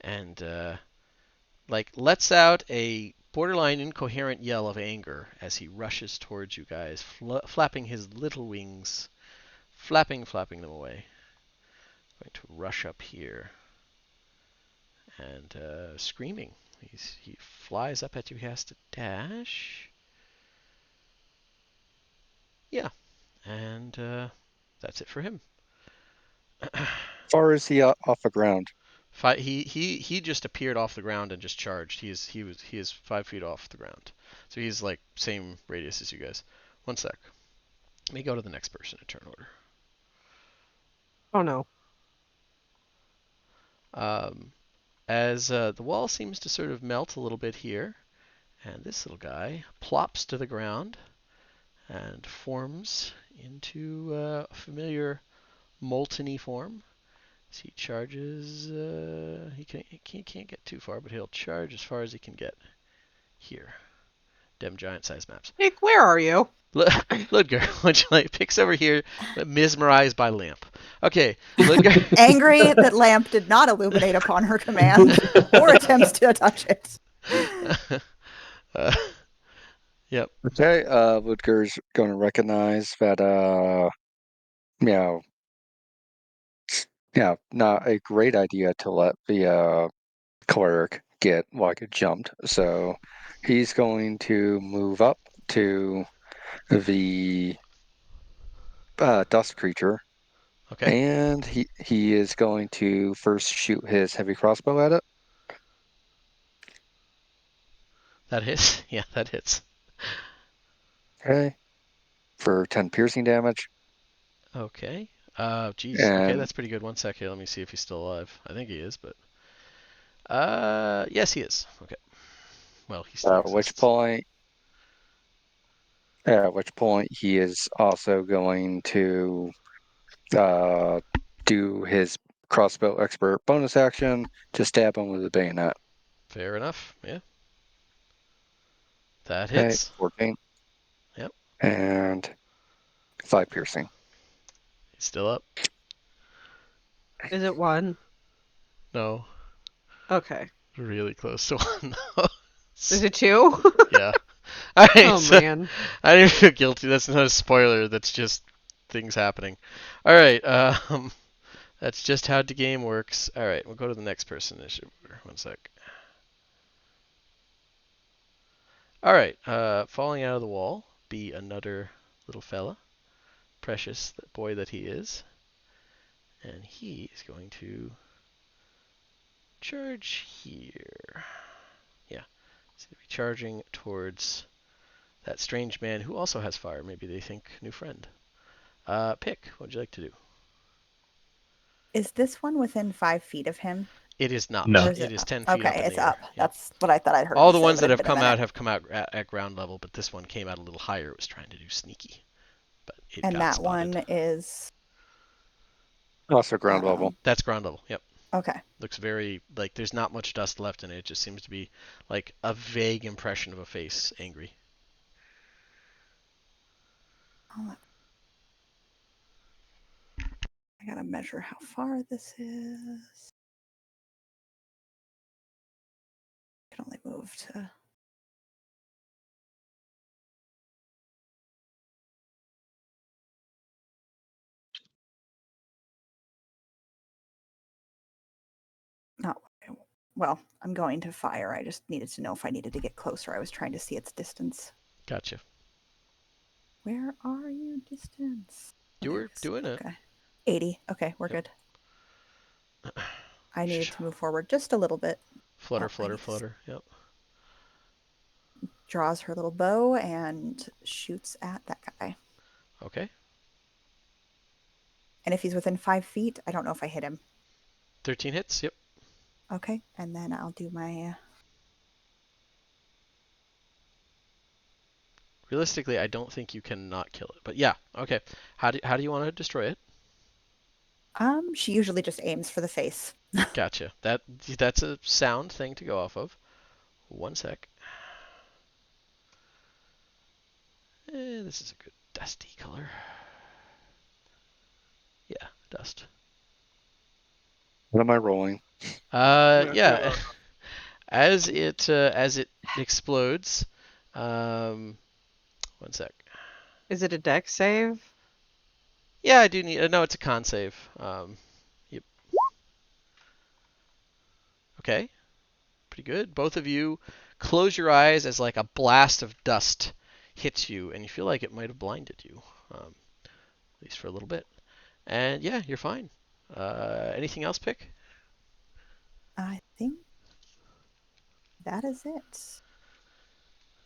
and like lets out a borderline incoherent yell of anger as he rushes towards you guys, flapping his little wings, flapping them away. Going to rush up here and screaming. He flies up at you. He has to dash. Yeah, and that's it for him. Far is he off the ground? He just appeared off the ground and just charged. He is 5 feet off the ground, so he's like same radius as you guys. 1 sec. Let me go to the next person in turn order. Oh no. As the wall seems to sort of melt a little bit here, and this little guy plops to the ground and forms into a familiar molten-y form. So he charges. He can't get too far, but he'll charge as far as he can get. Here, dem giant-sized maps. Nick, where are you? Ludger, would you like picks over here, mesmerized by lamp. Okay, Ludger. Angry that lamp did not illuminate upon her command or attempts to touch it. Yep. Okay, Ludger's going to recognize that, you know, not a great idea to let the cleric get like jumped. So he's going to move up to the dust creature, Okay. and he is going to first shoot his heavy crossbow at it. That hits. Yeah, that hits. Okay. For 10 piercing damage. Okay. Geez. Okay, And that's pretty good. 1 sec here. Let me see if he's still alive. I think he is, but yes, he is. Okay. Well, he still exists. at which point he is also going to uh, do his crossbow expert bonus action to stab him with a bayonet. Fair enough. Yeah. That Okay, hits. 14. Yep. And 5 piercing. He's still up. Is it 1? No. Okay. Really close to 1 though. Is it 2? Yeah. Alright, Oh so man. I didn't feel guilty. That's not a spoiler. That's just things happening. Alright, that's just how the game works. Alright, we'll go to the next person. 1 sec. Alright, falling out of the wall. Be another little fella. Precious boy that he is. And he is going to charge here. Yeah. He's going to be charging towards that strange man who also has fire. Maybe they think new friend. Pick. What would you like to do? Is this one within 5 feet of him? It is not. No. Or is It it is 10 feet up okay, in the it's air. up. Yep. That's what I thought I'd heard All you the say, ones but that it had have been a come out minute. have come out at ground level, but this one came out a little higher. It was trying to do sneaky, but it And got that spotted. one is Also ground level. That's ground level. Yep. okay. Looks very like there's not much dust left in it. It just seems to be like a vague impression of a face, angry. I gotta measure how far this is. I can only move to. Not well. I'm going to fire. I just needed to know if I needed to get closer. I was trying to see its distance. Gotcha. Where are you, distance? You There were it is. doing it. Okay. 80. Okay, we're Yep. good. I needed to move forward just a little bit. Flutter, Oh, flutter, flutter. Yep. Draws her little bow and shoots at that guy. Okay. And if he's within 5 feet, I don't know if I hit him. 13 hits. Yep. Okay, and then I'll do my. Realistically, I don't think you can not kill it. But yeah, okay. How do you want to destroy it? She usually just aims for the face. Gotcha. That's a sound thing to go off of. 1 sec. This is a good dusty color. Yeah, dust. What am I rolling? Yeah. As it explodes, 1 sec. Is it a deck save? Yeah, I do need. No, it's a con save. Yep. Okay. Pretty good. Both of you close your eyes as like a blast of dust hits you, and you feel like it might have blinded you, at least for a little bit. And yeah, you're fine. Anything else, Pick? I think that is it.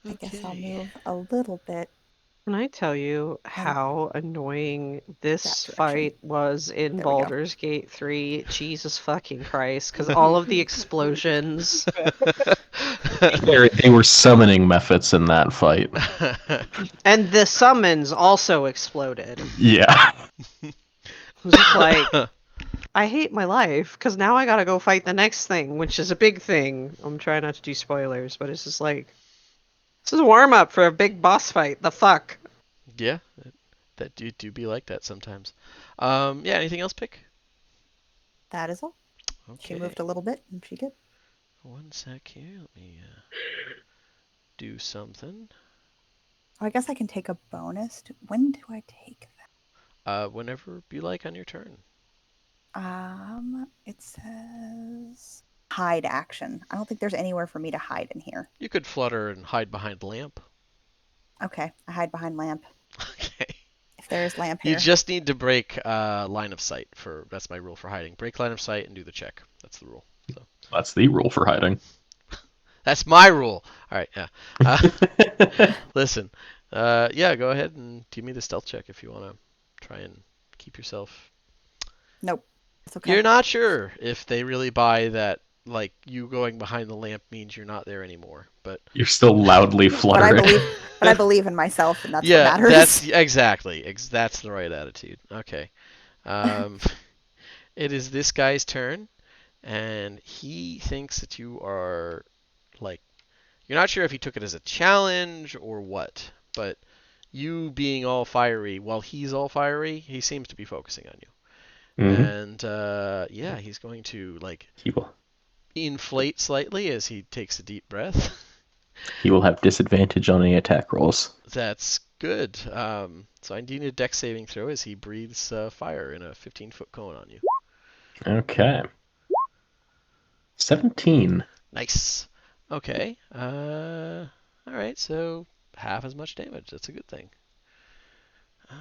I guess I'll Okay. move a little bit Can I tell you in how annoying that this direction. fight was in There we go. Baldur's Gate 3? Jesus fucking Christ, because all of the explosions. They were summoning methods in that fight. And the summons also exploded. Yeah. It was just like, I hate my life, because now I gotta go fight the next thing, which is a big thing. I'm trying not to do spoilers, but it's just like, this is a warm-up for a big boss fight. The fuck? Yeah, that do be like that sometimes. Yeah. Anything else, Pick? That is all. She Okay. moved a little bit, and she did. 1 sec here. Let me do something. Oh, I guess I can take a bonus. When do I take Whenever you like on your turn. that? It says hide action. I don't think there's anywhere for me to hide in here. You could flutter and hide behind the lamp. Okay, I hide behind lamp. Okay. If there is lamp You here. just need to break line of sight. That's my rule for hiding. Break line of sight and do the check. That's the rule. So That's the rule for hiding. that's my rule. All right. Yeah. Listen. Yeah, go ahead and give me the stealth check if you want to try and keep yourself. Nope. It's okay. You're not sure if they really buy that, like, you going behind the lamp means you're not there anymore, but You're still loudly But I fluttering. believe in myself, and that's what yeah, matters. that's the right attitude. Okay. Um, it is this guy's turn, and he thinks that you are like you're not sure if he took it as a challenge or what, but you being all fiery while he's all fiery, he seems to be focusing on you. Hmm. And yeah, he's going to like He will. inflate slightly as he takes a deep breath. He will have disadvantage on any attack rolls. That's good. So I need a dex saving throw as he breathes fire in a 15-foot cone on you. Okay. 17. Nice. Okay. All right. So half as much damage. That's a good thing. Uh,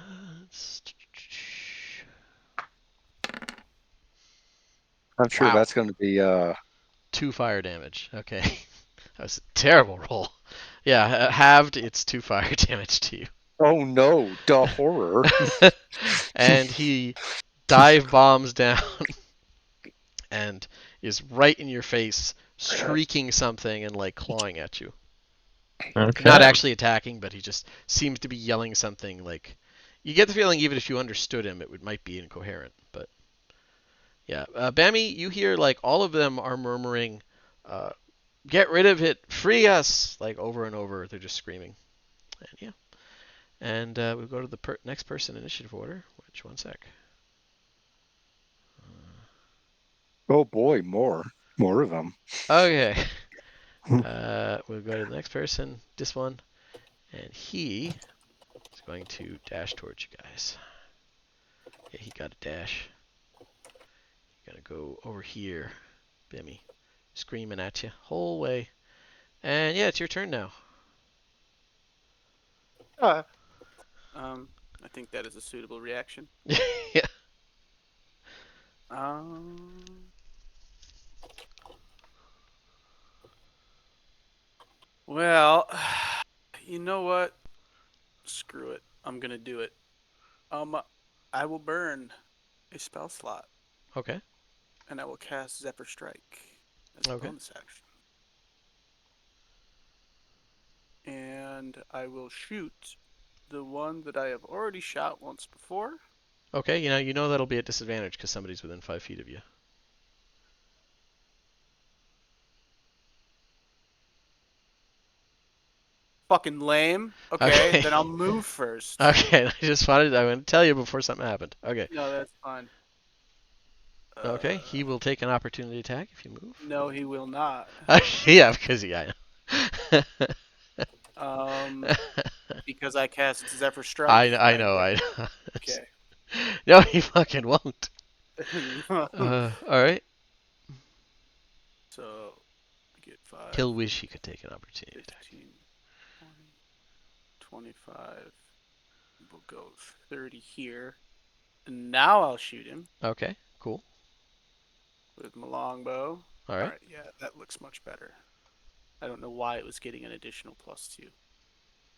I'm sure wow. that's going to be 2 fire damage. Okay. That was a terrible roll. Yeah, halved. It's 2 fire damage to you. oh no, the horror. And he dive bombs down and is right in your face, shrieking something and like clawing at you. Not Okay. actually attacking, but he just seems to be yelling something like. You get the feeling even if you understood him, might be incoherent. But yeah, Bammy, you hear like all of them are murmuring, uh, "Get rid of it! Free us!" Like over and over. They're just screaming. And yeah, and we'll go to the next person initiative order. Which one sec? Oh boy, more of them. Okay. We'll go to the next person. This one, and he is going to dash towards you guys. Yeah, he got a dash. Gonna go over here, Bimmy, screaming at you whole way. And yeah, it's your turn now. Uh, I think that is a suitable reaction. Yeah. Um, well, you know what? Screw it. I'm gonna do it. I will burn a spell slot, Okay. and I will cast Zephyr Strike as a Okay. bonus action. And I will shoot the one that I have already shot once before. Okay. You know that'll be at disadvantage because somebody's within 5 feet of you. Fucking lame. Okay, Okay. then I'll move first. Okay. I want to tell you before something happened. Okay. No, that's fine. Okay. He will take an opportunity attack if you move. No, he will not. Yeah, because yeah. Because I cast Zephyr Strike. I know. I know. Okay. No, he fucking won't. All right. So I get 5, He'll wish he could take an opportunity attack. 15, 20, 25. We'll go 30 here. And now I'll shoot him Okay. Cool. with my longbow. All All right. right, yeah, that looks much better. I don't know why it was getting an additional +2.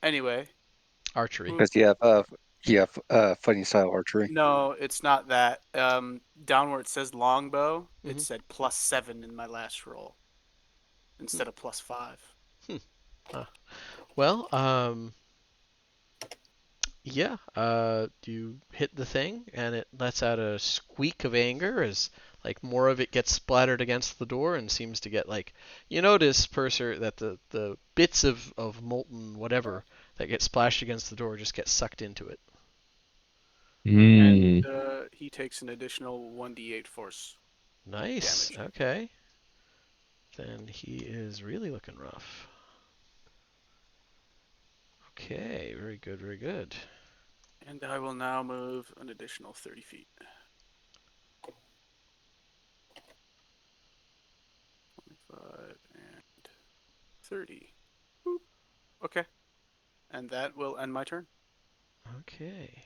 Anyway, Archery. move. Because you have fighting style archery. No, it's not that. Down where it says longbow, it Mhm. said +7 in my last roll instead of +5. Well, yeah, you hit the thing and it lets out a squeak of anger as like more of it gets splattered against the door and seems to get like you notice, Purser, that the bits of molten whatever that get splashed against the door just get sucked into it. And Hmm. he takes an additional 1d8 force Nice. damage. Okay. Then he is really looking rough. Okay, very good, very good. And I will now move an additional 30 feet. 25 and 30. Boop. Okay. And that will end my turn. Okay.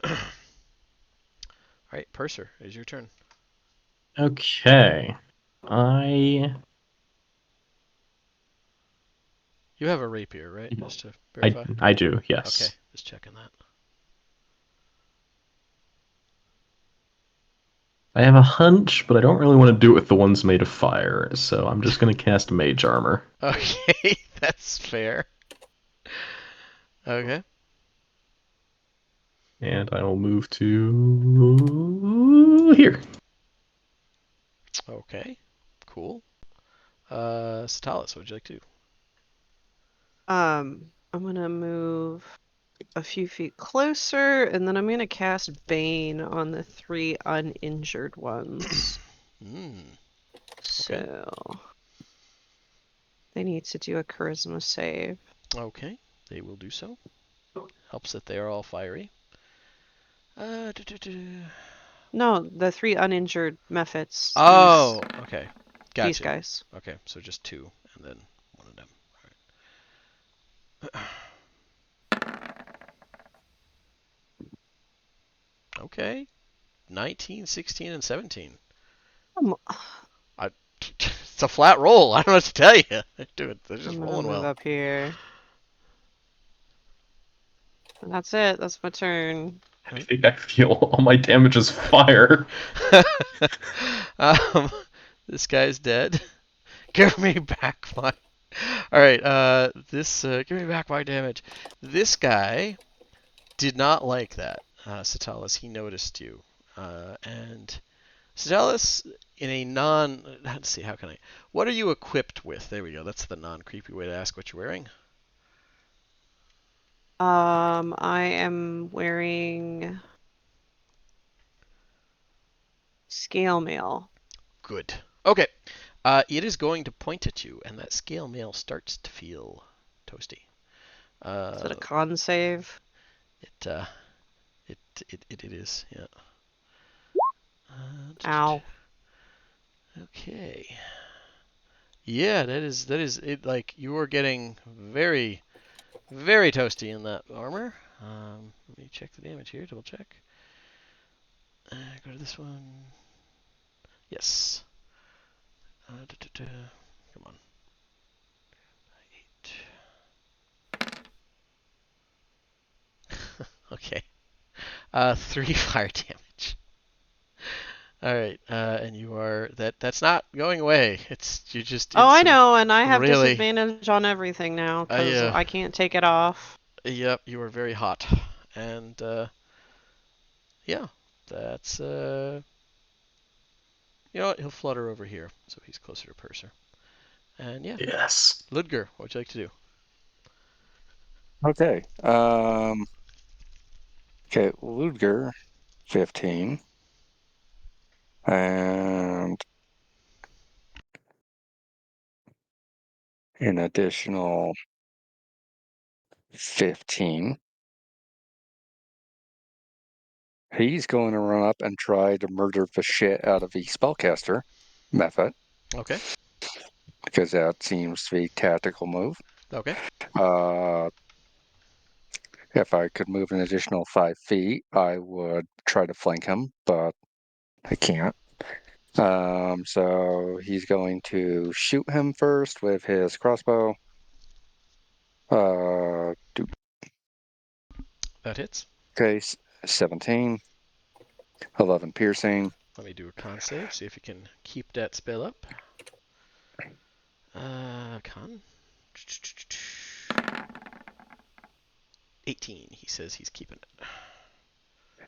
All right, Purser, it's your turn. Okay. I You have a rapier, right? Just to I verify. I do, Okay, yes. just checking that. I have a hunch, but I don't really want to do it with the ones made of fire, so I'm just gonna cast Mage Armor. Okay, that's fair. Okay. And I will move to here. Okay. Cool. Satalis, what would you like to do? I'm gonna move a few feet closer, and then I'm gonna cast Bane on the 3 uninjured ones. Hmm. Okay. So they need to do a charisma save. Okay, they will do so. Helps that they are all fiery. Du- du- du. No, the 3 uninjured Mephits. Oh, okay. These Gotcha. guys. Okay, so just 2, and then one of them. All right. Okay. 19, 16, and 17. I'm, I, it's a flat roll. I don't know what to tell you. They're just I'm gonna rolling move well. up here. And that's it. That's my turn. I think I feel all my damage is fire. um, this guy's dead. Give me back my. All right. Give me back my damage. This guy did not like that, Satalis. He noticed you, and Satalis, in a non. Let's see. How can I? What are you equipped with? There we go. That's the non-creepy way to ask what you're wearing. I am wearing scale mail. Good. Okay. It is going to point at you, and that scale mail starts to feel toasty. Is it a Uh, con save? it, uh, it is, yeah. Ow. Okay. Yeah, that is it. Like you are getting very, very toasty in that armor. Let me check the damage here. Double check. Go to this one. Yes. Come on. 8. Okay. 3 fire damage. All right, and you are that's not going away. It's you're just Oh, in I some know, and I have really disadvantage on everything now because yeah, I can't take it off. yep, you are very hot. And yeah, that's you know what? He'll flutter over here so he's closer to Purser. And yeah, Yes. Ludger, what would you like to do? Okay. Okay, Ludger, 15. And an additional 15. He's going to run up and try to murder the shit out of the spellcaster method Okay. because that seems to be a tactical move. Okay. Uh, if I could move an additional 5 feet, I would try to flank him, but I can't. So he's going to shoot him first with his crossbow. Uh, That hits. okay, 17, 11 piercing. Let me do a con save. See if you can keep that spell up. Con. 18. He says he's keeping it.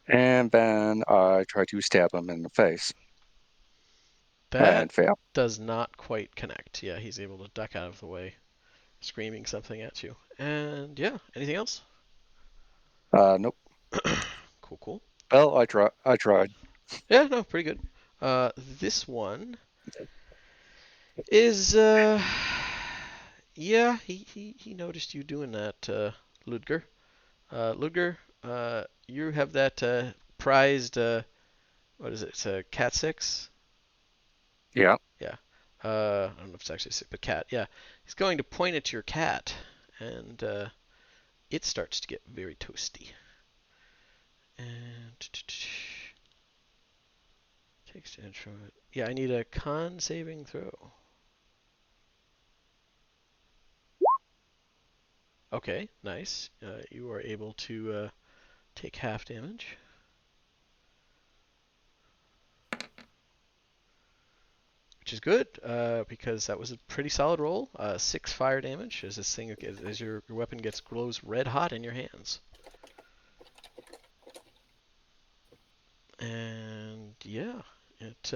And then I try to stab him in the face That and fail. does not quite connect. Yeah, he's able to duck out of the way, screaming something at you. And yeah, anything else? Nope. Cool, cool. Well, I tried. Yeah, no, pretty good. This one is yeah, he noticed you doing that, Ludger. Ludger, you have that prized what is it? It's a cat 6. Yeah. Yeah. I don't know if it's actually 6, but cat. Yeah. He's going to point at your cat, and it starts to get very toasty. And takes the intro. Yeah, I need a con saving throw. Okay, nice. You are able to take half damage. Which is good, because that was a pretty solid roll. 6 fire damage as this thing, as your weapon glows red hot in your hands. And yeah, it.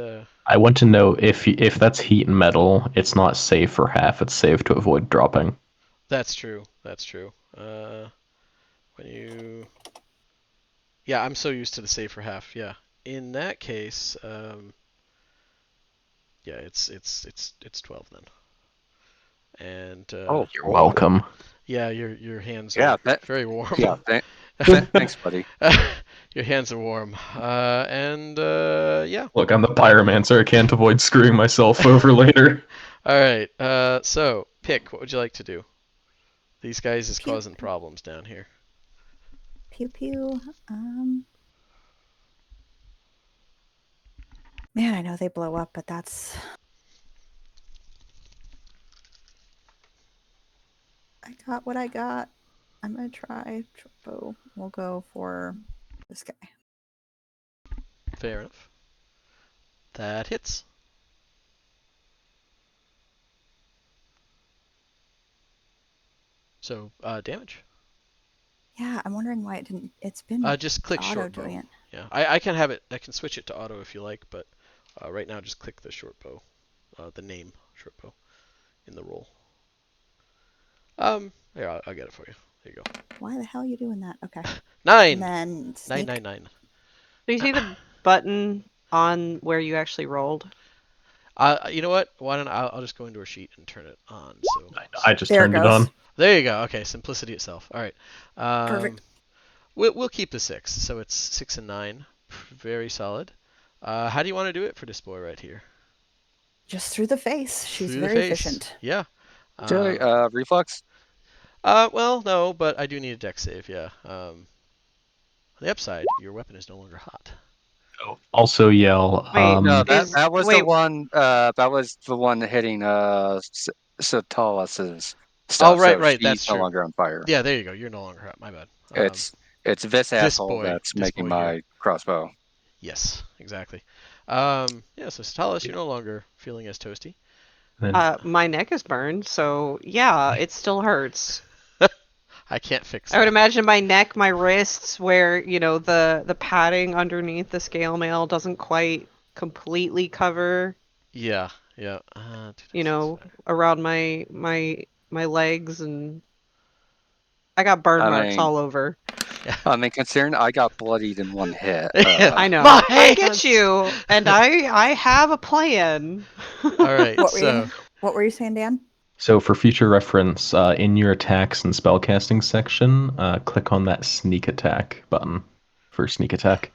I want to know if that's heat and metal, it's not safe for half. It's safe to avoid dropping. That's true. That's true. When you. Yeah, I'm so used to the save for half. Yeah. In that case, yeah, it's 12 then. And Oh, You're boy. welcome. yeah, your hands Yeah, are very warm. yeah. Thanks, buddy. Your hands are warm. And yeah. Look, I'm the pyromancer. I can't avoid screwing myself over later. All right. So pick. What would you like to do? These guys is Pew, causing problems down here. pew pew. Man, I know they blow up, but that's. I got what I got. I'm gonna try Tropo. We'll go for this guy. Fair enough. That hits. So damage. Yeah, I'm wondering why it didn't. It's been Just click auto short bow. doing it. Yeah, I can have it. I can switch it to auto if you like, but right now just click the short bow, the name short bow in the roll. Here I'll get it for you. There you go. Why the hell are you doing that? Okay. 9. And then sneak. 9. Do you see the button on where you actually rolled? You know what? Why don't I'll just go into our sheet and turn it on. So I just There it turned it goes. on. there you go. Okay, simplicity itself. All right. Perfect. We'll keep the 6, so it's 6 and 9. Very solid. How do you want to do it for this boy right here? Just through the face. She's Through the very face. efficient. Yeah. Okay, reflex. Well, no, but I do need a dex save. Yeah. On the upside, your weapon is no longer hot. Also yell. Wait, No, is that was wait, the one. That was the one hitting Sotalus's Oh, stuff. right, So right. she's That's no true. longer on fire. Yeah, there you go. You're no longer hot. My bad. It's this This asshole boy. that's This making boy here. my crossbow. Yes, exactly. Yeah. So Stalis, you're no longer feeling as toasty. my neck is burned, so yeah, it still hurts. I can't fix I would that. imagine my neck, my wrists, where the padding underneath the scale mail doesn't quite completely cover, Yeah. Yeah. around my legs, and I got burn I marks mean, all over. Yeah. considering I got bloodied in one hit. I know. My I get hands! you, and I have a plan. All right. What were So you? What were you saying, Dan? So for future reference, in your attacks and spellcasting section, click on that sneak attack button for sneak attack.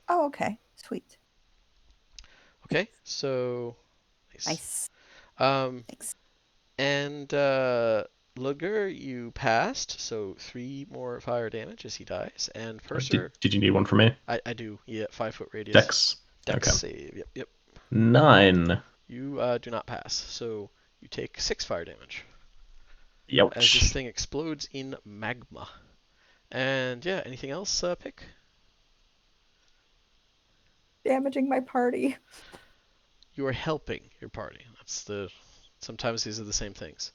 Oh, okay. Sweet. okay. So nice. Nice. Thanks. And Ludger, you passed, so 3 more fire damage as he dies. And Purser, Did you need one for me? I do. Yeah, 5-foot radius. Dex. Dex Okay. save. Yep. 9. You do not pass, so you take 6 fire damage Youch. as this thing explodes in magma. And yeah, anything else, Pick? Damaging my party. You are helping your party. Sometimes these are the same things.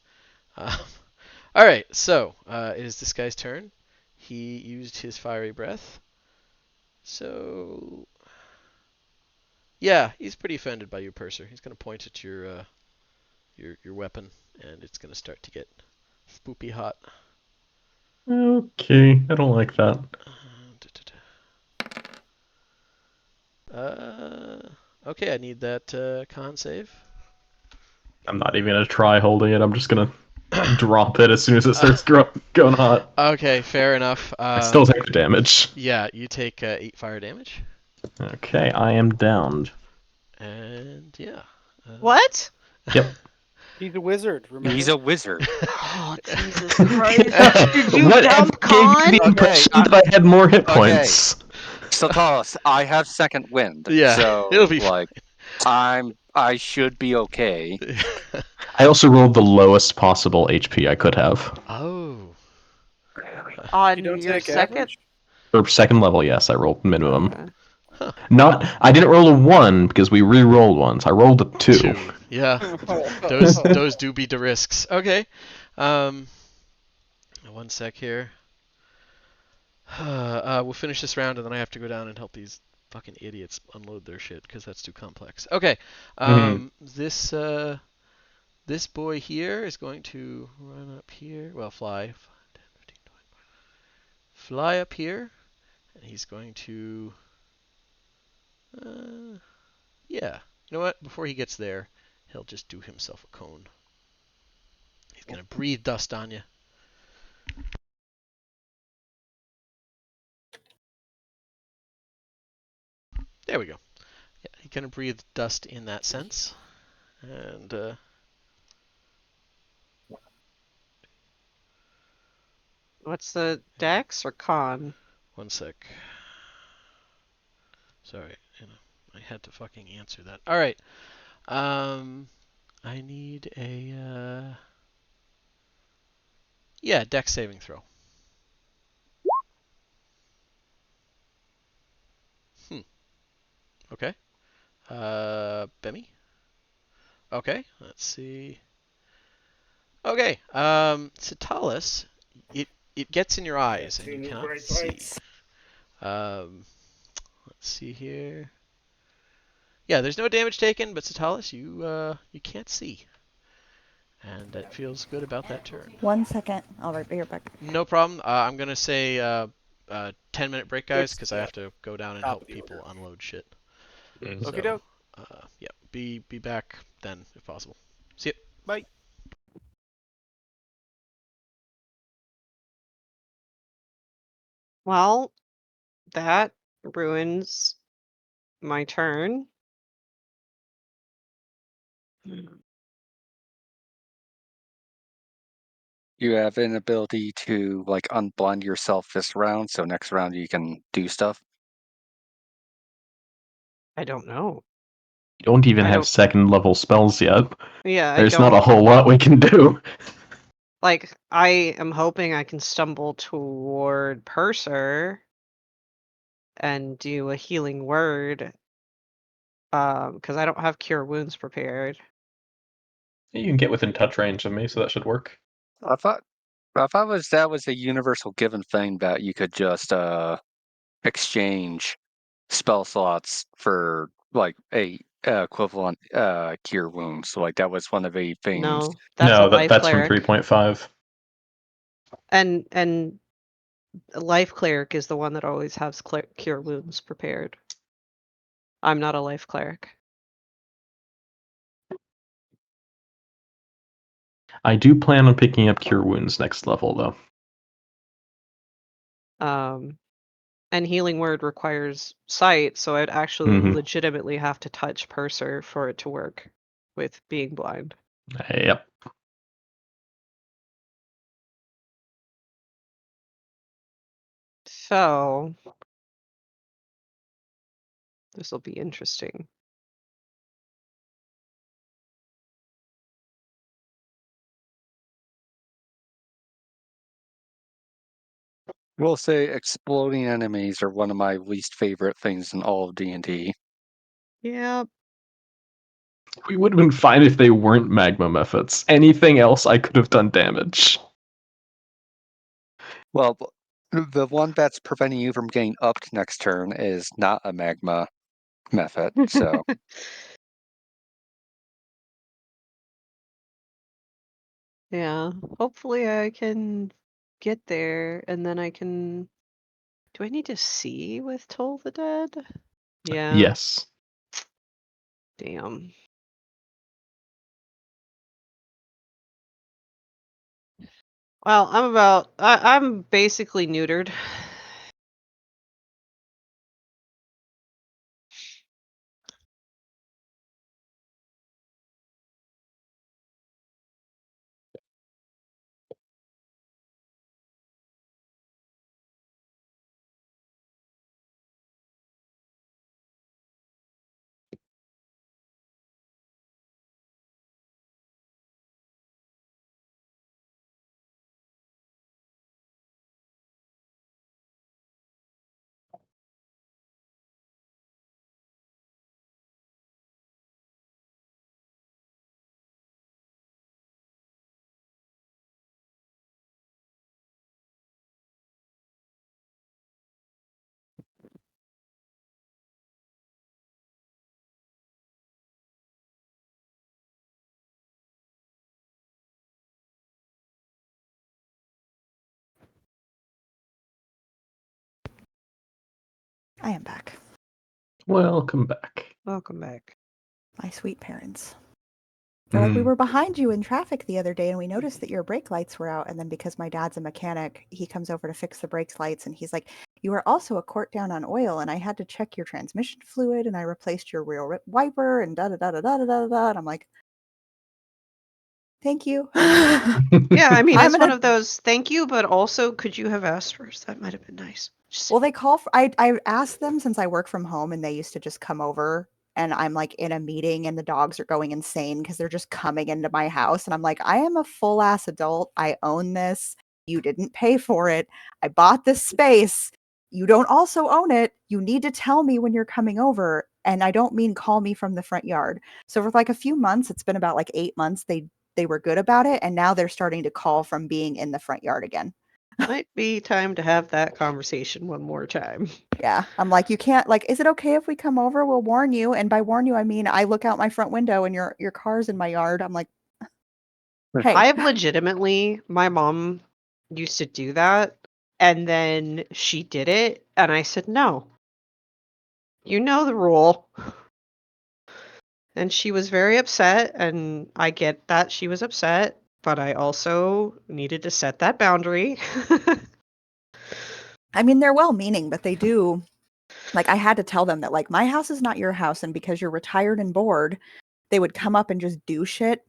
All right, so it is this guy's turn. He used his fiery breath. So yeah, he's pretty offended by you, Purser. He's gonna point at your weapon, and it's gonna start to get spoopy hot. Okay, I don't like that. Okay, I need that con save. I'm not even gonna try holding it. I'm just gonna drop it as soon as it starts going hot. Okay, fair enough. I still take the damage. Yeah, you take 8 fire damage. Okay, I am downed. And yeah. What? Yep. He's a wizard, remember? He's a wizard. Oh, Jesus Christ. Did you What dump gave you con? the impression that I had more hit Okay. points? So Talos, I have second wind. Yeah, So it'll be like, I'm I should be okay. I also rolled the lowest possible HP I could have. Oh. You On don't your take second. average? For second level, yes, I rolled minimum. Okay. I didn't roll a 1 because we re-rolled ones. I rolled a 2. Yeah. Those do be the risks. Okay. One sec here. We'll finish this round and then I have to go down and help these fucking idiots unload their shit because that's too complex. Okay. This boy here is going to run up here. Well, fly. 5, 10, 15, 20. Fly up here. And he's going to... yeah. You know what? Before he gets there, he'll just do himself a cone. He's going to breathe dust on you. There we go. Yeah, he's going to breathe dust in that sense. And... What's the dex or con? one sec. Sorry, I had to fucking answer that. All right. I need a yeah, dex saving throw. Okay. Bemmy. Okay. Let's see. Okay. Citalis, it gets in your eyes and you cannot see. Let's see here. Yeah, there's no damage taken, but Citalis, you can't see. And that feels good about that turn. 1 second. I'll be right back. No problem. I'm gonna say 10-minute break, guys, It's because I have to go down and top help of the people order. unload shit. Okay, So, doke. yeah, be back then if possible. See ya. Bye. Well, that ruins my turn. You have an ability to like unblind yourself this round, so next round you can do stuff. I don't know. You don't even I have don't. second level spells yet. Yeah, I There's not don't. a whole lot we can do. Like, I am hoping I can stumble toward Purser and do a healing word. Because I don't have cure wounds prepared. You can get within touch range of me, so that should work. I thought that was a universal given thing that you could just exchange spell slots for like a equivalent cure wounds. So like that was one of the things. No, that's a No, life that's from cleric. 3.5. And a life cleric is the one that always has cure wounds prepared. I'm not a life cleric. I do plan on picking up cure wounds next level, though. And healing word requires sight, so I'd actually legitimately have to touch Purser for it to work with being blind. Yep. So this will be interesting. We'll say exploding enemies are one of my least favorite things in all of D&D. Yeah. We would have been fine if they weren't magma methods. Anything else, I could have done damage. Well, the one that's preventing you from getting upped next turn is not a magma method, so Yeah. Hopefully I can get there and then I can. Do I need to see with Toll the Dead? Yeah. Yes. Damn. Well, I'm basically neutered. I am back. Welcome back. Welcome back. My sweet parents. They're like, we Mm. were behind you in traffic the other day and we noticed that your brake lights were out. And then because my dad's a mechanic, he comes over to fix the brake lights and he's like, you were also a quart down on oil and I had to check your transmission fluid and I replaced your rear wiper and da da da da da da da da. And I'm like, thank you. Yeah, I mean, I'm it's one gonna of those thank you, but also could you have asked first? That might have been nice. Well, they call for, I asked them since I work from home and they used to just come over and I'm like in a meeting and the dogs are going insane because they're just coming into my house and I'm like, I am a full ass adult. I own this. You didn't pay for it. I bought this space. You don't also own it. You need to tell me when you're coming over. And I don't mean call me from the front yard. So for like a few months, it's been about like 8 months, they were good about it. And now they're starting to call from being in the front yard again. Might be time to have that conversation one more time. Yeah. I'm like, you can't like, is it okay if we come over? We'll warn you. And by warn you, I mean I look out my front window and your car's in my yard. I'm like, hey. I have legitimately, my mom used to do that, and then she did it, and I said, no, you know the rule. And she was very upset, and I get that she was upset, but I also needed to set that boundary. I mean, they're well meaning, but they do. Like, I had to tell them that, like, my house is not your house. And because you're retired and bored, they would come up and just do shit.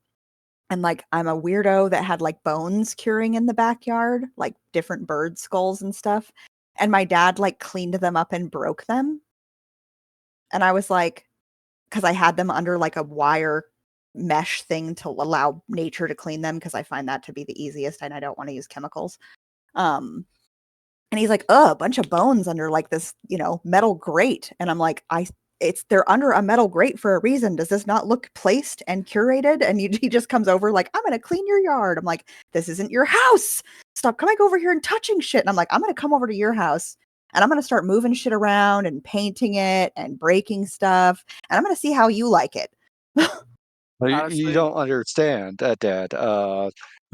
And like, I'm a weirdo that had like bones curing in the backyard, like different bird skulls and stuff. And my dad like cleaned them up and broke them. And I was like, because I had them under like a wire mesh thing to allow nature to clean them because I find that to be the easiest and I don't want to use chemicals. Um, and he's like, "Oh, a bunch of bones under like this, metal grate." And I'm like, they're under a metal grate for a reason. Does this not look placed and curated?" And he just comes over like, "I'm gonna clean your yard." I'm like, "This isn't your house. Stop coming over here and touching shit." And I'm like, "I'm gonna come over to your house and I'm gonna start moving shit around and painting it and breaking stuff. And I'm gonna see how you like it." Well, you Honestly, don't understand, Dad.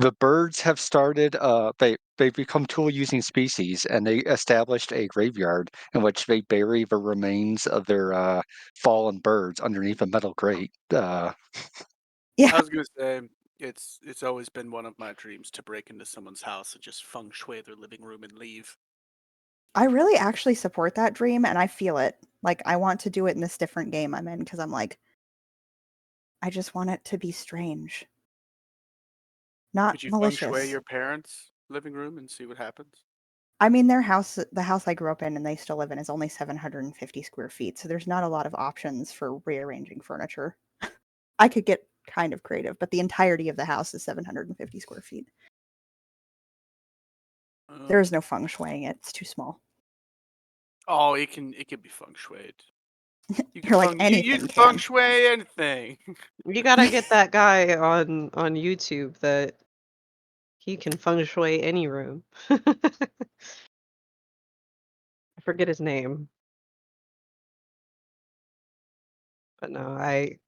The birds have started. They've become tool-using species, and they established a graveyard in which they bury the remains of their fallen birds underneath a metal grate. Yeah. I was gonna say it's always been one of my dreams to break into someone's house and just feng shui their living room and leave. I really actually support that dream and I feel it. Like I want to do it in this different game I'm in because I'm like, I just want it to be strange, not Could you feng shui malicious. your parents' living room and see what happens? I mean, the house I grew up in and they still live in is only 750 square feet. So there's not a lot of options for rearranging furniture. I could get kind of creative, but the entirety of the house is 750 square feet. There Oh, is no feng shuiing it. It's too small. oh, it can be feng shuied. You're like, You anything can feng can. shui anything. You gotta get that guy on YouTube that he can feng shui any room. I forget his name, but no, I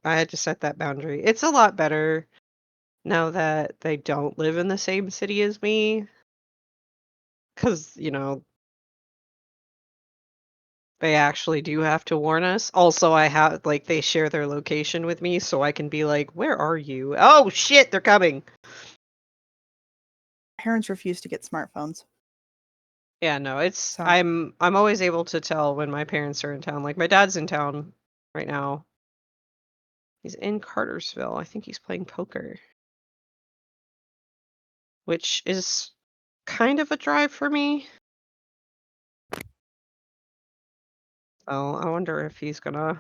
had to set that boundary. It's a lot better now that they don't live in the same city as me, because they actually do have to warn us. Also, I have like they share their location with me, so I can be like, "Where are you? Oh shit, they're coming!" Parents refuse to get smartphones. Yeah, no, it's So I'm always able to tell when my parents are in town. Like my dad's in town right now. He's in Cartersville. I think he's playing poker, which is kind of a drive for me. Oh, I wonder if he's gonna.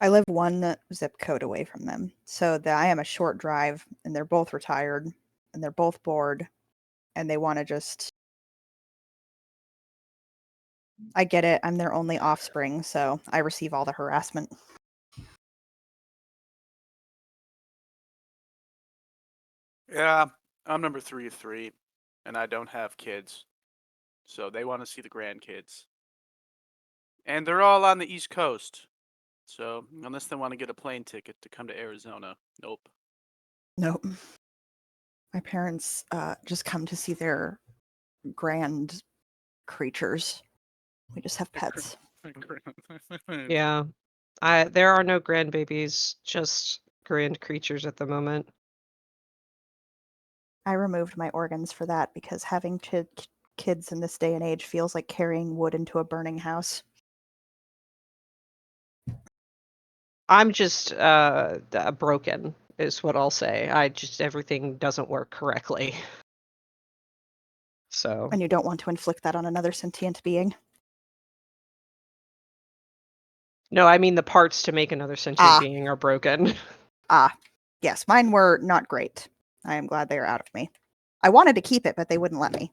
I live one zip code away from them. So that I am a short drive and they're both retired and they're both bored and they want to just I get it. I'm their only offspring, so I receive all the harassment. Yeah, I'm number 3 of 3, and I don't have kids, so they want to see the grandkids, and they're all on the East Coast. So unless they want to get a plane ticket to come to Arizona, nope. Nope. My parents just come to see their grand creatures. We just have pets. Yeah. There are no grandbabies, just grand creatures at the moment. I removed my organs for that because having kids in this day and age feels like carrying wood into a burning house. I'm just broken, is what I'll say. Everything doesn't work correctly. So. And you don't want to inflict that on another sentient being. No, I mean the parts to make another sentient being are broken. Yes, mine were not great. I am glad they are out of me. I wanted to keep it, but they wouldn't let me.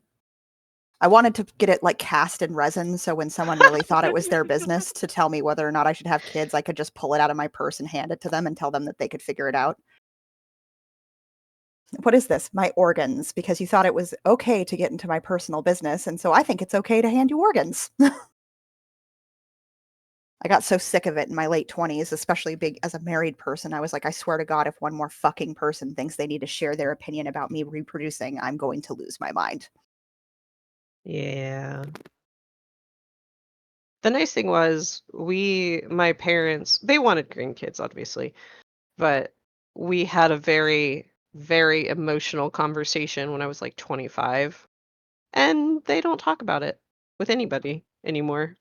I wanted to get it like cast in resin, so when someone really thought it was their business to tell me whether or not I should have kids, I could just pull it out of my purse and hand it to them and tell them that they could figure it out. What is this? My organs, because you thought it was okay to get into my personal business, and so I think it's okay to hand you organs. I got so sick of it in my late 20s, especially big as a married person. I was like, I swear to God, if one more fucking person thinks they need to share their opinion about me reproducing, I'm going to lose my mind. Yeah. The nice thing was, my parents, they wanted grandkids, obviously, but we had a very, very emotional conversation when I was like 25, and they don't talk about it with anybody anymore.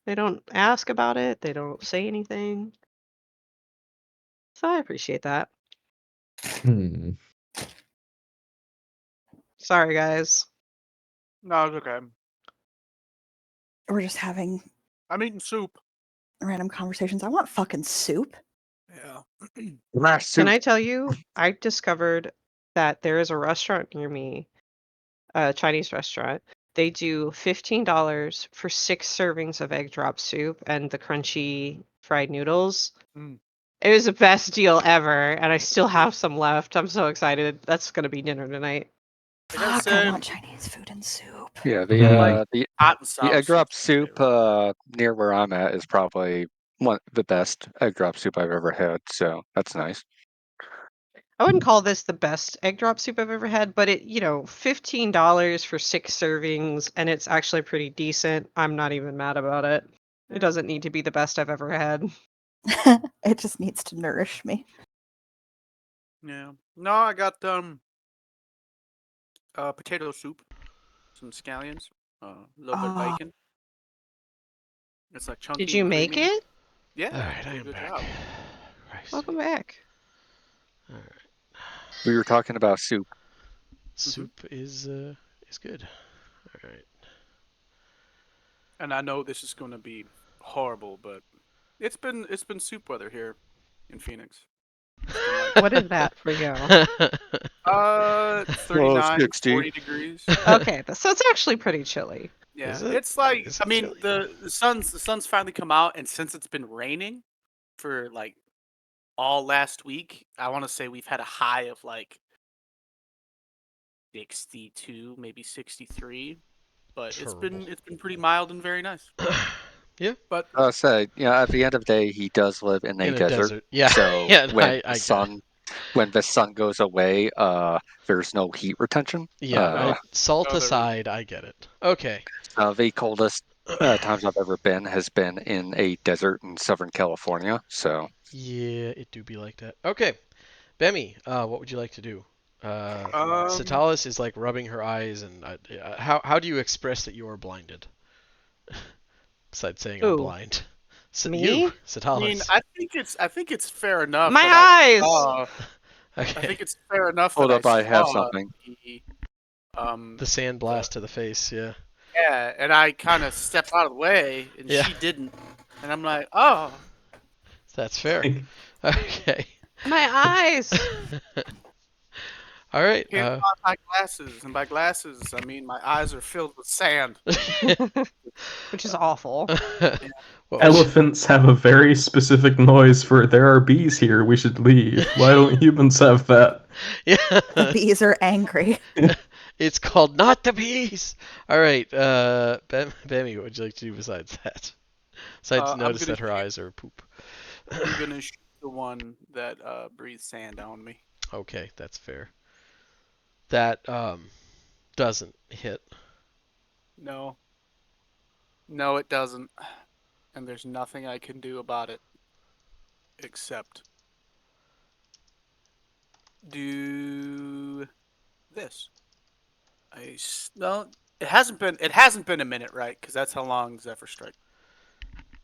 They don't ask about it, they don't say anything. So I appreciate that. Hmm. Sorry, guys. No, it's okay. We're just having I'm eating soup. random conversations. I want fucking soup. Yeah. Can I tell you, I discovered that there is a restaurant near me, a Chinese restaurant. They do $15 for 6 servings of egg drop soup and the crunchy fried noodles. Mm. It was the best deal ever, and I still have some left. I'm so excited. That's gonna be dinner tonight. I gotta Fuck, I say, want Chinese food and soup. Yeah, like hot and the sour egg drop soup's my soup favorite. near where I'm at is probably the best egg drop soup I've ever had. So that's nice. I wouldn't call this the best egg drop soup I've ever had, but $15 for 6 servings, and it's actually pretty decent. I'm not even mad about it. It doesn't need to be the best I've ever had. It just needs to nourish me. Yeah. No, I got potato soup, some scallions, a little bit of bacon. It's like chunky Did you and make creamy. it? Yeah, Alright, I did a am good back. job. Christ. Welcome back. Alright. We were talking about soup. Soup is good. Alright. And I know this is going to be horrible, but it's been soup weather here in Phoenix. It's been like What is that for you? 39, 60. 40 degrees. Okay, so it's actually pretty chilly. Yeah, Is it? it's like Is I it mean chilly? the sun's finally come out, and since it's been raining for like all last week, I want to say we've had a high of like 62, maybe 63, but Terrible. it's been pretty mild and very nice. Yeah. But I'll say, at the end of the day, he does live in a In a desert. desert. Yeah. So Yeah, I get it. when the sun goes away, there's no heat retention. Yeah, no, salt no, there isn't. aside, I get it. Okay. The coldest times I've ever been has been in a desert in Southern California. So Yeah, it do be like that. Okay. Bemi, what would you like to do? Um, Satalis is like rubbing her eyes, and how do you express that you are blinded? Besides saying I'm Who? blind. You, Me? I mean, Satalis. I think it's fair enough My that I eyes! saw. I Okay. think it's fair enough that hold I up, I have saw something. the The sand blast to the face. Yeah. yeah, and I kind of stepped out of the way, and Yeah. she didn't, and I'm like, oh, That's fair. Okay. My eyes! All right. can't find my glasses, and by glasses I mean my eyes are filled with sand. Which is awful. What was Elephants have a very specific noise for there are bees here, we should leave. Why don't humans have that? Yeah. The bees are angry. It's called not the bees. All right. Bammy, what would you like to do besides that? Besides I'm notice gonna that her eyes are poop. I'm gonna shoot the one that breathes sand on me. Okay, that's fair. That doesn't hit. No, No, it doesn't. And there's nothing I can do about it except do this. No, it hasn't been a minute, right? Because that's how long Zephyr Strike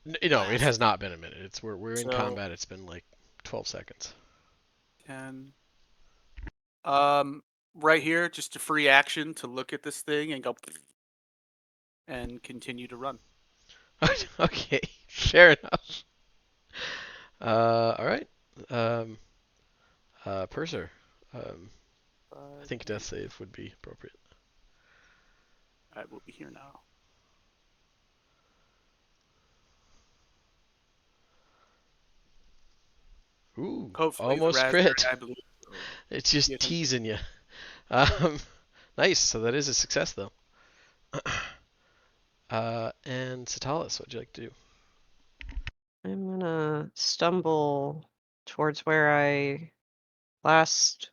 No, it has lasts. not been a minute. We're in So combat. It's been like 12 seconds. 10. Right here, just a free action to look at this thing and go and continue to run. Okay, fair enough. All right. Um, Purser. I think death save would be appropriate. I will be here now. Ooh, Hopefully the almost raspberry crit. I believe will It's just get him. teasing you. Um, nice. So that is a success though. And Satalis, what'd you like to do? I'm gonna stumble towards where I last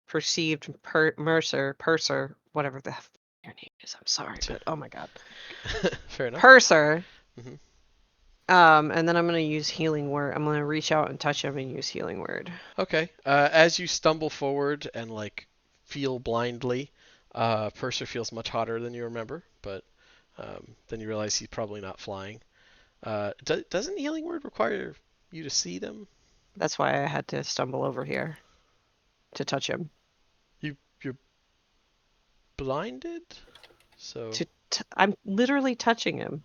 perceived Purser, whatever the your name is. I'm sorry, but oh my god. Fair enough. Purser. Mhm. And then I'm gonna use healing word. I'm gonna reach out and touch him and use healing word. Okay. As you stumble forward and like feel blindly, Purser feels much hotter than you remember, but then you realize he's probably not flying. Doesn't healing word require you to see them? That's why I had to stumble over here to touch him. You're blinded, so I'm literally touching him.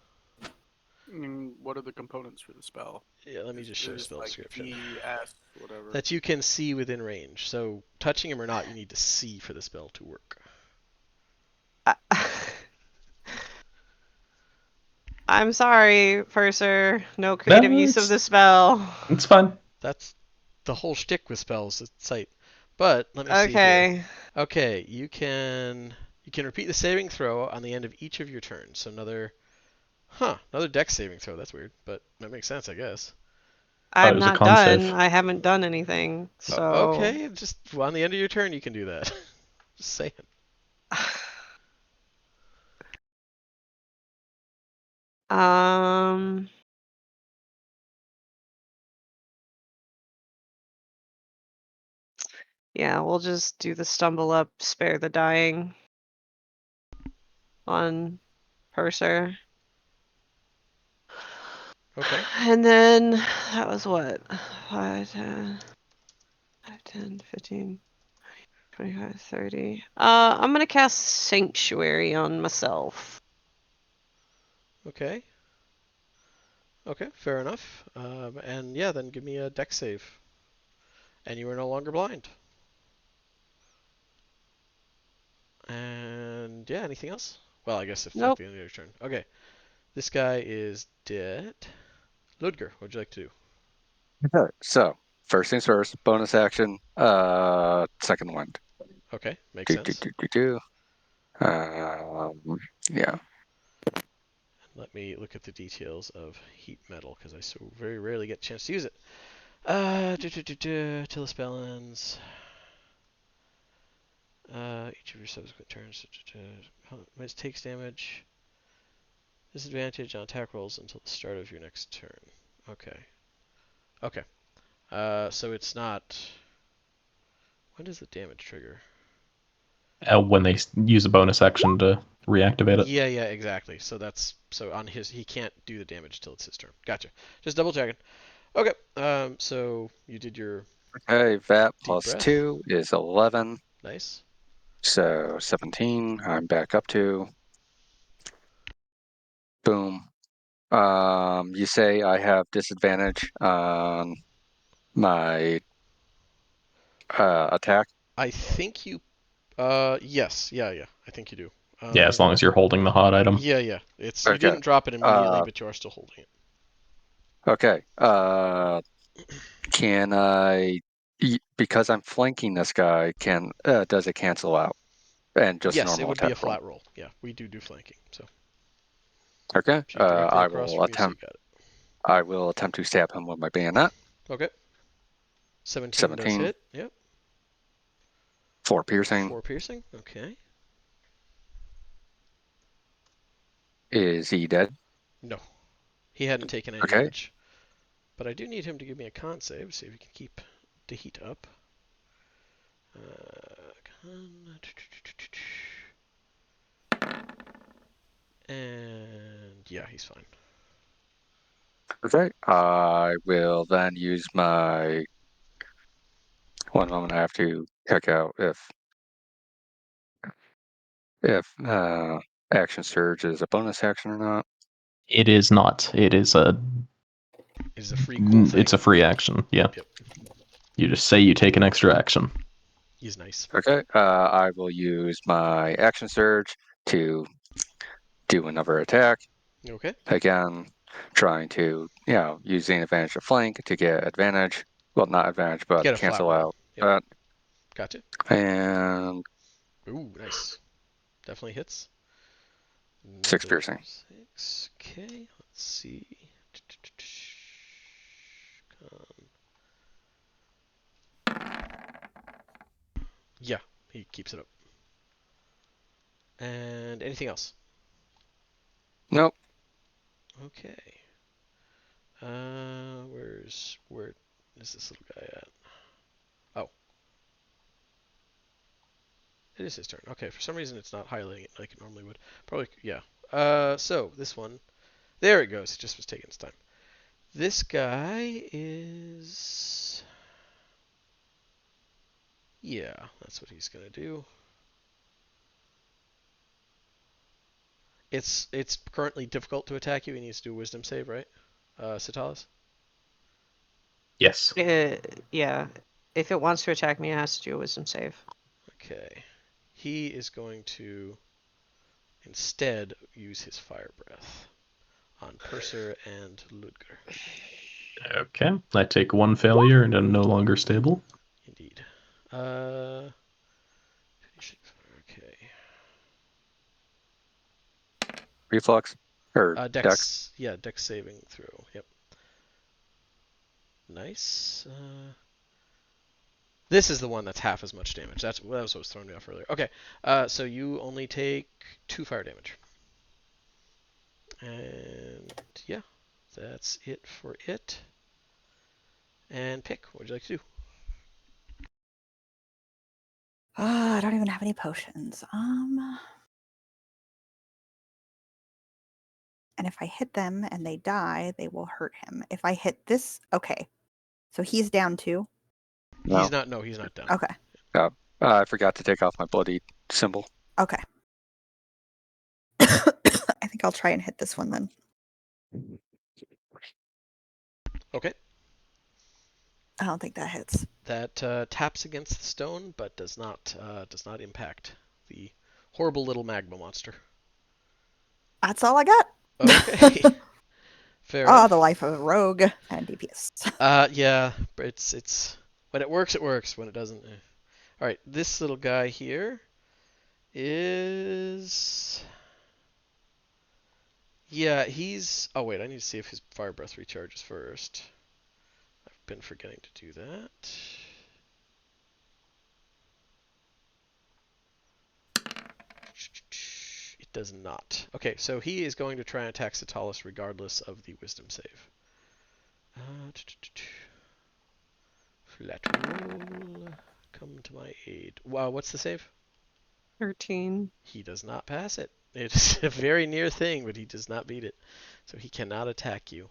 What are the components for the spell? yeah. Let me just show Is spell like description. D, S, whatever. That you can see within range. So touching him or not, you need to see for the spell to work. I'm sorry, Purser. No creative No, use of the spell. it's fine. That's the whole shtick with spells. It's sight. But let me see here. Okay. Okay, you can repeat the saving throw on the end of each of your turns. So another dex saving throw. That's weird, but that makes sense, I guess. Oh, it I'm was a not con done. save. I haven't done anything. So Okay, just on the end of your turn you can do that. Just saying. um yeah, we'll just do the stumble up, spare the dying on Purser. Okay. And then that was what? 5, 10, 5, 10, 15, 25, 30. I'm gonna cast Sanctuary on myself. Okay. Okay, fair enough. And yeah, then give me a dex save. And you are no longer blind. And yeah, anything else? Well, I guess if at Nope. the end of your turn. Okay. This guy is dead. Ludger, what'd you like to do? Okay, so first things first, bonus action, second wind. Okay, makes Do, do, sense. do, do, do. Um, yeah. Let me look at the details of heat metal because I so very rarely get a chance to use it. Till the spell ends. Each of your subsequent turns. It takes damage. Disadvantage on attack rolls until the start of your next turn. Okay. Okay. So it's not. When does the damage trigger? When they use a bonus action to reactivate it. Yeah, exactly. So on his he can't do the damage till it's his turn. Gotcha. Just double checking. Okay. So you did your Okay, VAT deep plus breath. 2 is 11. Nice. So 17, I'm back up to. Boom. You say I have disadvantage on my attack? I think you. Yes. Yeah. I think you do. Yeah, as long as you're holding the hot item. Yeah. It's you Okay. didn't drop it immediately, but you are still holding it. Okay. Can because I'm flanking this guy, does it cancel out? And just Yes, it normal would be attack a roll. flat roll. Yeah, we do flanking. So Okay. she's directly across from you, so you got it. I will attempt to stab him with my bayonet. Okay. 17 does 17, hit. Yep. 4 piercing. 4 piercing. Okay. Is he dead? No, he hadn't taken any Okay. damage. But I do need him to give me a con save, see if he can keep the heat up. And yeah, he's fine. Okay. I will then use my. One moment, I have to check out if action surge is a bonus action or not. It is not. It is a. It is a free cool thing. It's a free action. Yeah. Yep. You just say you take an extra action. He's nice. Okay. I will use my action surge to do another attack. Okay. Again, trying to use the advantage of flank to get advantage. Well, not advantage, but Get a flat cancel roll. out Yep. that. Gotcha. And Ooh, nice. Definitely hits. 6 piercing. 6. Okay, let's see. Yeah, he keeps it up. And anything else? Nope. Okay. Where is this little guy at? Oh, it is his turn. Okay, for some reason it's not highlighting it like it normally would. Probably, yeah. So this one, there it goes. It just was taking its time. This guy is, yeah, that's what he's gonna do. It's currently difficult to attack you. He needs to do a wisdom save, right? Sitalis? Yes. Yeah. If it wants to attack me, it has to do a wisdom save. Okay. He is going to instead use his fire breath on Purser and Ludger. Okay. I take one failure and am no longer stable. Indeed. 56. Okay. Reflux. Or Dex. Dex. Yeah, Dex saving throw. Yep. Nice. This is the one that's half as much damage. That was what was throwing me off earlier. Okay. So you only take 2 fire damage. And yeah, that's it for it. And pick. What would you like to do? I don't even have any potions. And if I hit them and they die, they will hurt him. If I hit this, okay. So he's down too. No. He's not. No, he's not down. Okay. I forgot to take off my bloody symbol. Okay. I think I'll try and hit this one then. Okay. I don't think that hits. That taps against the stone, but does not impact the horrible little magma monster. That's all I got. Okay. Fair Ah, enough. the life of a rogue and DPS. Yeah, but it's when it works, it works. When it doesn't, All right, this little guy here is, yeah, he's. Oh wait, I need to see if his fire breath recharges first. I've been forgetting to do that. It does not. Okay, so he is going to try and attack Sitalis regardless of the wisdom save. Flat roll. Come to my aid. Wow, what's the save? 13. He does not pass it. It's a very near thing, but he does not beat it. So he cannot attack you.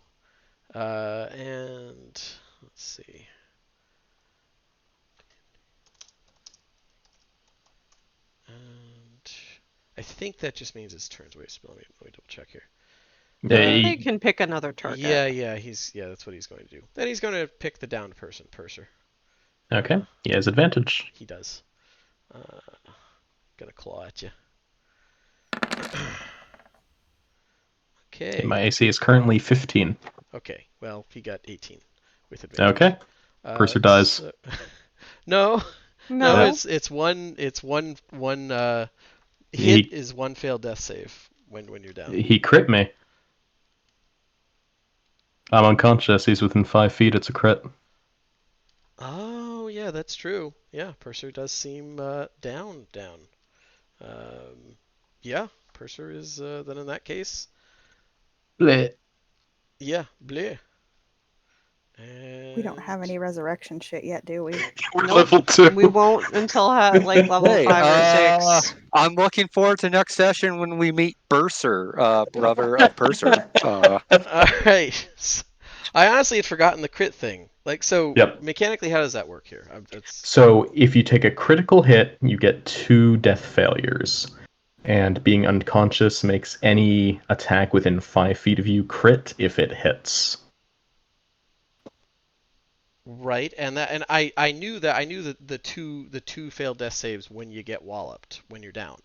And let's see. And I think that just means his turn's wasted. Let me double check here. They can pick another target. Yeah, that's what he's going to do. Then he's going to pick the downed person, Purser. Okay. He has advantage. He does. Gonna claw at you. Okay. My AC is currently 15. Okay. Well, he got 18 with advantage. Okay. Purser dies. So, no. No. It's one hit is one failed death save when you're down. He crit me. I'm unconscious. He's within 5 feet. It's a crit. Oh yeah, that's true. Yeah, Purser does seem down. Yeah, Purser is then in that case. Bleh. Yeah, bleh. We don't have And any resurrection shit yet, do we? We're Nope. level 2. We won't until like level Hey, 5 or 6. I'm looking forward to next session when we meet Bursar, brother of Purser. all right. I honestly had forgotten the crit thing. Like, so Yep. mechanically, how does that work here? That's So if you take a critical hit, you get 2 death failures. And being unconscious makes any attack within 5 feet of you crit if it hits. right. And I knew that the two failed death saves when you get walloped when you're down.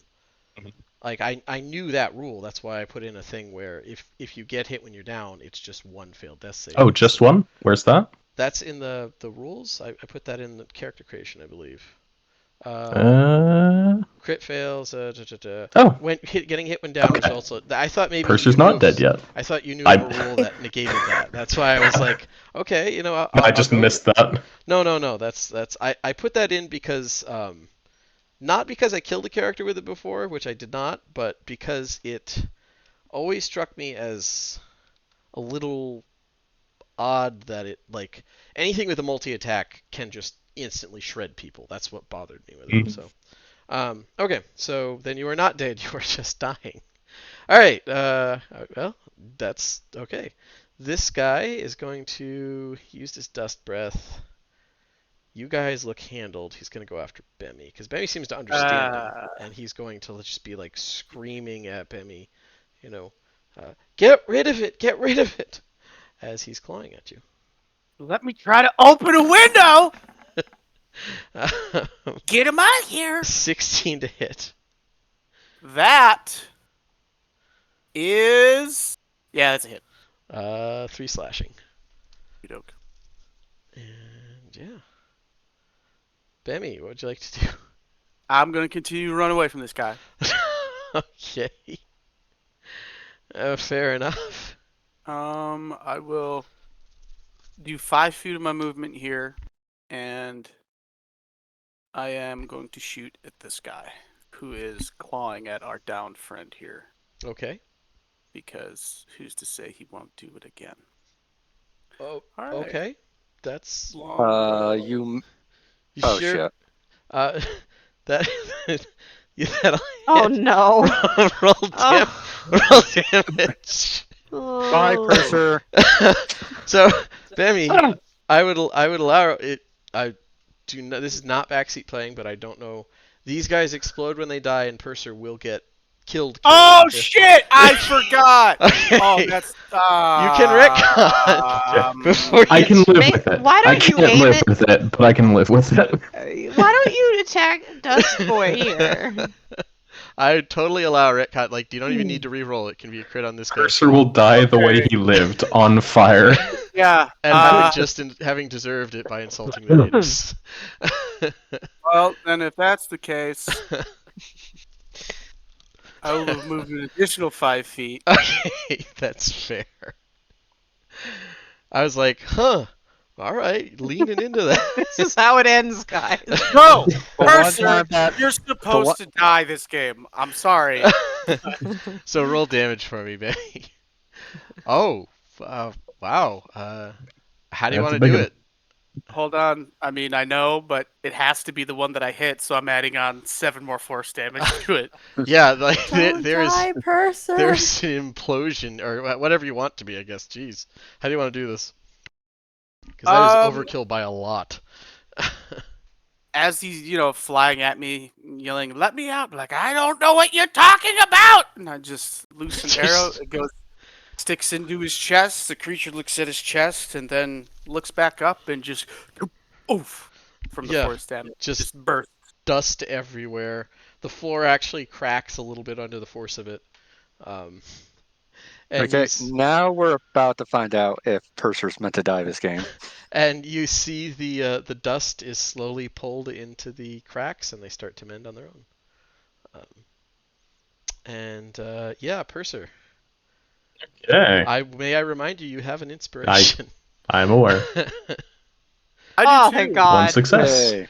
Mhm. Like I knew that rule. That's why I put in a thing where if you get hit when you're down, it's just one failed death save. Oh, just one? Where's that? That's in the rules. I put that in the character creation, I believe. Uh. Crit fails. Oh, When getting hit when down is okay. also. I thought maybe Purser's you knew not of. dead yet. I thought you knew I of a rule that negated that. That's why I was like, okay, No, I I'll just go with missed it. that. No. That's I put that in because not because I killed a character with it before, which I did not, but because it always struck me as a little odd that it like anything with a multi attack can just instantly shred people. That's what bothered me with it. Mhm. So okay, so then you are not dead. You are just dying. All right. Well, that's okay. This guy is going to use his dust breath. You guys look handled. He's going to go after Bemmy because Bemmy seems to understand him, and he's going to just be like screaming at Bemmy, you know, get rid of it, get rid of it, as he's clawing at you. Let me try to open a window. Um, Get him out of here. 16 to hit. That is, yeah, that's a hit. 3 slashing. Okey-doke. And yeah. Bemmy, what would you like to do? I'm gonna continue to run away from this guy. Okay. Fair enough. I will do 5 feet of my movement here, and I am going to shoot at this guy who is clawing at our downed friend here, Okay. because who's to say he won't do it again? Oh, All right. okay. That's Longbow. you Oh, sure. shit. That you that'll Oh hit. no. Roll damage. Bye, Oh. Purser. So, Bemmy, I would allow it. I do not. This is not backseat playing, but I don't know. These guys explode when they die, and Purser will get killed. Oh If- shit! I forgot. Okay. Oh, that's. You can retcon before I you. can live with it. Why I don't you can't aim live it? with it, but I can live with it. Why don't you attack Dust Boy here? I would totally allow a retcon. Like, you don't even need to re-roll. It can be a crit on this guy. Cursor will die the way he lived, on fire. Yeah. And having deserved it by insulting the natives. Well, then if that's the case, I will have moved an additional 5 feet. Okay, that's fair. I was like, huh. All right, leaning into that. This is how it ends, guys. No, But one Mercer, time that- you're supposed to die this game. I'm sorry. So roll damage for me, baby. Oh, wow. How do you That's want a to big do one. it? Hold on. I mean, I know, but it has to be the one that I hit, so I'm adding on 7 more force damage to it. Yeah, like Don't die, Purser. there's an implosion or whatever you want to be, I guess. Jeez, how do you want to do this? Because that is overkill by a lot. As he's, flying at me, yelling, "Let me out!" Like, I don't know what you're talking about. And I just loose an arrow. It goes, sticks into his chest. The creature looks at his chest and then looks back up and just, oof, from the force damage. Just bursts. Dust everywhere. The floor actually cracks a little bit under the force of it. Okay, now we're about to find out if Purser's meant to die this game. And you see the dust is slowly pulled into the cracks, and they start to mend on their own. Yeah, Purser. Okay. May I remind you, you have an inspiration. I'm aware. I do too. Thank God. One success. Yay.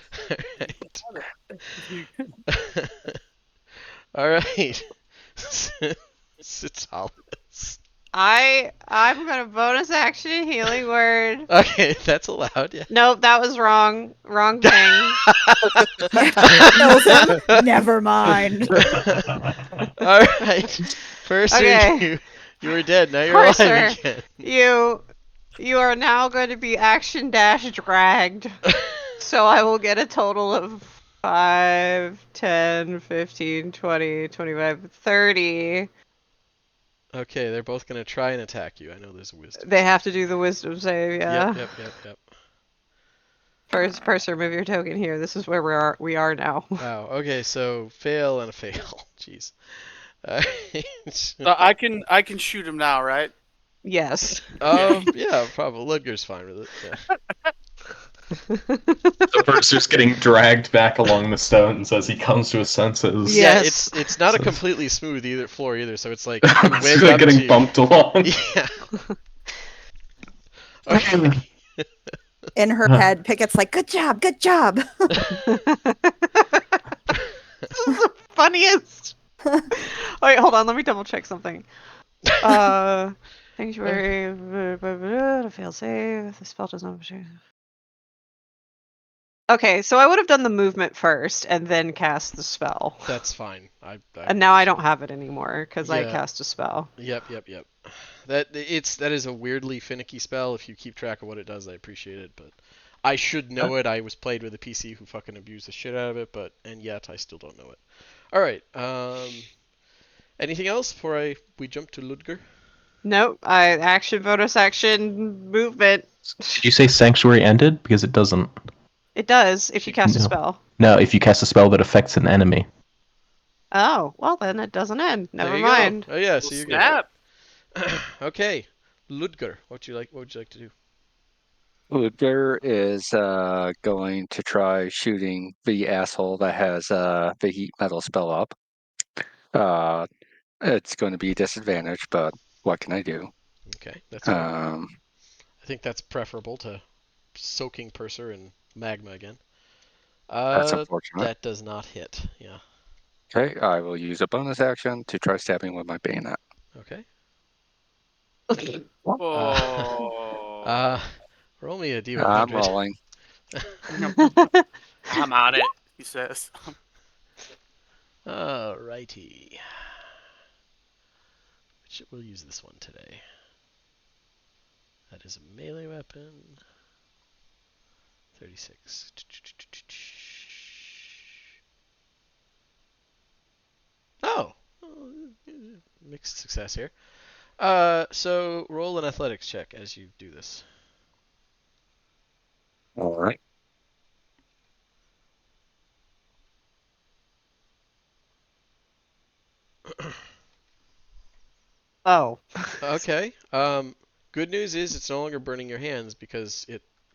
All right. Citalis. I'm gonna bonus action a healing word. Okay, that's allowed. Yeah. Nope, that was wrong. Wrong thing. Kills him. Never mind. All right, Purser, Okay. you were dead. Now you're alive Purser, again. you are now going to be action dash dragged. So I will get a total of 5, 10, 15, 20, 25, 30. Okay, they're both gonna try and attack you. I know there's a wisdom They save. have to do the wisdom save, Yep, yeah. yep. First, Purser, move your token here. This is where we are now. Wow. Okay, so fail and a fail. Jeez. So I can shoot him now, right? Yes. Yeah, probably. Ludger's fine with it. Yeah. The purser's getting dragged back along the stones as he comes to his senses. Yeah, Yes. it's not a So- completely smooth floor either, so it's like It's wig really up getting to bumped along. Yeah. Okay. In her head, Pickett's like, good job, good job. This is the funniest. Wait, hold on. Let me double check something. Sanctuary, fail save. The spell does not. Okay, so I would have done the movement first and then cast the spell. That's fine. And now I don't have it anymore because I Yeah. cast a spell. Yep. That is a weirdly finicky spell. If you keep track of what it does, I appreciate it. But I should know it. I was played with a PC who fucking abused the shit out of it, and yet I still don't know it. All right. Anything else before we jump to Ludger? Nope. Action, bonus action, movement. Did you say sanctuary ended? Because it doesn't. It does if you cast a No. spell. No, if you cast a spell that affects an enemy. Oh, well then it doesn't end. Never There you mind. go. Oh yeah, Well, so you're snap. good. Okay, Ludger, what would you like to do? Ludger is going to try shooting the asshole that has the heat metal spell up. It's going to be a disadvantage, but what can I do? Okay, that's fine. Um, I think that's preferable to soaking Purser in magma again. that's unfortunate. That does not hit. Yeah. Okay, I will use a bonus action to try stabbing with my bayonet. Okay. Oh. Roll me a I'm D100. rolling. I'm on it, he says. Alrighty. We'll use this one today. That is a melee weapon. 36. Oh! Mixed success here. So roll an athletics check as you do this. All right. Oh. Okay. Good news is it's no longer burning your hands because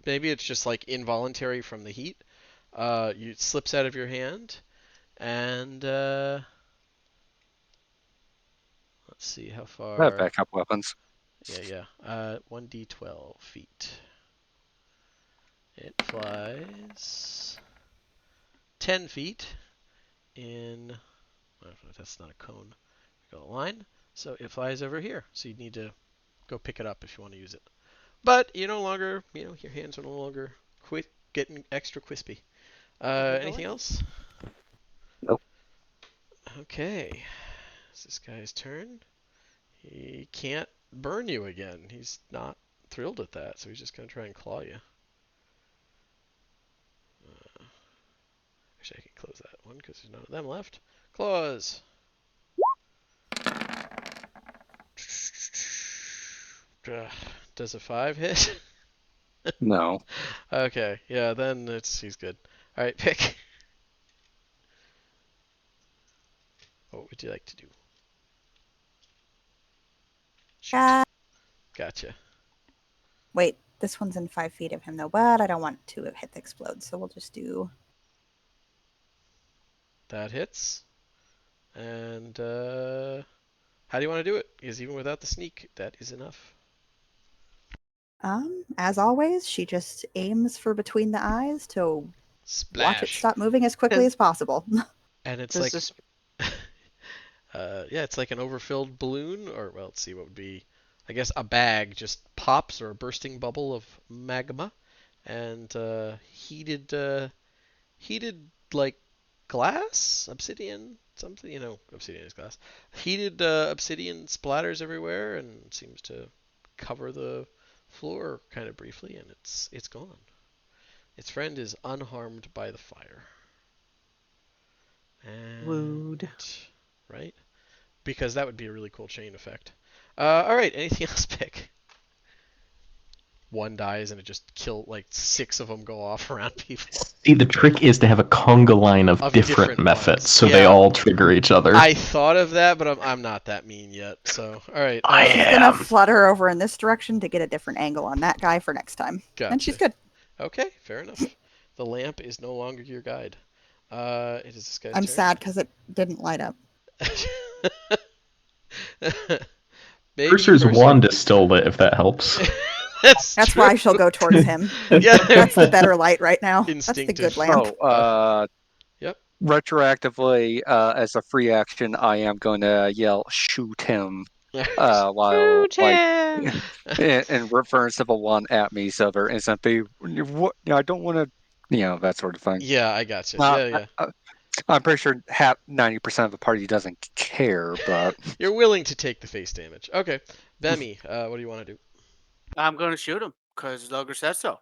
maybe it's just like involuntary from the heat. It slips out of your hand, and let's see how I have far. backup weapons. Yeah. 1d12 feet. It flies 10 feet in. That's not a cone. Got a line. So it flies over here. So you need to go pick it up if you want to use it. But you no longer, your hands are no longer getting extra crispy. Anything else? Nope. Okay. It's this guy's turn. He can't burn you again. He's not thrilled at that, so he's just going to try and claw you. Actually, I can close that one because there's none of them left. Claws. Does a 5 hit? No. Okay, yeah, then he's good. Alright, pick. What would you like to do? Shoot. Gotcha. Wait, this one's in 5 feet of him though, but I don't want to hit the explode, so we'll just do. That hits. And how do you want to do it? Because even without the sneak, that is enough. As always, she just aims for between the eyes to watch it Splash. stop moving as quickly as possible. And it's Does like this... yeah, it's like an overfilled balloon, or well, let's see what would be I guess a bag just pops, or a bursting bubble of magma, and heated like glass, obsidian, something. Obsidian is glass. Heated obsidian splatters everywhere and seems to cover the floor kind of briefly, and it's gone. Its friend is unharmed by the fire. And Wooed. right, because that would be a really cool chain effect. All right, anything else, Pick? One dies and it just like 6 of them go off around people. See, the trick is to have a conga line of different methods, ones. so Yeah. they all trigger each other. I thought of that, but I'm not that mean yet. So, all right. She's gonna flutter over in this direction to get a different angle on that guy for next time. Gotcha. And she's good. Okay, fair enough. The lamp is no longer your guide. It is this guy's I'm turn. sad because it didn't light up. Purser's wand is still lit, if that helps. That's true. why she'll go towards him. Yeah, That's the better light right now. Instinctive. That's the good lamp. Yep. Retroactively, as a free action, I am going to yell, "Shoot him!" while Shoot him! in reference of a one at me, so they're instantly, what? I don't want to, that sort of thing. Yeah, I gotcha. Yeah. I'm pretty sure 90% of the party doesn't care, but You're willing to take the face damage. Okay, Bemmy, what do you want to do? I'm going to shoot him because Duggar said so.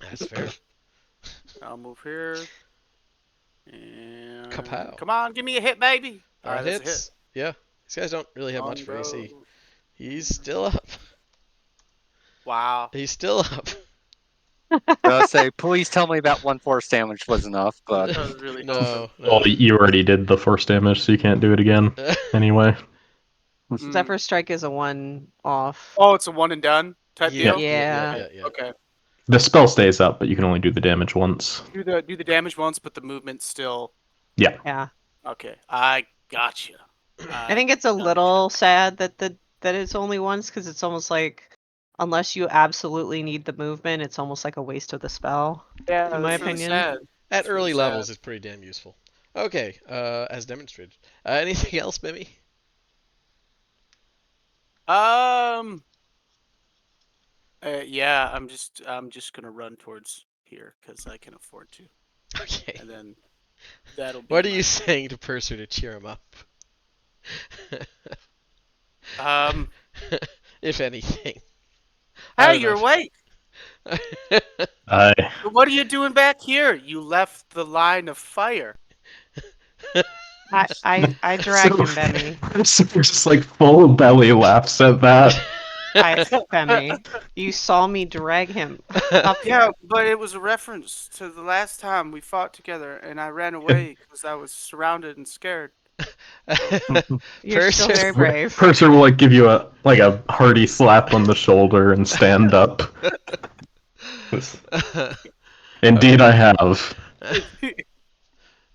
That's fair. I'll move here. And Kapow. Come on, give me a hit, baby. All right, that's hits. a hit. Yeah, these guys don't really have much for AC. Bro. He's still up. Wow. He's still up. I'll say, please tell me that 1 force damage was enough, but That was really No. Well, you already did the force damage, so you can't do it again. Anyway. Zephyr Strike is a 1-off. Oh, it's a one and done type Yeah, deal? yeah. Okay. The spell stays up, but you can only do the damage once. Do the damage once, but the movement's still... Yeah. Okay, I gotcha. I think it's a little sad that it's only once, because it's almost like, unless you absolutely need the movement, it's almost like a waste of the spell. Yeah, in my that's really opinion. sad. At That's early really levels, sad. it's pretty damn useful. Okay, as demonstrated. Anything else, Bemmy? Yeah, I'm just gonna run towards here because I can afford to, Okay. and then that'll be. What are you saying to Purser to cheer him up? If anything. Hey, you're awake. What are you doing back here? You left the line of fire. I drag him, Bemmy. Purser just like full belly laughs at that. Bemmy, you saw me drag him. Yeah, but it was a reference to the last time we fought together, and I ran away because I was surrounded and scared. You're still very brave. Purser will like give you a hearty slap on the shoulder and stand up. Indeed, I have.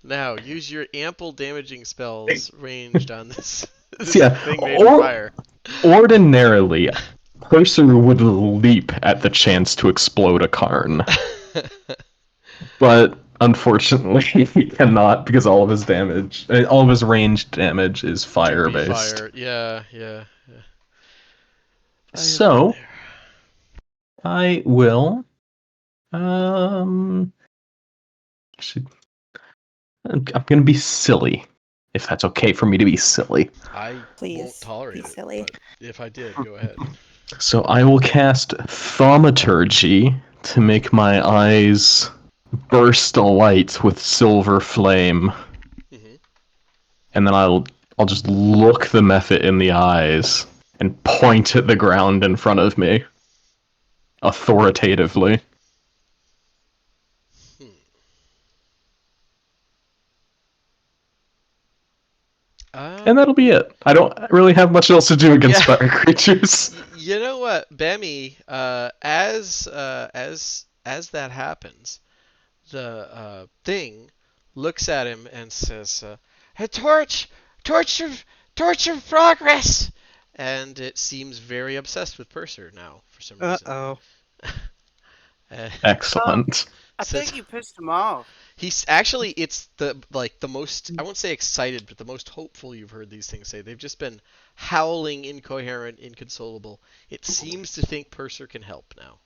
Now, use your ample damaging spells ranged on this Yeah, thing made of fire. Ordinarily, Purser would leap at the chance to explode a Karn. But unfortunately, he cannot because all of his damage, all of his ranged damage is fire-based. Fire. Yeah. So, I will. I'm gonna be silly, if that's okay for me to be silly. I Please won't tolerate be it. silly. But if I did, go ahead. So I will cast Thaumaturgy to make my eyes burst alight with silver flame, and then I'll just look the Mephit in the eyes and point at the ground in front of me, authoritatively. And that'll be it. I don't really have much else to do against fire creatures. You know what, Bemmy? As that happens, the thing looks at him and says, "A torch of progress," and it seems very obsessed with Purser now for some reason. Uh-oh. Excellent. I Says think you pissed him off. he's actually it's the most, I won't say excited, but the most hopeful you've heard these things say. They've just been howling, incoherent, inconsolable. It seems to think Purser can help now,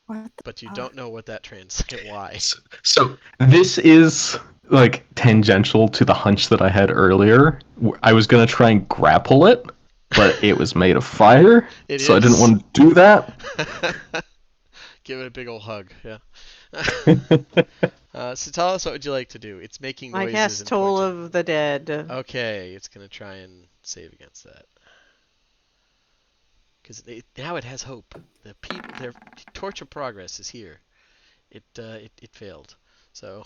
What the but you fuck? don't know what that translates. Why? So this is like tangential to the hunch that I had earlier. I was gonna try and grapple it, but it was made of fire, It so I didn't is. want to do that. Give it a big old hug. Yeah. So tell us, what would you like to do? It's making I noises guess and Toll pointing. of the Dead. Okay, it's gonna try and save against that. Because now it has hope. Their torch of progress is here. It failed. So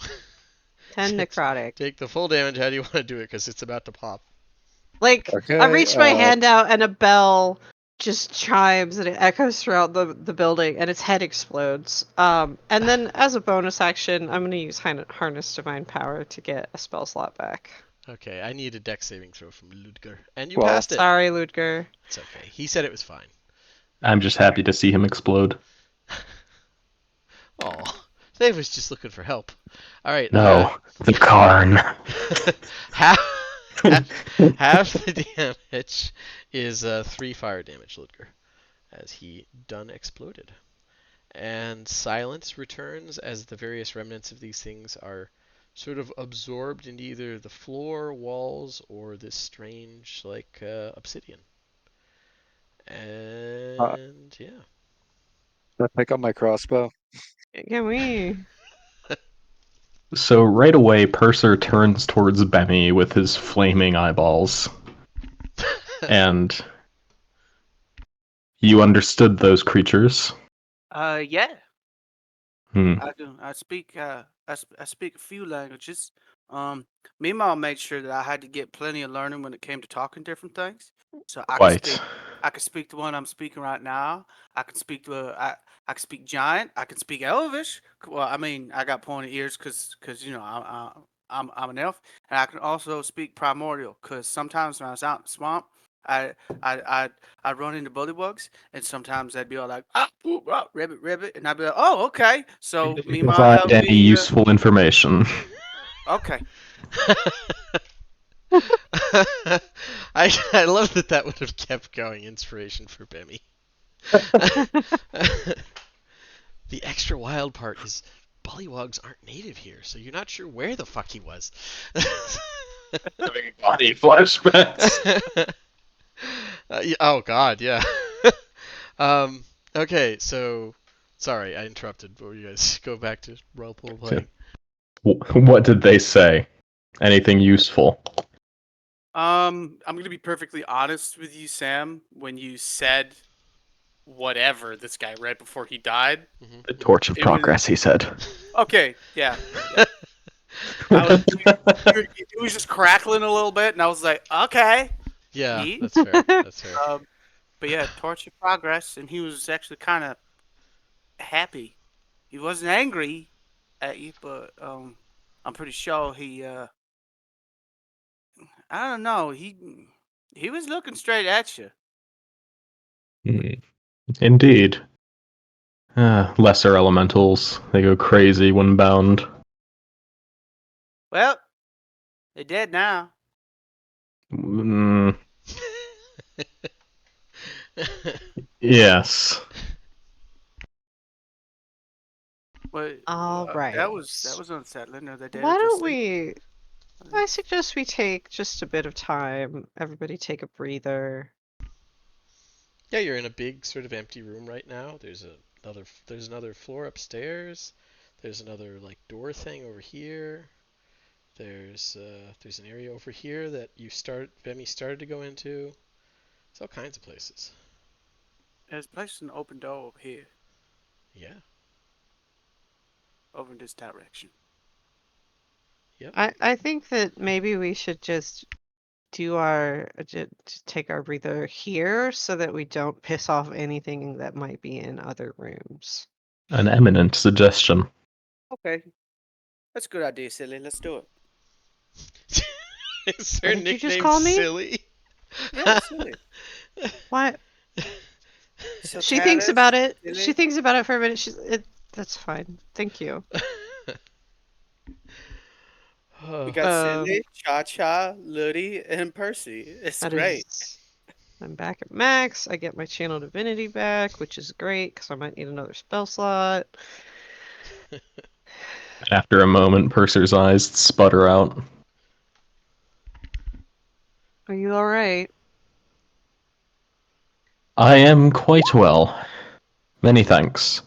10 necrotic. take the full damage. How do you want to do it? Because it's about to pop. Like, Okay. I reach my hand out and a bell just chimes and it echoes throughout the building and its head explodes. And then as a bonus action, I'm going to use Harness Divine Power to get a spell slot back. Okay, I need a dex saving throw from Ludger, and you Well, passed it. Sorry, Ludger. It's okay. He said it was fine. I'm just happy to see him explode. Oh, Dave was just looking for help. All right. No, the Karn. half, half the damage is 3 fire damage, Ludger, as he done exploded. And silence returns as the various remnants of these things are sort of absorbed into either the floor, walls, or this strange, like, obsidian. And yeah. I pick up my crossbow. Can we? So right away, Purser turns towards Benny with his flaming eyeballs. And you understood those creatures. Yeah. Hmm. I do. I speak. I speak a few languages. Meemaw made sure that I had to get plenty of learning when it came to talking different things. So I could Quite. speak. I could speak the one I'm speaking right now. I can speak to. I can speak giant. I can speak Elvish. Well, I mean, I got pointy ears because you know I'm an elf, and I can also speak primordial because sometimes when I was out in the swamp, I I I'd run into bullywugs, and sometimes they'd be all like, ah, ooh, ah, ribbit, and I'd be like, oh, okay. So Meemaw Provide helped any me. useful information. Okay. I love that would have kept going. Inspiration for Bemmy. The extra wild part is bullywugs aren't native here, so you're not sure where the fuck he was. Having body flashbacks. Oh god, yeah. Okay, so sorry, I interrupted. What were you guys go back to role playing? What did they say? Anything useful? I'm gonna be perfectly honest with you, Sam. When you said whatever this guy read before he died, The torch of it was progress, he said. okay. Yeah. It was just crackling a little bit, and I was like, okay. Yeah, Neat. that's fair. That's fair. But yeah, torch of progress, and he was actually kind of happy. He wasn't angry at you, but I'm pretty sure he I don't know, he was looking straight at you. Indeed. Lesser elementals, they go crazy when bound. Well, they're dead now. Yes. But All right. that was unsettling. Are they dead Why or just don't we? I suggest we take just a bit of time. Everybody take a breather. Yeah, you're in a big sort of empty room right now. There's another floor upstairs. There's another like door thing over here. There's an area over here that Bemmy started to go into. It's all kinds of places. There's a place an open door over here, Yeah. over in this direction. Yep. I think that maybe we should just take our breather here so that we don't piss off anything that might be in other rooms. An eminent suggestion. Okay. That's a good idea, silly. Let's do it. Is her What did you just nickname call me? Silly? Yeah, silly. What? So She thinks Tavis, about it. silly. She thinks about it for a minute. That's fine. Thank you. We got Um, Cindy, Cha Cha, Ludi, and Percy. It's that great. is. I'm back at max. I get my channel divinity back, which is great because I might need another spell slot. After a moment, Purser's eyes sputter out. Are you all right? I am quite well. Many thanks.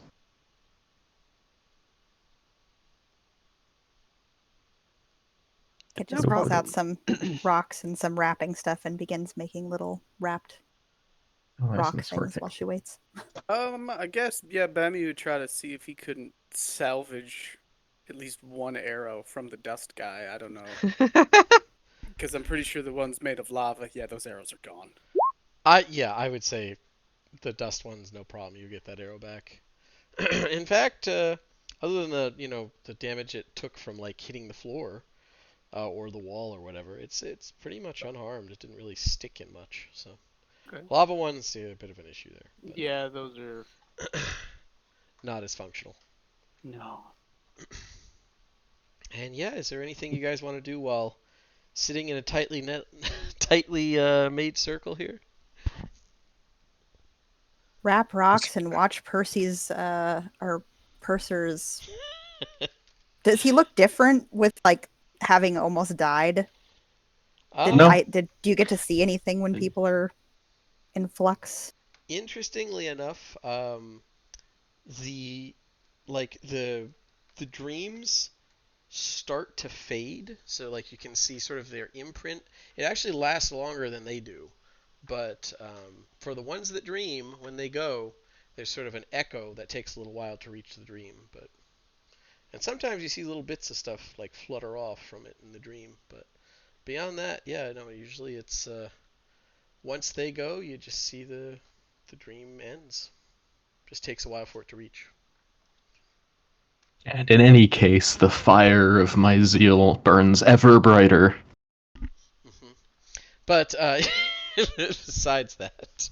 It No just pulls out problem. some rocks and some wrapping stuff and begins making little wrapped rock things while she waits. I guess, yeah, Bammy would try to see if he couldn't salvage at least one arrow from the dust guy. I don't know. Because I'm pretty sure the ones made of lava, yeah, those arrows are gone. I would say the dust one's no problem. You get that arrow back. In fact, other than the damage it took from like hitting the floor or the wall or whatever, it's pretty much unharmed. It didn't really stick in much. So Okay. lava one's a bit of an issue there. But Yeah, those are not as functional. no. And yeah, is there anything you guys want to do while sitting in a tightly made circle here? Wrap rocks and watch Percy's or Purser's. Does he look different with like having almost died? No. Do you get to see anything when people are in flux? Interestingly enough, the like the dreams start to fade, so like you can see sort of their imprint. It actually lasts longer than they do, but for the ones that dream, when they go, there's sort of an echo that takes a little while to reach the dream. But and sometimes you see little bits of stuff like flutter off from it in the dream, but beyond that, yeah, no, usually it's once they go, you just see the dream ends. Just takes a while for it to reach. And in any case, the fire of my zeal burns ever brighter. Hmm. But besides that,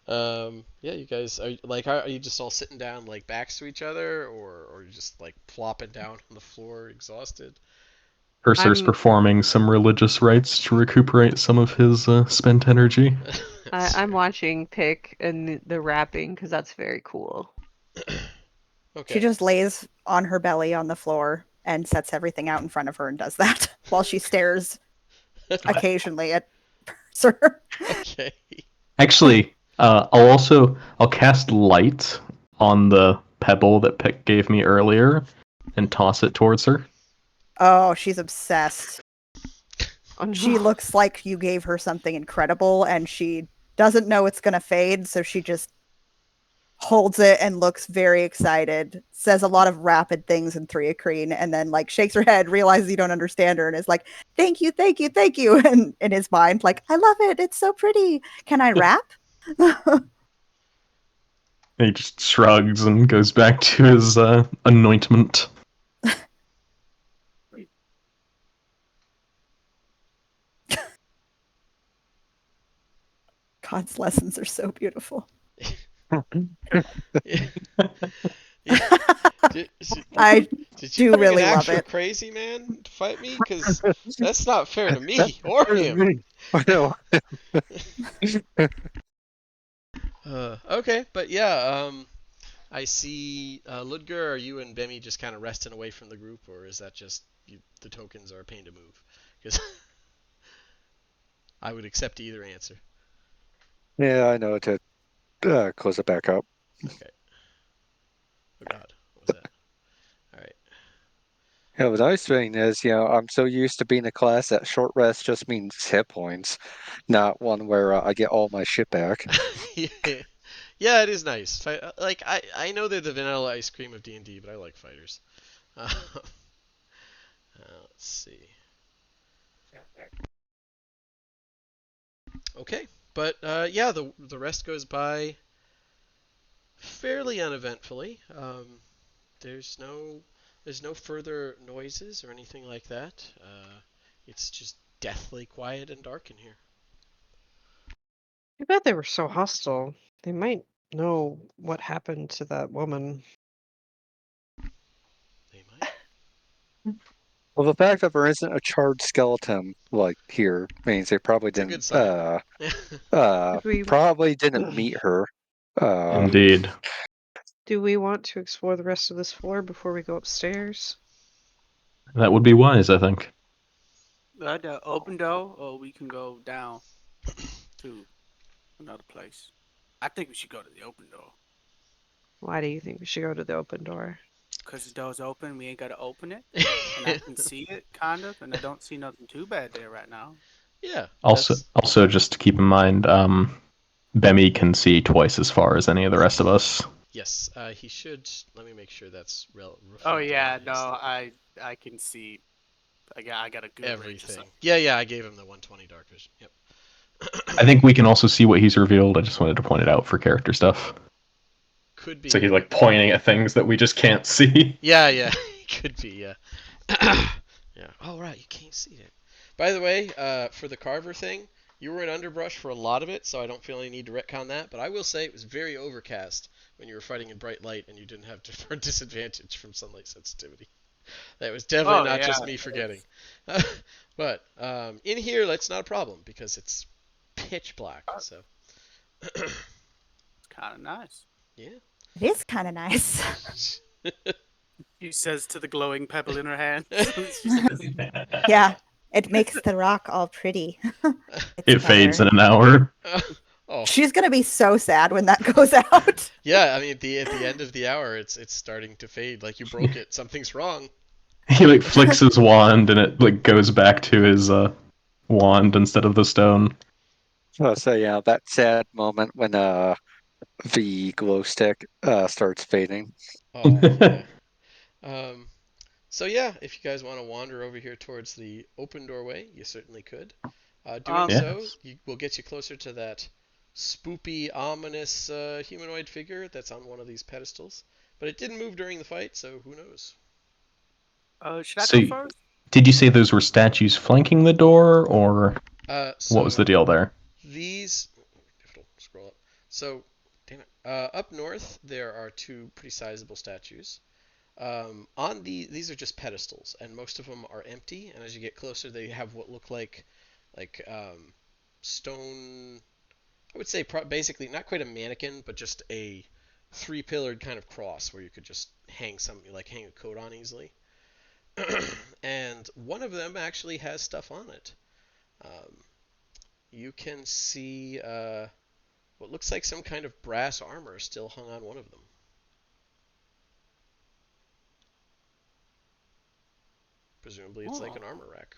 yeah, you guys are you just all sitting down like backs to each other, or you just like plopping down on the floor exhausted? Purser's I'm performing some religious rites to recuperate some of his spent energy. I'm watching Pick and the rapping because that's very cool. She Okay. just lays on her belly on the floor and sets everything out in front of her and does that while she stares occasionally at Purser. Okay. Actually, I'll cast light on the pebble that Pick gave me earlier and toss it towards her. Oh, she's obsessed. Oh, no. She looks like you gave her something incredible and she doesn't know it's going to fade, so she just holds it and looks very excited, says a lot of rapid things in Threacrine, and then like shakes her head, realizes you don't understand her, and is like, thank you, thank you, thank you. And in his mind, like, I love it. It's so pretty. Can I rap? He just shrugs and goes back to his anointment. God's lessons are so beautiful. Yeah. Did, I did you do bring an really love actual it. crazy man to fight me? Because that's not fair to me or him. I know. Okay, but yeah, I see. Ludger, are you and Bemi just kind of resting away from the group, or is that just the tokens are a pain to move? Because I would accept either answer. Yeah, I know to close it back up. Okay. Oh God, what was that? All right. Yeah, the nice thing is, I'm so used to being a class that short rest just means hit points, not one where I get all my shit back. Yeah, yeah, it is nice. Like I know they're the vanilla ice cream of D&D, but I like fighters. Let's see. Okay, but yeah, the rest goes by fairly uneventfully. There's no there's no further noises or anything like that. It's just deathly quiet and dark in here. Too bad they were so hostile. They might know what happened to that woman. Well, the fact that there isn't a charred skeleton like here means they probably It's a good sign. Should we probably didn't meet her. Indeed. do we want to explore the rest of this floor before we go upstairs? That would be wise, I think. The open door, or we can go down to another place. I think we should go to the open door. Why do you think we should go to the open door? Because the door's open, we ain't got to open it. And I can see it, kind of, and I don't see nothing too bad there right now. Yeah. Also, just to keep in mind, Bemi can see twice as far as any of the rest of us. Yes, he should. Let me make sure that's reflected. Oh, yeah, on his no, thing. I can see. I got a good range of Everything. sight. Yeah, I gave him the 120 dark vision. Yep. I think we can also see what he's revealed. I just wanted to point it out for character stuff. Could be. So he's like pointing at things that we just can't see. Yeah, could be. Yeah. Yeah. Oh right, you can't see it. By the way, for the Carver thing, you were in underbrush for a lot of it, so I don't feel any need to retcon that. But I will say it was very overcast when you were fighting in bright light, and you didn't have disadvantage from sunlight sensitivity. That was definitely not just me forgetting. But in here, that's not a problem because it's pitch black. So. It's kind of nice. Yeah. It is kind of nice. He says to the glowing pebble in her hand. Yeah, it makes the rock all pretty. It fades in an hour. Oh. She's gonna be so sad when that goes out. Yeah, I mean at the end of the hour, it's starting to fade. Like you broke it. Something's wrong. He like flicks his wand and it like goes back to his wand instead of the stone. So yeah, that sad moment when the glow stick starts fading. Oh yeah. Um. So yeah, if you guys want to wander over here towards the open doorway, you certainly could. Doing Yeah. so will get you closer to that spoopy, ominous humanoid figure that's on one of these pedestals. But it didn't move during the fight, so who knows? Should I So, go first? did you say those were statues flanking the door, or what was So the deal there? these. Scroll up. So, damn it. Up north, there are two pretty sizable statues. These are just pedestals, and most of them are empty. And as you get closer, they have what look like stone. I would say basically not quite a mannequin, but just a three-pillared kind of cross where you could just hang hang a coat on easily. And one of them actually has stuff on it. You can see what looks like some kind of brass armor still hung on one of them. Presumably, it's like an armor rack.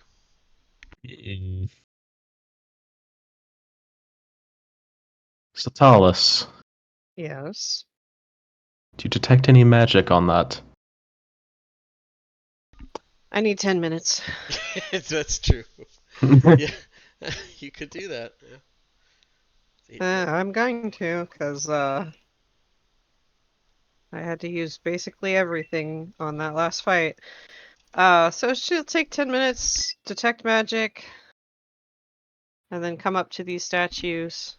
Satalis, Yes. do you detect any magic on that? I need 10 minutes. That's true. Yeah, you could do that. Yeah. I'm going to, because I had to use basically everything on that last fight. So she'll take 10 minutes, detect magic, and then come up to these statues.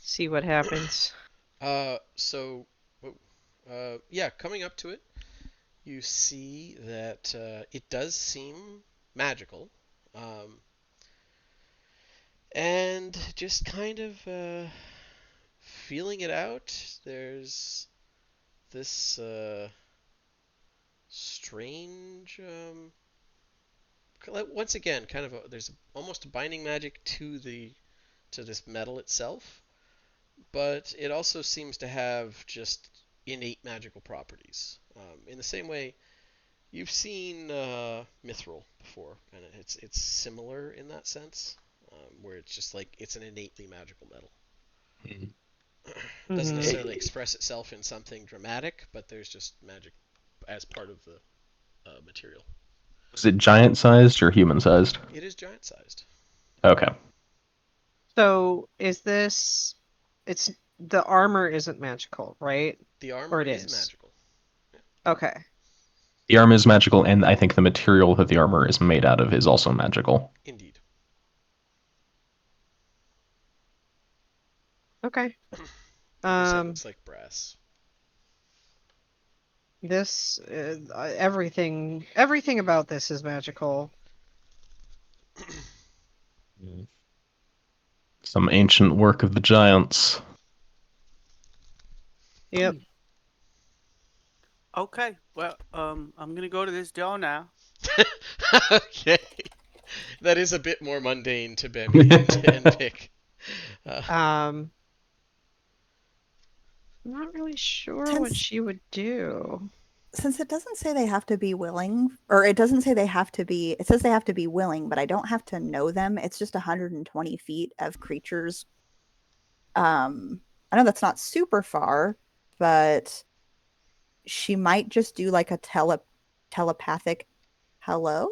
See what happens. Yeah, coming up to it, you see that it does seem magical. And just kind of feeling it out, there's this strange, once again, there's almost a binding magic to this metal itself, but it also seems to have just innate magical properties. In the same way, you've seen mithril before, and it's similar in that sense, where it's just like it's an innately magical metal. Doesn't necessarily express itself in something dramatic, but there's just magic as part of the material. Is it giant-sized or human-sized? It is giant-sized. Okay. So is it's the armor isn't magical, right? The armor Or it is is? magical. Okay. The armor is magical, and I think the material that the armor is made out of is also magical. Indeed. Okay. Like I said, it's like brass. This everything about this is magical. Some ancient work of the giants. Yep. Okay, well, I'm gonna go to this door now. Okay. That is a bit more mundane to Bemmy and Pick. I'm not really sure what Since she would do. since it doesn't say they have to be willing, or it doesn't say they have to be, it says they have to be willing, but I don't have to know them. It's just 120 feet of creatures. I know that's not super far, but she might just do like a telepathic hello.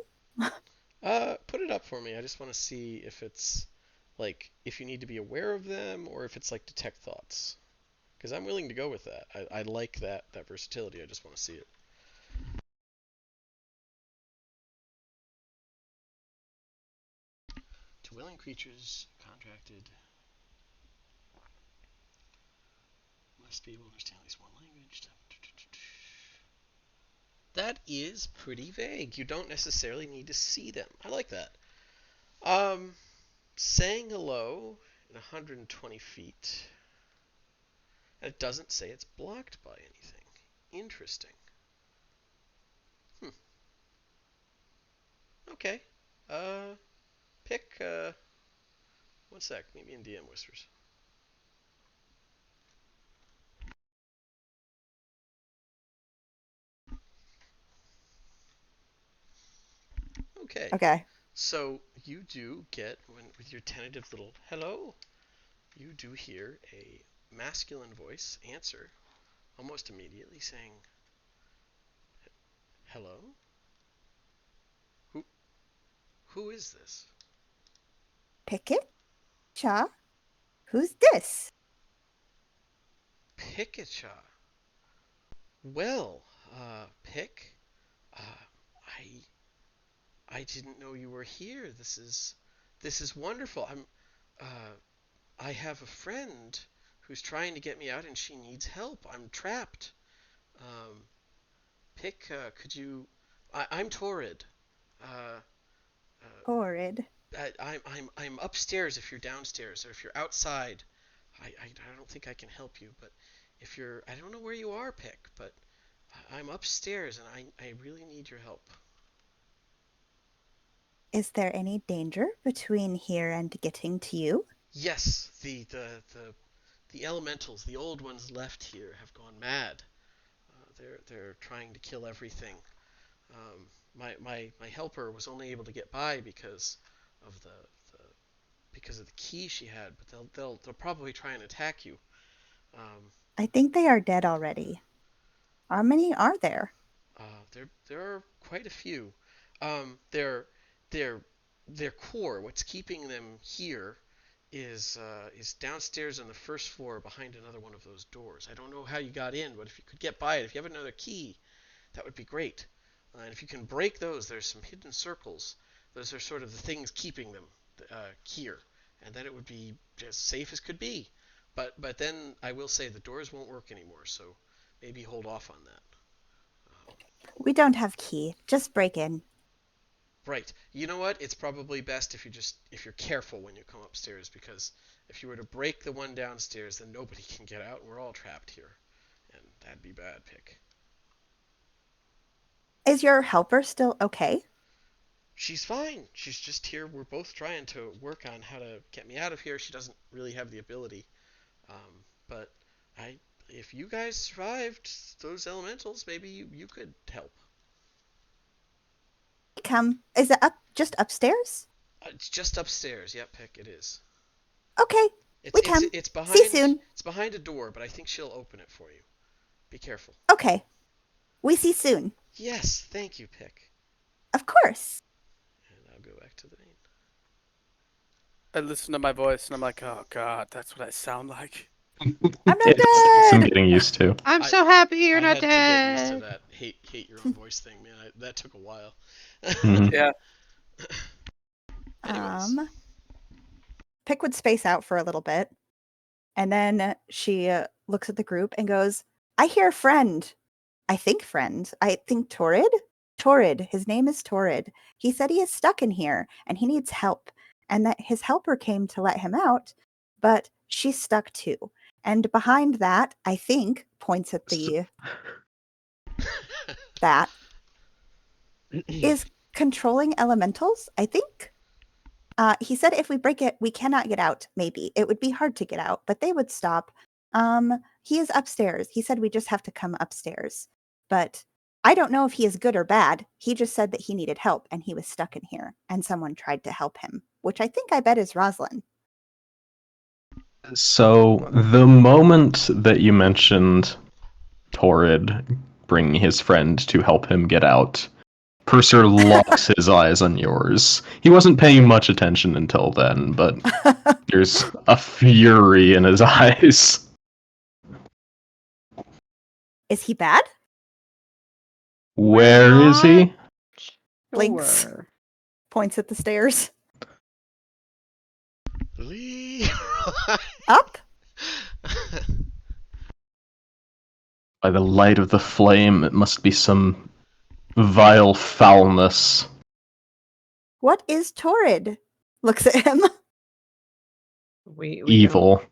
Put it up for me. I just want to see if it's like if you need to be aware of them or if it's like detect thoughts. Because I'm willing to go with that. I like that versatility. I just want to see it. To willing creatures contracted must be able to understand at least one language. That is pretty vague. You don't necessarily need to see them. I like that. Saying hello in 120 feet. It doesn't say it's blocked by anything. Interesting. Hmm. Okay. Pick. 1 sec. Meet me in DM Whispers. Okay. Okay. So you do get with your tentative little hello, you do hear a masculine voice answer almost immediately saying, "Hello? Who who is this?" Pick it, Cha. Who's this? Pikacha. Well, Pick, uh, I I didn't know you were here. This is wonderful. I have a friend who's trying to get me out and she needs help. I'm trapped. Um, Pick, could you? I'm Torrid. Uh, Horrid. I'm upstairs if you're downstairs, or if you're outside. I don't think I can help you, but if you're, I don't know where you are, Pick, but I'm upstairs and I really need your help. Is there any danger between here and getting to you? Yes, the elementals, the old ones left here, have gone mad. They're trying to kill everything. My helper was only able to get by of the because of the key she had, but they'll probably try and attack you. Um, I think they are dead already. How many are there? there are quite a few. Their their their core, what's keeping them here, is downstairs on the first floor behind another one of those doors. I don't know how you got in, but if you could get by it, if you have another key, that would be great. And if you can break those, there's some hidden circles. Those are sort of the things keeping them here, and then it would be as safe as could be. But then I will say the doors won't work anymore, so maybe hold off on that. We don't have key. Just break in. Right. You know what? It's probably best if you're careful when you come upstairs, because if you were to break the one downstairs, then nobody can get out and we're all trapped here. And that'd be bad, Pick. Is your helper still okay? She's fine. She's just here. We're both trying to work on how to get me out of here. She doesn't really have the ability. But I if you guys survived those elementals, maybe you could help. Come. Is it up just upstairs? It's just upstairs. Yep, Pick, it is. Okay. It's We it's come. it's See you behind soon. it's behind a door, but I think she'll open it for you. Be careful. Okay. We see soon. Yes, thank you, Pick. Of course. And I'll go back to the main. I listen to my voice and I'm like, oh god, that's what I sound like. I'm not It's some dead. getting used to. I'm I so happy you're I not had to get used to dead. that hate your own voice thing, man. That took a while. Mhm. Yeah. Anyways, Pick would space out for a little bit, and then she looks at the group and goes, "I hear friend." I think friend. I think Torrid. Torrid. His name is Torrid. He said he is stuck in here and he needs help, and that his helper came to let him out, but she's stuck too. And behind that, I think, points at the that is controlling elementals, I think. He said if we break it, we cannot get out, maybe. It would be hard to get out, but they would stop. He is upstairs. He said we just have to come upstairs. But I don't know if he is good or bad. He just said that he needed help and he was stuck in here and someone tried to help him, which I bet is Rosalind. So the moment that you mentioned Torrid bringing his friend to help him get out, Purser locks his eyes on yours. He wasn't paying much attention until then, but there's a fury in his eyes. Is he bad? Where is he? Blinks. Sure. Points at the stairs. Leroy. Up? By the light of the flame, it must be some vile foulness. What is Torrid? Looks at him. We Evil.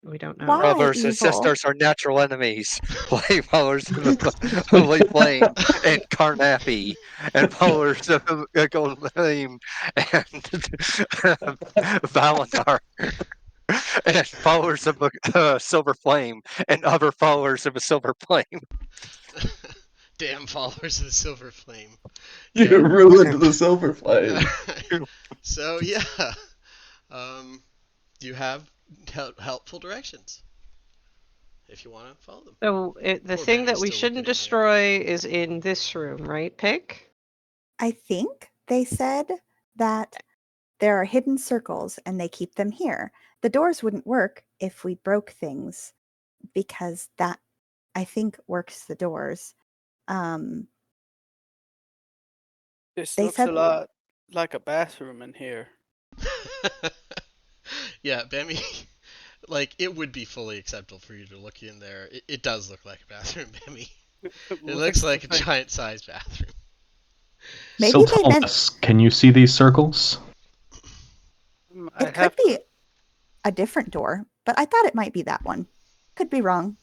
We don't know. Why? Brothers and evil? sisters are natural enemies. Flame followers of the holy flame and Carnappy, and followers of the golden flame and Valinor, and followers of a silver flame and other followers of a silver flame. Damn followers of the Silver Flame. You Yeah. ruined the silver flame. So yeah, you have helpful directions if you want to follow them. So the Poor thing that Benny's we still shouldn't looking in there. destroy is in this room, right, Pick? I think they said that there are hidden circles and they keep them here. The doors wouldn't work if we broke things because that, I think, works the doors. This They looks said- a lot like a bathroom in here. Yeah, Bemmy, like it would be fully acceptable for you to look in there. It does look like a bathroom, Bemmy. It looks like a giant-sized bathroom. Maybe So they meant Thomas, can you see these circles? it could be a different door, but I thought it might be that one. Could be wrong.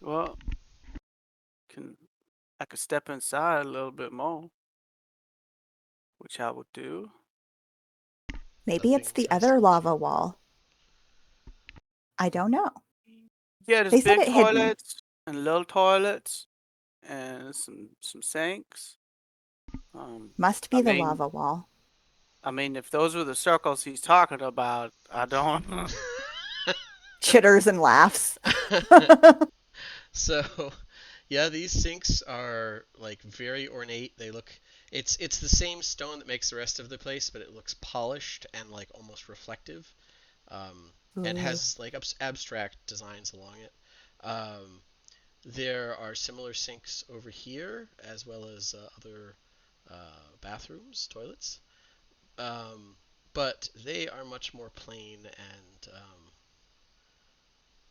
Well, I could step inside a little bit more, which I would do. Maybe it's Nothing the other impressive. lava wall. I don't know. Yeah, there's They said big it hidden. toilets and little toilets and some sinks. Must be I the mean- lava wall. I mean, if those were the circles he's talking about, I don't. Chitters and laughs. So, yeah, these sinks are like very ornate. They look it's the same stone that makes the rest of the place, but it looks polished and like almost reflective. And has like abstract designs along it. There are similar sinks over here, as well as other bathrooms, toilets. But they are much more plain and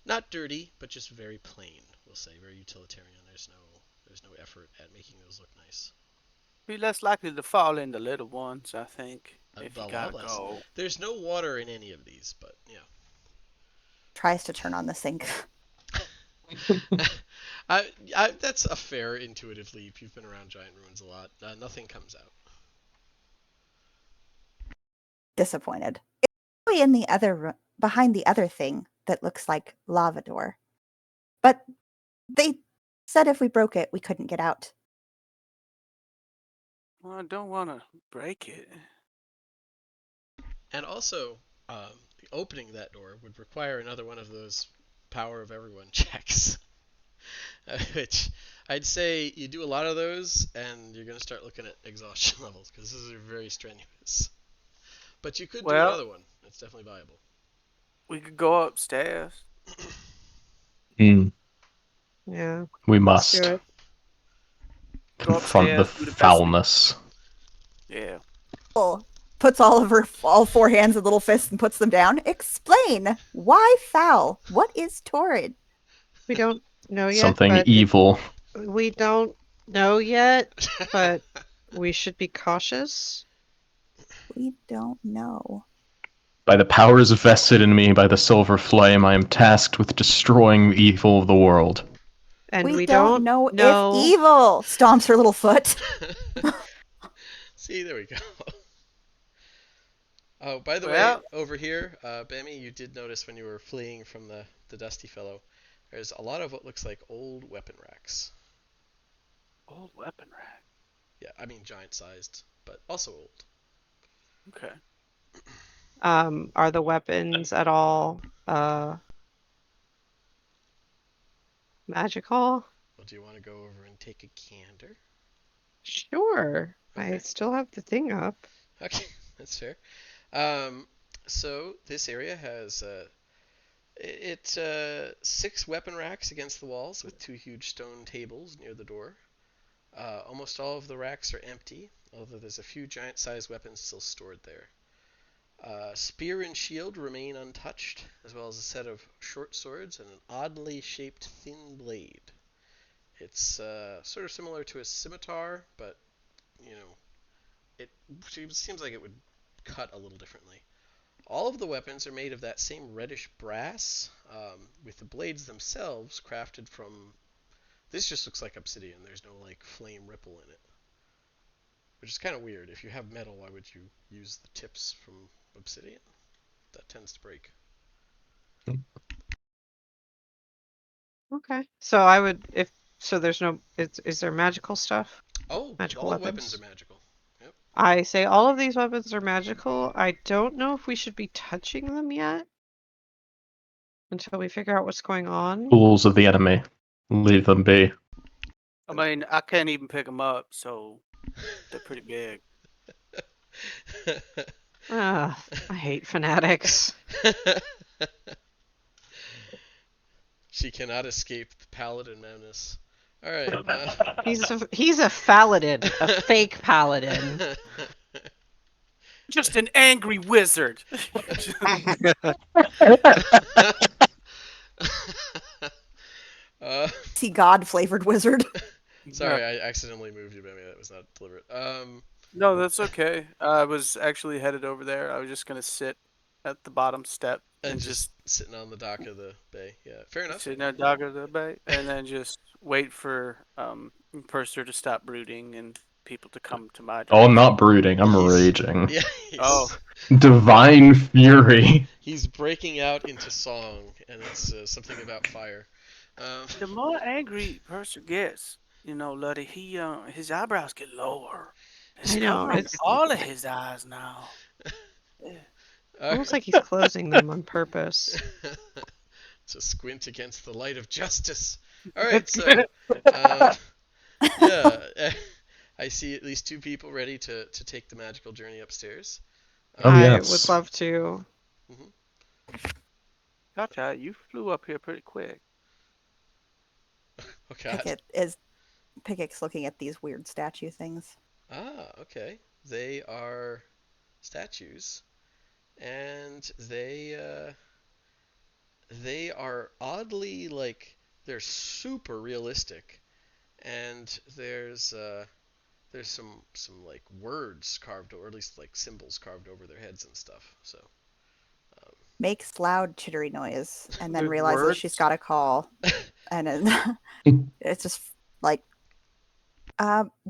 not dirty, but just very plain. We'll say very utilitarian. There's no effort at making those look nice. Be less likely to fall in the little ones, I think. If A you lot gotta less. go. There's no water in any of these, but yeah. Tries to turn on the sink. That's a fair intuitive leap. You've been around giant ruins a lot. Nothing comes out. Disappointed. It's probably in the other behind the other thing that looks like lava door. But they said if we broke it, we couldn't get out. Well, I don't want to break it. And also, the opening that door would require another one of those power of everyone checks. Which I'd say you do a lot of those, and you're going to start looking at exhaustion levels, because this is very strenuous. But you could do Well- another one. It's definitely viable. We could go upstairs. Yeah. We Let's must do it. confront the upstairs, do the best we- foulness. Yeah. Puts all four hands and little fists and puts them down. Explain. Why foul? What is torrid? We don't know yet. Something but evil. We don't know yet, but we should be cautious. We don't know. By the powers vested in me by the Silver Flame, I am tasked with destroying the evil of the world. And We we don't don't know if know. evil stomps her little foot. See, there we go. Oh, by the way, Well, over here, Bammy, you did notice when you were fleeing from the Dusty Fellow, there's a lot of what looks like old weapon racks. old weapon rack. Yeah, I mean giant-sized, but also old. Okay. Are the weapons at all magical? Well, do you want to go over and take a gander? Sure. I Okay. still have the thing up. Okay, that's fair. Um, so this area has 6 weapon racks against the walls with 2 huge stone tables near the door. Almost all of the racks are empty, although there's a few giant-sized weapons still stored there. Spear and shield remain untouched, as well as a set of short swords and an oddly shaped thin blade. It's sort of similar to a scimitar, but you know, it seems like it would cut a little differently. All of the weapons are made of that same reddish brass, with the blades themselves crafted from. This just looks like obsidian. There's no like flame ripple in it, which is kind of weird. If you have metal, why would you use the tips from obsidian? That tends to break. Okay. So I would if so there's no is there magical stuff? Oh, Magical all the weapons are weapons? magical. Yep. I say all of these weapons are magical. I don't know if we should be touching them yet until we figure out what's going on. Tools of the enemy. Leave them be. I mean, I can't even pick them up, so they're pretty big. Ugh, I hate fanatics. She cannot escape the paladin madness. All right. He's a paladin, a fake paladin. Just an angry wizard. See God flavored wizard. Sorry, I accidentally moved you, Bammy. That was not deliberate. No, that's okay. I was actually headed over there. I was just gonna sit at the bottom step And and just just sitting on the dock of the bay. Yeah, fair enough. sit in a dog of the bay, and then just wait for Purser to stop brooding and people to come to my Oh, I'm direction. not brooding. I'm He's- raging. Yeah, Oh, Divine fury. he's breaking out into song, and it's something about fire. the more angry Purser gets, Luddy, his eyebrows get lower. It's I know, covering it's all of his eyes now. Yeah. almost like he's closing them on purpose. To squint against the light of justice. All right, so yeah, I see at least 2 people ready to take the magical journey upstairs. Oh, I would yes. love to. Gotcha, you flew up here pretty quick. Oh God. Pickett's looking at these weird statue things. Ah, okay. They are statues, and they are oddly like they're super realistic, and there's some like words carved, or at least like symbols carved over their heads and stuff. So Makes loud chittery noise and then With realizes words? she's got a call. And it's just like,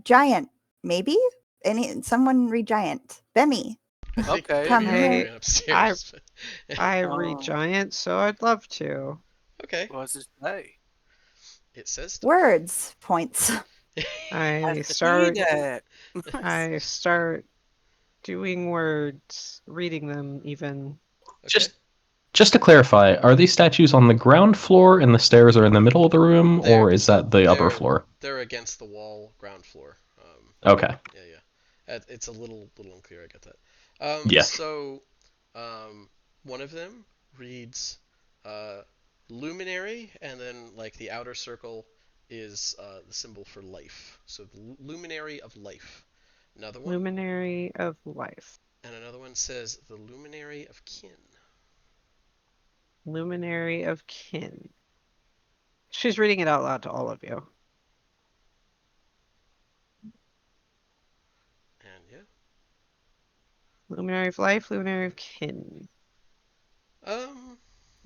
giant, maybe? Someone read giant. Bemmy. I think Okay. maybe Come I'm here. going upstairs. I read Oh. giant, so I'd love to. Okay, What does it say? it says stuff. Words. Points. I see start that. I start doing words, reading them even. Okay. Just to clarify, are these statues on the ground floor and the stairs are in the middle of the room, They're- or is that the upper they're- floor? They're against the wall, ground floor. Okay. Yeah. It's a little unclear. I get that. Yeah. So, one of them reads luminary, and then like the outer circle is the symbol for life. So the luminary of life. Another one, Luminary of life. and another one says the luminary of kin. Luminary of kin. She's reading it out loud to all of you. Luminary of life, luminary of kin. Um,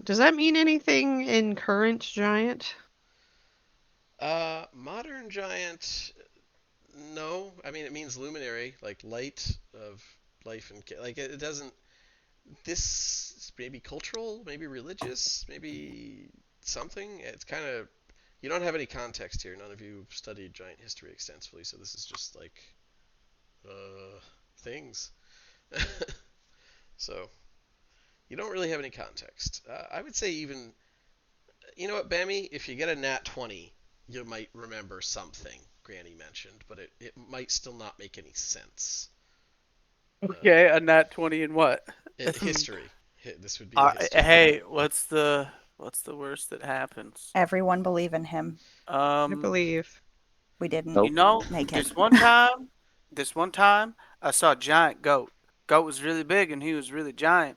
Does that mean anything in current giant? Modern giant. No, I mean it means luminary, like light of life and like it doesn't. This is maybe cultural, maybe religious, maybe something. It's kind of you don't have any context here. None of you studied giant history extensively, so this is just like things. So you don't really have any context. I would say even you know what, Bammy, if you get a nat 20, you might remember something Granny mentioned, but it might still not make any sense. Okay, a nat 20 in what? History. This would be a history. Hey, what's the worst that happens? Everyone believe in him. I Um, believe. We didn't Nope. make it. this one time, I saw a giant goat. Goat was really big and he was really giant.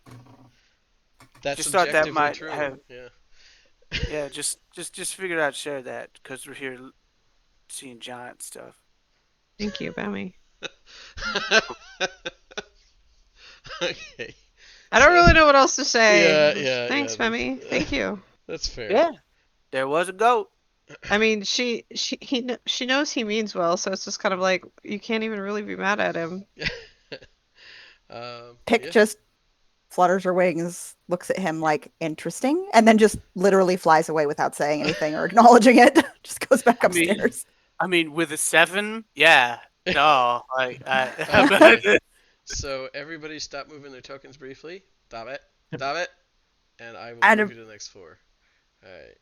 That's Just thought that objectively might true. have, Yeah. yeah. Just figured I'd share that because we're here seeing giant stuff. Thank you, Bammy. Okay. I don't So really know what else to say. yeah. Thanks, Bammy. Thank you. That's fair. Yeah, there was a goat. I mean, she knows he means well, so it's just kind of like you can't even really be mad at him. Pick Yeah. just flutters her wings, looks at him like interesting, and then just literally flies away without saying anything or acknowledging it. Just goes back upstairs. I mean, with a 7, yeah. No, like Okay. So everybody stop moving their tokens briefly. Stop it. Stop it. And I will And move you to the next floor. Alright.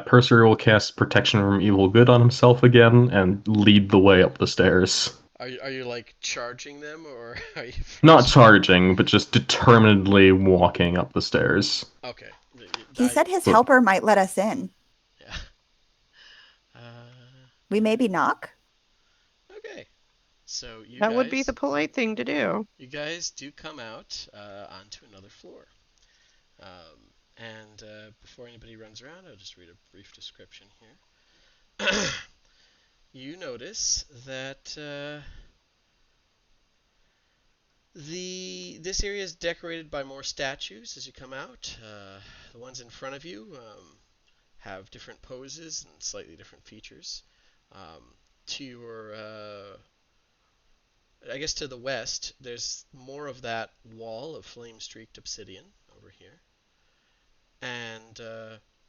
Purser will cast Protection from Evil Good on himself again and lead the way up the stairs. Are you like charging them or are you Not charging, but just determinedly walking up the stairs. Okay. he said his helper might let us in. Yeah. We maybe knock? Okay. So That would be the polite thing to do. you guys do come out onto another floor. And before anybody runs around, I'll just read a brief description here. You notice that this area is decorated by more statues as you come out. The ones in front of you have different poses and slightly different features. To your, I guess to the west, there's more of that wall of flame-streaked obsidian over here. And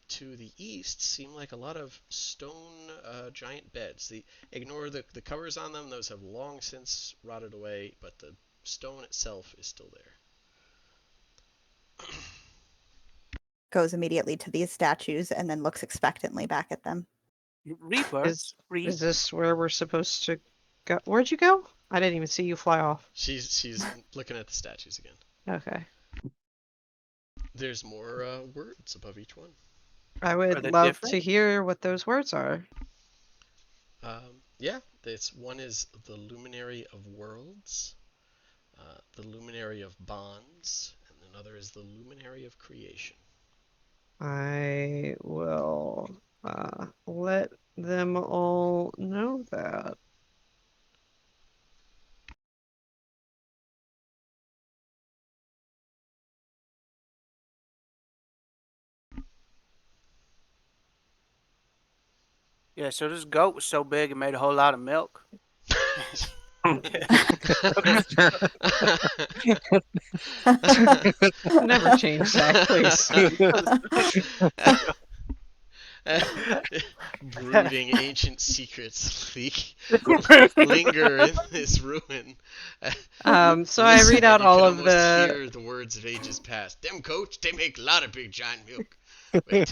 to the east seem like a lot of stone giant beds. Ignore the covers on them; those have long since rotted away, but the stone itself is still there. Goes immediately to these statues and then looks expectantly back at them. Reaper. Is this where we're supposed to go? Where'd you go? I didn't even see you fly off. She's looking at the statues again. Okay. There's more words above each one. I would love to hear what those words are. Yeah, one is the Luminary of Worlds, the Luminary of Bonds, and another is the Luminary of Creation. I will let them all know that. Yeah, so this goat was so big it made a whole lot of milk. Never change that, please. Brooding ancient secrets linger in this ruin. So I read out all of the. Hear the words of ages past. Them goats, they make a lot of big giant milk. Wait.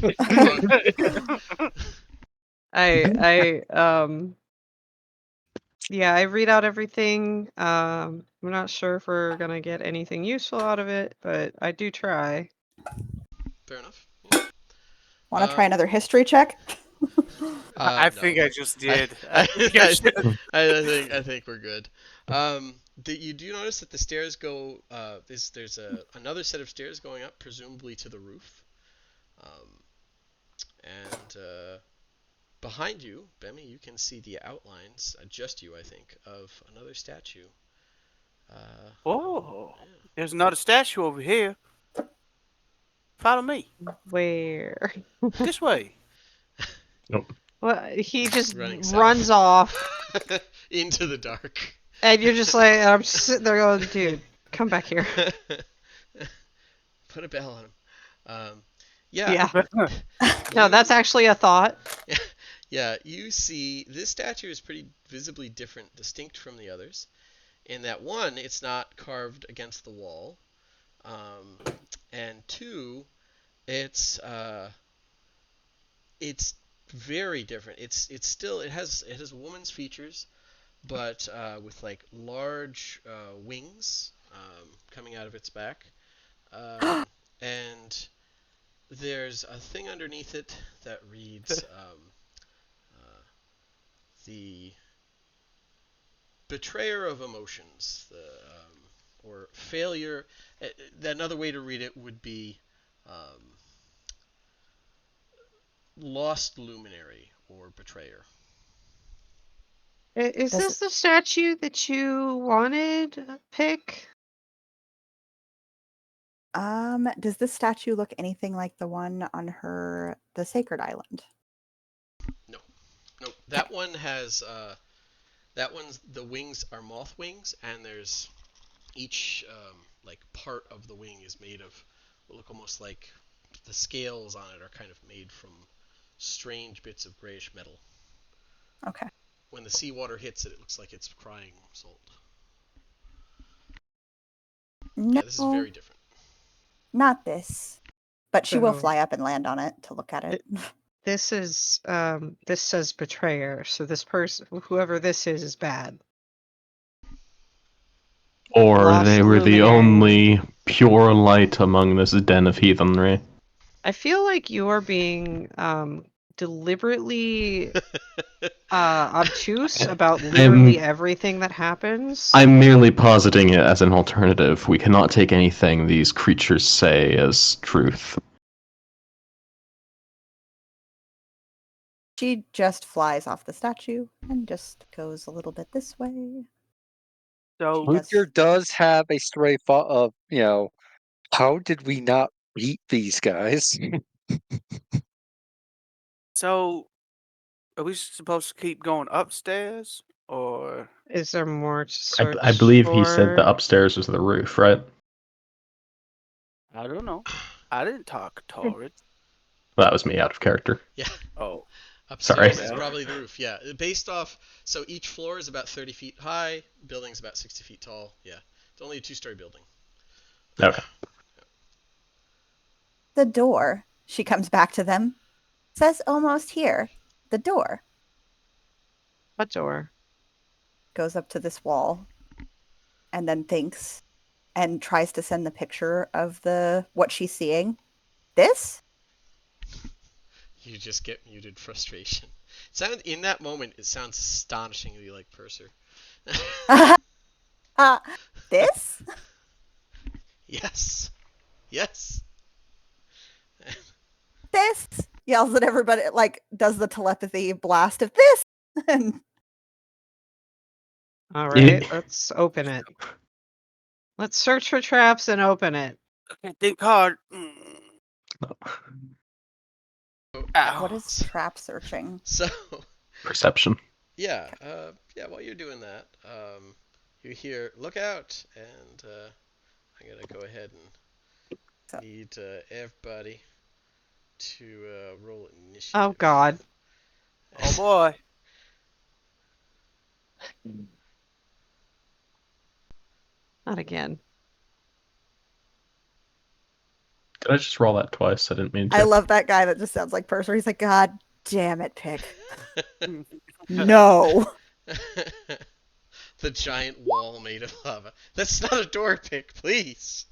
Yeah, I read out everything. I'm not sure if we're gonna get anything useful out of it, but I do try. Fair enough. Yeah. Want to try another history check? I think I just did. I think we're good. You do notice that the stairs go. There's another set of stairs going up, presumably to the roof. And behind you, Bemmy, you can see the outlines, just you, I think, of another statue. Oh, Yeah. there's another statue over here. Follow me. Where? This way. Nope. Well, he just Running runs south. off, Into the dark. and you're just like, I'm just sitting there going, dude, come back here. Put a bell on him. Yeah. Yeah. No, You that's actually a thought. yeah, you see this statue is pretty visibly different, distinct from the others. In that one, it's not carved against the wall, um, and two, it's uh, it's very different. It's still it has woman's features, but with like large wings coming out of its back, and there's a thing underneath it that reads uh, the betrayer of emotions, or failure. Another way to read it would be um, lost luminary or betrayer. Is Does this the statue that you wanted, Pick? does this statue look anything like the one on the Sacred Island? No, no, Okay. that one has that one's the wings are moth wings, and there's each like part of the wing is made of what look almost like the scales on it are kind of made from strange bits of grayish metal. Okay. When the seawater hits it, it looks like it's crying salt. Yeah, this is No, very different. not this. But she will So fly up and land on it to look at it. this is this says betrayer, so this person, whoever this is bad. Or Lost they were the luminary. only pure light among this den of heathenry. I feel like you're being deliberately obtuse about literally I'm everything that happens. I'm merely positing it as an alternative. We cannot take anything these creatures say as truth. She just flies off the statue and just goes a little bit this way. So She Luther does. does have a stray thought of, how did we not beat these guys? So, are we supposed to keep going upstairs, or Is there more to I search believe he said the for? upstairs was the roof, right? I don't know. I didn't talk torrid. That was me out of character. Yeah, Oh, Sorry. upstairs is well, probably the roof. Yeah, based off. So each floor is about 30 feet high. Building's about 60 feet tall. Yeah, it's only a two-story building. Okay. The door, she comes back to them, says almost here. The door What door? goes up to this wall and then thinks and tries to send the picture of what she's seeing. This? You just get muted frustration. In that moment, it sounds astonishingly like Purser. This? Yes, yes. This? Yells at everybody, like, does the telepathy blast of this? And All It- right, let's open it. Let's search for traps and open it. okay, think hard. what Ow. is trap searching? So, Perception. yeah, While you're doing that, you hear "Look out!" and I'm gonna go ahead and So- need everybody to roll initiative. Oh God. Oh boy. Not again. Did I just roll that twice? I didn't mean to. I love that guy that just sounds like Purser. He's like, God damn it, Pick. No. The giant wall made of lava. That's not a door pick, please.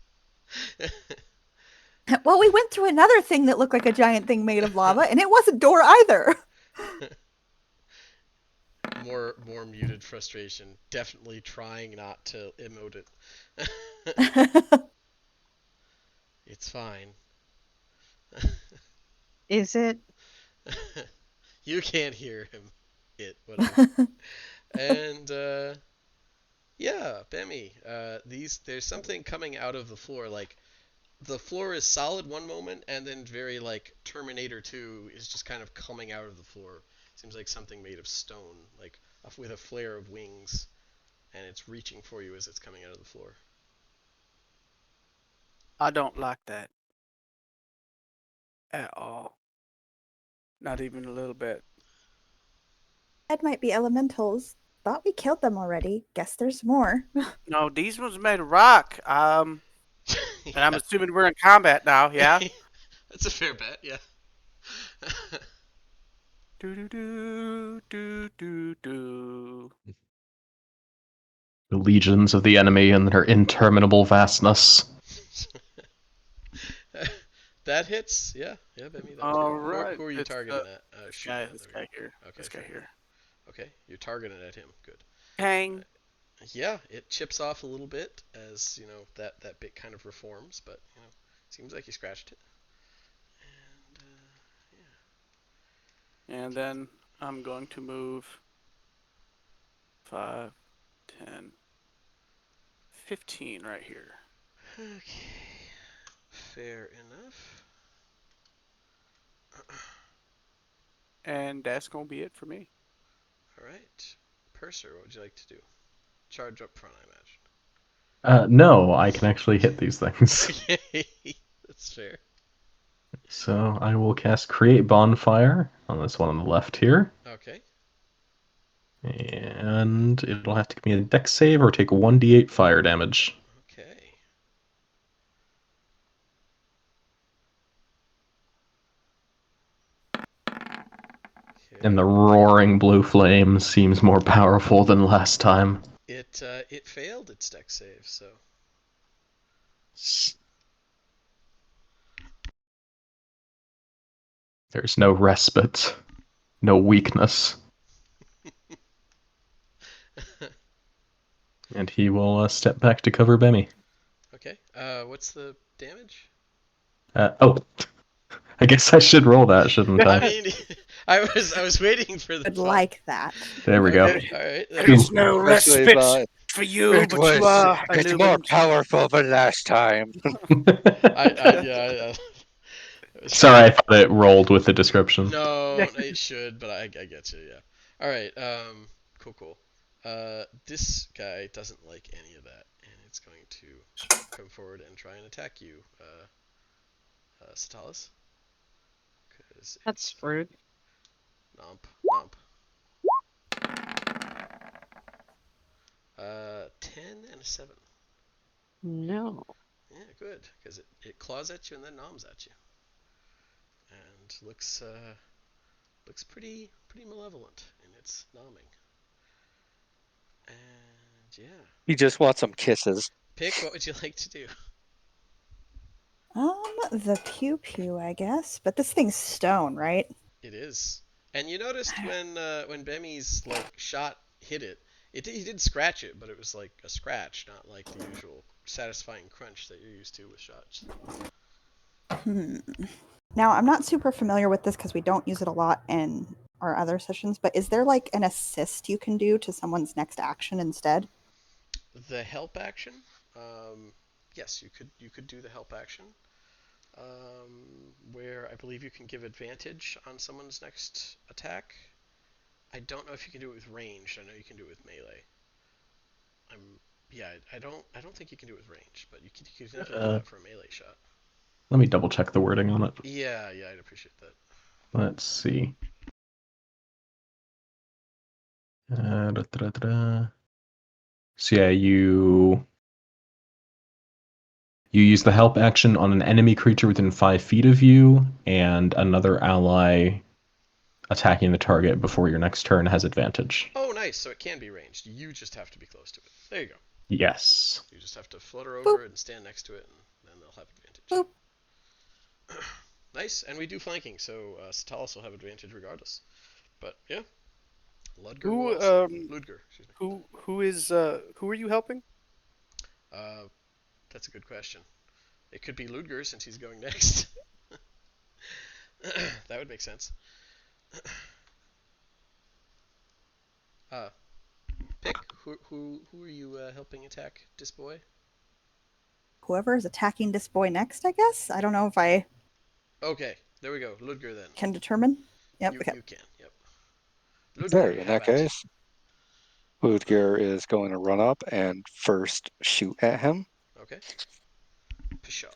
Well, we went through another thing that looked like a giant thing made of lava, and it wasn't door either. More muted frustration. Definitely trying not to emote it. It's fine. Is it? You can't hear him. Whatever. And Yeah, Bemmy. There's something coming out of the floor. Like the floor is solid one moment, and then very like Terminator 2 is just kind of coming out of the floor. Seems like something made of stone, like with a flare of wings, and it's reaching for you as it's coming out of the floor. I don't like that at all. Not even a little bit. That might be elementals. Thought we killed them already. Guess there's more. No, these ones made of rock. And I'm Yeah. assuming we're in combat now, yeah? That's a fair bet, yeah. Do do do do do do. The legions of the enemy and their interminable vastness. That hits, yeah, Bemmy, that would hit. All right. Who are you It's targeting at? this Shooting guy, at? this There we guy here, go. Okay, this guy fair enough. here. Okay, you're targeting at him. Good. Pang. Yeah, it chips off a little bit as that bit kind of reforms, but seems like you scratched it. And And then I'm going to move 5, 10, 15 right here. okay, fair enough. And that's going to be it for me. All right, Purser, what would you like to do? Charge up front, I imagine. No, I can actually hit these things. Okay, that's fair. So I will cast Create Bonfire on this one on the left here. Okay. And it'll have to give me a dex save or take 1d8 fire damage. Okay. And the roaring blue flame seems more powerful than last time. It failed its dex save, so There's no respite, no weakness. And he will step back to cover Bemmy. okay. What's the damage? Oh, I guess I should roll that, shouldn't I? I mean, I was waiting for the Would fun. like that. There we go. Okay, all right. There's no Especially respite for you, but you are it's more illumined. powerful than last time. Yeah. Sorry, I thought it rolled with the description. No, it should, but I get you. Yeah. All right. Cool. This guy doesn't like any of that, and it's going to come forward and try and attack you, Satalis. That's rude. Nomp. 10 and a 7. No. Yeah, good, because it claws at you and then noms at you, and looks pretty malevolent in its nomming. And yeah, You just want some kisses. Pick, what would you like to do? The pew pew, I guess. But this thing's stone, right? It is. And you noticed when Bemmy's like shot hit it, he did scratch it, but it was like a scratch, not like the usual satisfying crunch that you're used to with shots. Now, I'm not super familiar with this because we don't use it a lot in our other sessions, but is there like an assist you can do to someone's next action instead? The help action, yes, you could do the help action, where I believe you can give advantage on someone's next attack. I don't know if you can do it with ranged. I know you can do it with melee. I don't think you can do it with range, but you can definitely do that for a melee shot. Let me double check the wording on it. Yeah, I'd appreciate that. Let's see. So yeah, you use the help action on an enemy creature within 5 feet of you, and another ally attacking the target before your next turn has advantage. Oh, nice. So it can be ranged. You just have to be close to it. There you go. Yes. You just have to flutter over it and stand next to it, and then they'll have advantage. Boop. Nice. And we do flanking, so Satalis will have advantage regardless. But yeah, Ludger, excuse me. Who are you helping? That's a good question. It could be Ludger since he's going next. That would make sense. Pick. who are you helping attack this boy? Whoever is attacking this boy next, I guess. I don't know if I Okay, there we go. Ludger then. can determine. Yep. Okay. You can. Yep. Ludger, Okay, in how that about you? case, Ludger is going to run up and first shoot at him. Okay. Pshaw.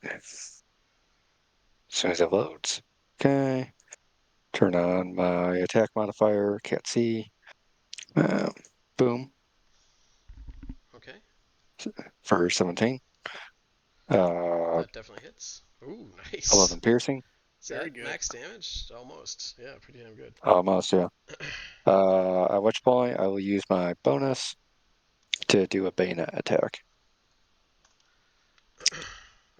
As soon as it loads. Okay. Turn on my attack modifier. Can't see. Um, boom. Okay. For 17. That definitely hits. Ooh, nice. 11 piercing. Is Very that good. max damage? Almost. Yeah, pretty damn good. Almost, yeah. At which point I will use my bonus to do a bayonet attack,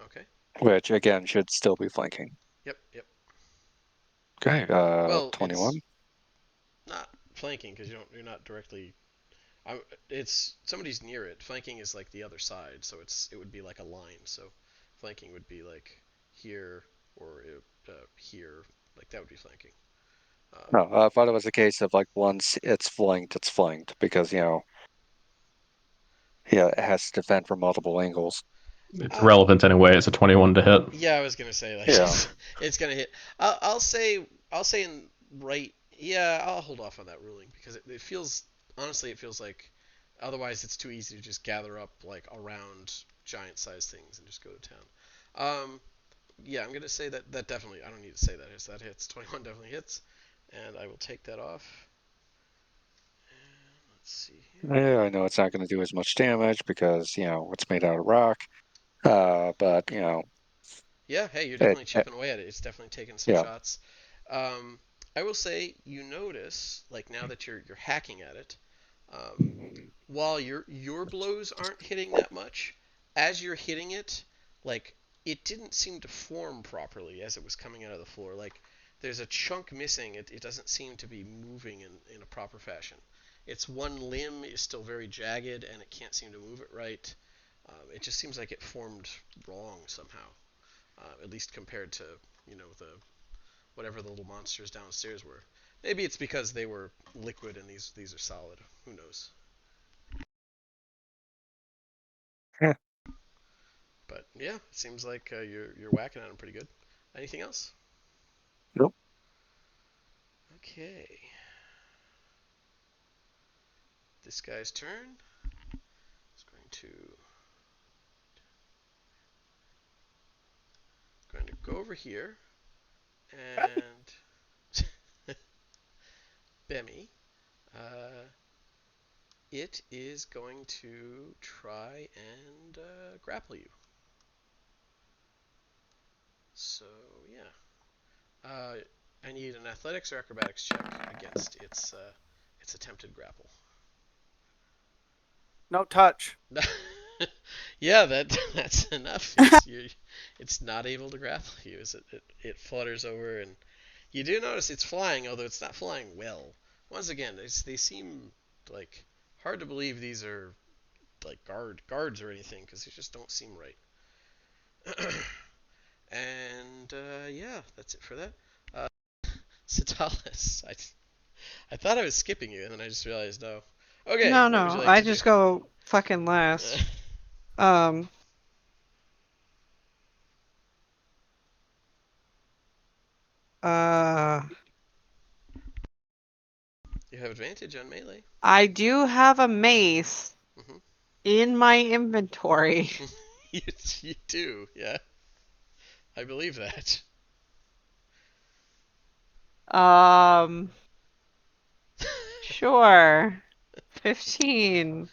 Okay. which again should still be flanking. Yep. Yep. Okay, Well, 21. it's not flanking because you're not directly. It's somebody's near it. Flanking is like the other side, so it would be like a line. So flanking would be like here or here, like that would be flanking. Um, No, I thought it was a case of like once it's flanked because, yeah, it has to defend from multiple angles. It's uh, relevant anyway. It's a 21 to hit. yeah, I was gonna say like Yeah. it's gonna hit. I'll say in right. Yeah, I'll hold off on that ruling because it feels honestly it feels like otherwise it's too easy to just gather up like around giant sized things and just go to town. Yeah, I'm gonna say that definitely. I don't need to say that. That hits. 21 definitely hits, and I will take that off. And let's see here. Yeah, I know it's not going to do as much damage because, it's made out of rock. But, Yeah, hey, you're it, definitely chipping away at it. It's definitely taking some yeah. shots. Um, I will say you notice like now that you're hacking at it, um, while your blows aren't hitting that much, as you're hitting it, like it didn't seem to form properly as it was coming out of the floor. Like there's a chunk missing. It doesn't seem to be moving in a proper fashion. Its one limb is still very jagged and it can't seem to move it right. It just seems like it formed wrong somehow, at least compared to the whatever the little monsters downstairs were. Maybe it's because they were liquid and these are solid. Who knows? Yeah. But yeah, it seems like you're whacking at them pretty good. Anything else? Nope. Okay. This guy's turn. It's going to go over here and Bemmy. Uh, it is going to try and grapple you. So yeah. I need an athletics or acrobatics check against its attempted grapple. No touch. Yeah, that's enough. It's not able to grapple you as it flutters over, and you do notice it's flying, although it's not flying well. Once again, they seem like hard to believe these are like guards or anything because they just don't seem right. And yeah, that's it for that. Uh, Sitalis, I thought I was skipping you, and then I just realized no. Okay, No, what would you no, like I to do? just go fucking last. Um, uh, You have advantage on melee. I do have a mace Hmm. in my inventory. you, you do, yeah. I believe that. Um, sure. 15.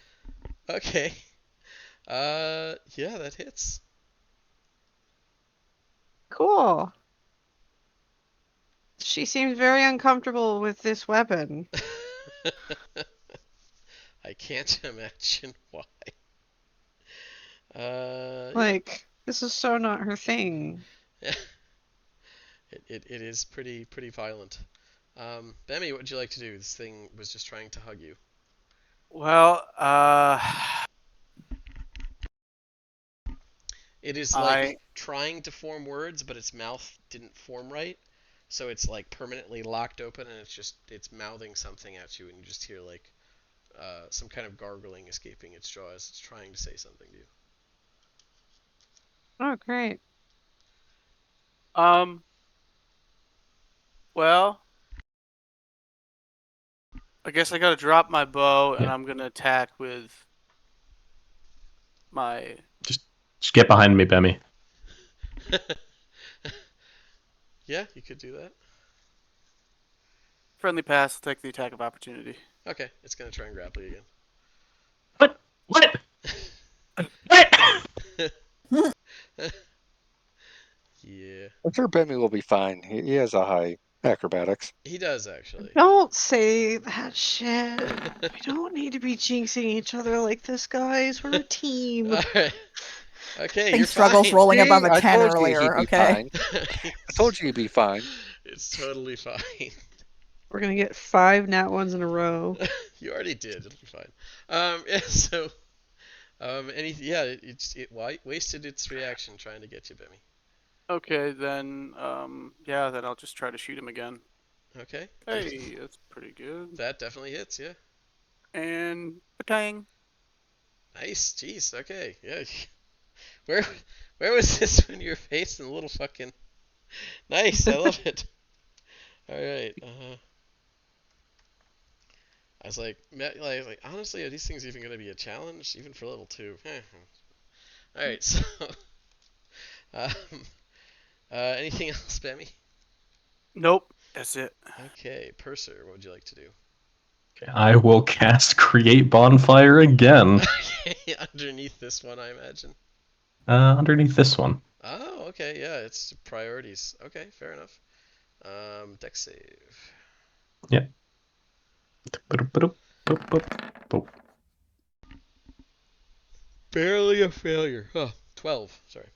Okay. Yeah, that hits. Cool. She seems very uncomfortable with this weapon. I can't imagine why. Yeah. Like, this is so not her thing. It is pretty violent. Bemmy, what would you like to do? This thing was just trying to hug you. Well, It is like I trying to form words, but its mouth didn't form right. So it's like permanently locked open, and it's mouthing something at you, and you just hear like some kind of gargling escaping its jaw as it's trying to say something to you. Oh, great. Well, I guess I gotta drop my bow, and Yeah. I'm gonna attack with my. Just get behind me, Bemmy. Yeah, you could do that. Friendly pass, take the attack of opportunity. Okay, it's gonna try and grapple you again. What? What? What? Yeah. I'm sure Bemmy will be fine. He has a high acrobatics. He does actually. Don't say that shit. We don't need to be jinxing each other like this, guys. We're a team. All right. Okay, Think you're struggles fine. rolling above See, a I 10 told you he'd earlier, be okay? fine. I told you he'd be fine. It's totally fine. We're gonna get 5 nat ones in a row. You already did. It'll be fine. Yeah. So, yeah, wasted its reaction trying to get you, Bimmy. Okay, then, yeah, then I'll just try to shoot him again. Okay. Hey, that's pretty good. That definitely hits. Yeah. And patang. Nice. Jeez. Okay. Yeah. Where, where was this when you were facing the little fucking? Nice. I love it. All right. I was like, honestly, are these things even going to be a challenge, even for level 2? All right, so, um, anything else, Bemmy? Nope, that's it. Okay, Purser, what would you like to do? I will cast Create Bonfire again. Okay, underneath this one, I imagine. Underneath this one. Oh, okay, yeah, it's priorities. Okay, fair enough. Dex save. Yep. Barely a failure. Oh, 12, sorry.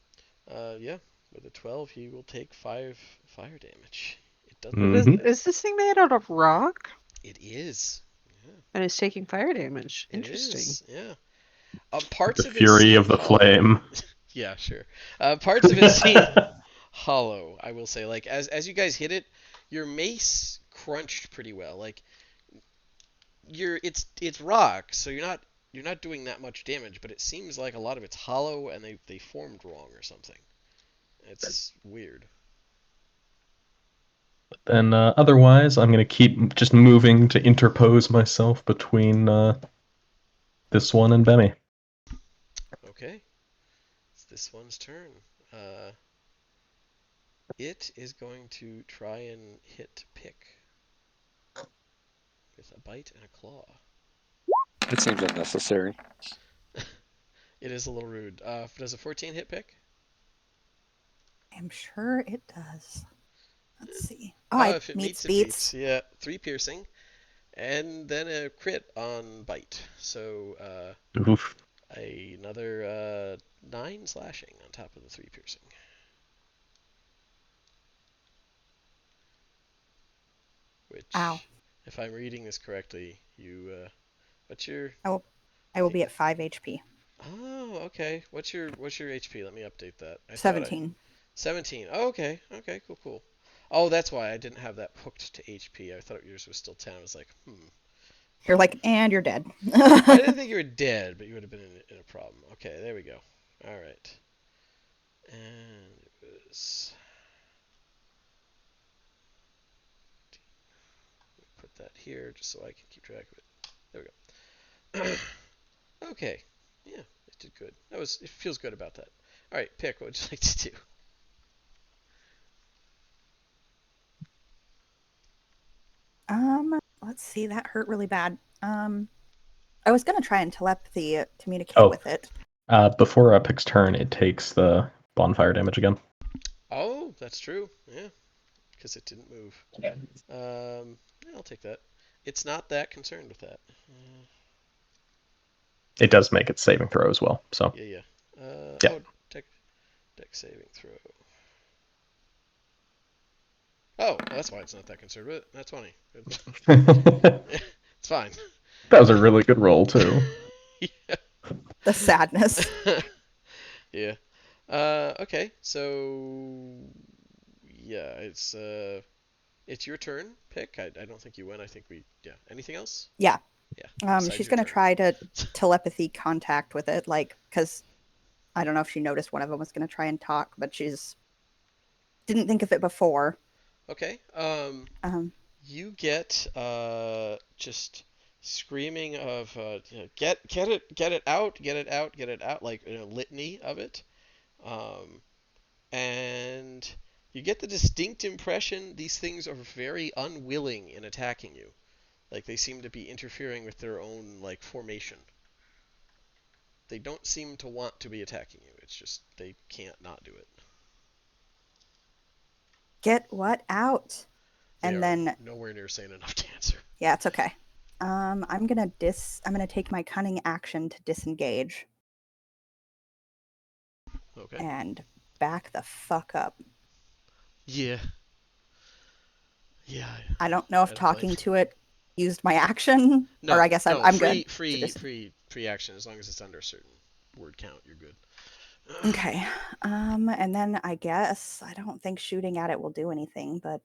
Yeah, with a 12, he will take 5 fire damage. It doesn't. Mm-hmm. Is this thing made out of rock? It is. Yeah, And it's taking fire damage. it Interesting. is. Yeah. Parts The of it fury seem of the hollow. flame. Yeah, sure. Parts of it seem hollow, I will say. Like as you guys hit it, your mace crunched pretty well. Like it's rock, so you're not doing that much damage, but it seems like a lot of it's hollow and they formed wrong or something. It's weird. Then otherwise, I'm going to keep just moving to interpose myself between this one and Bemmy. Okay. It's this one's turn. It is going to try and hit Pick with a bite and a claw. It seems unnecessary. It is a little rude. Does a 14 hit Pick? I'm sure it does. Let's see. Oh, I If it meets meets, it beats. beats. Yeah, 3 piercing, and then a crit on bite. So Oof. another 9 slashing on top of the 3 piercing. Which, Ow. if I'm reading this correctly, what's your? I will be at 5 HP. Oh, okay. What's your HP? Let me update that. 17. 17. Oh, okay. Okay, cool. Oh, that's why I didn't have that hooked to HP. I thought yours was still 10. I was like, You're like, and you're dead. I didn't think you were dead, but you would have been in a problem. Okay, there we go. All right. And it was. Put that here just so I can keep track of it. There we go. Okay. Yeah, it did good. It feels good about that. All right, Pick. What would you like to do? Let's see. That hurt really bad. I was gonna try and telepathy communicate Oh. with it. Before Epic's turn, it takes the bonfire damage again. Oh, that's true. Yeah, because it didn't move. Yeah, I'll take that. It's not that concerned with that. It does make its saving throw as well. So Yeah. Yeah. Oh, deck saving throw. Oh, that's why it's not that concerned with it. That's funny. It's fine. That was a really good roll too. Yeah. The sadness. Yeah. Okay. So yeah, it's your turn. Pick. I don't think you win. I think we. Yeah. Anything else? Yeah. Yeah. Besides She's your gonna turn. try to telepathy contact with it, like, because I don't know if she noticed one of them was gonna try and talk, but she's didn't think of it before. Okay. Um, You get just screaming of get it out, get it out, get it out, like a litany of it. Um, and you get the distinct impression these things are very unwilling in attacking you. Like they seem to be interfering with their own like formation. They don't seem to want to be attacking you. It's just they can't not do it. get what out? They And are then, nowhere near sane enough to answer. yeah, it's okay. I'm gonna take my cunning action to disengage Okay. and back the fuck up. Yeah. Yeah. I don't know I if don't blame talking you. to it used my action, or No, I guess I'm no, I'm good free action. As long as it's under a certain word count, you're good. okay. And then I guess I don't think shooting at it will do anything, but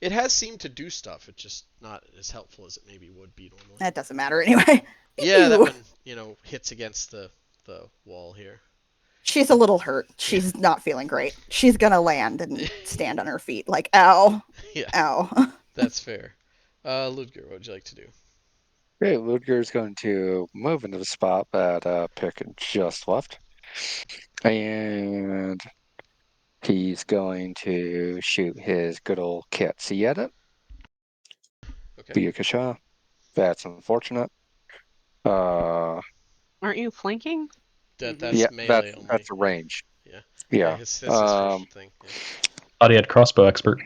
It has seemed to do stuff. It's just not as helpful as it maybe would be normally. that doesn't matter anyway. Yeah, that Ew. one, hits against the wall here. She's a little hurt. Yeah. She's not feeling great. She's gonna land and stand on her feet like, ow, Yeah, ow. that's fair. Ludger, what would you like to do? Okay, Ludger is going to move into the spot that Pick just left. And he's going to shoot his good old Catsy at it. Okay. Via Kasha. That's unfortunate. Uh, Aren't you flanking? yeah, That's melee that's only. that's a Yeah. range. Yeah. Yeah. Yeah. That's his first thing. Yeah. Thought he had crossbow expert.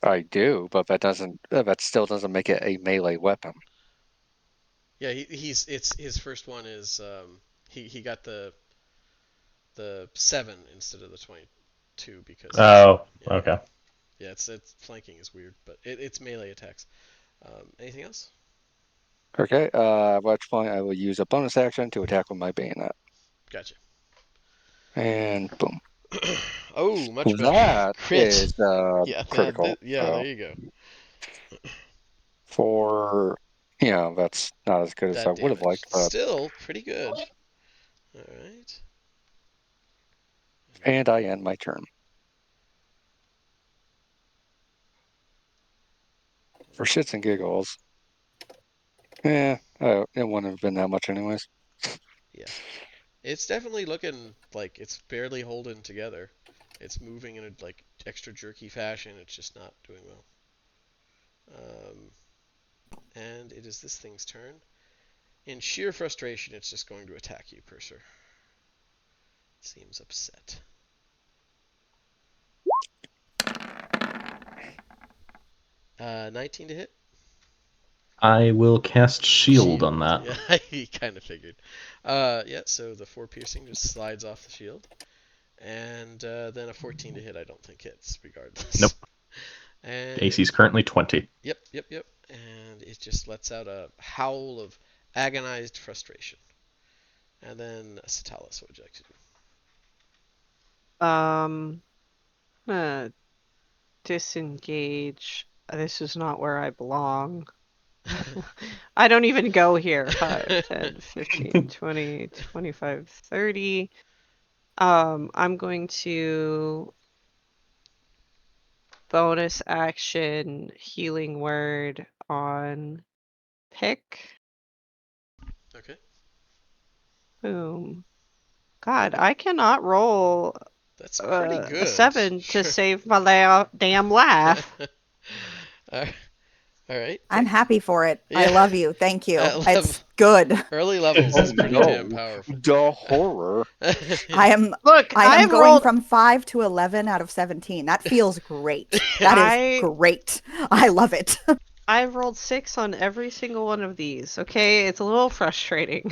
I do, but that still doesn't make it a melee weapon. Yeah. He's it's his first one is he got the 7 instead of the 22 because Oh, yeah. okay. Yeah, it's flanking is weird, but it's melee attacks. Anything else? Okay. At which point I will use a bonus action to attack with my bayonet. Gotcha. And boom. Oh, much better. That Crit. is Yeah, critical. yeah, So there you go. for that's not as good as I That would have damage. liked, but Still pretty good. All right. and I end my turn. For shits and giggles. It wouldn't have been that much anyways. Yeah. It's definitely looking like it's barely holding together. It's moving in a like extra jerky fashion. It's just not doing well. Um, and it is this thing's turn. In sheer frustration, it's just going to attack you, Purser. It seems upset. 19 to hit. I will cast shield on that. Yeah, he kind of figured. Yeah, so the 4 piercing just slides off the shield. And then a 14 to hit I don't think hits, regardless. Nope. And AC's currently 20. Yep. And it just lets out a howl of agonized frustration. And then Satalis, what would you like to do? Uh, disengage. This is not where I belong. I don't even go here. 5, 10, 15, 20, 25, 30. I'm going to bonus action healing word on Pick. Okay. Boom. God, I cannot roll That's pretty a good. 7 to save my damn laugh. All right. I'm happy for it. I Yeah. love you. Thank you. At It's good. early levels Oh is pretty damn no, powerful. the horror. I am Look, I am I've going rolled from 5 to 11 out of 17. That feels great. That is I great. I love it. I've rolled 6 on every single one of these. Okay, it's a little frustrating.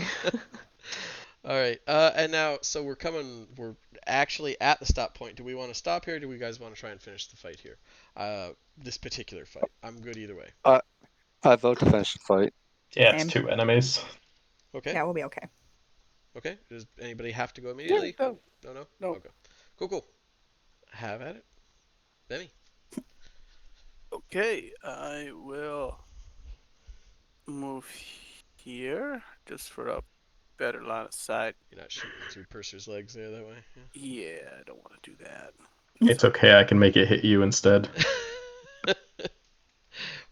All right. And now, so we're actually at the stop point. Do we want to stop here? Or do we guys want to try and finish the fight here? This particular fight. I'm good either way. I vote to finish the fight. Yeah, it's Same. 2 enemies. Okay. Yeah, we'll be okay. Okay. Does anybody have to go immediately? No. No. No. Okay. Cool. Have at it, Benny. Okay, I will move here just for a better line of sight. You're not shooting through Purser's legs there that way. Yeah, I don't want to do that. It's okay, I can make it hit you instead. Yeah.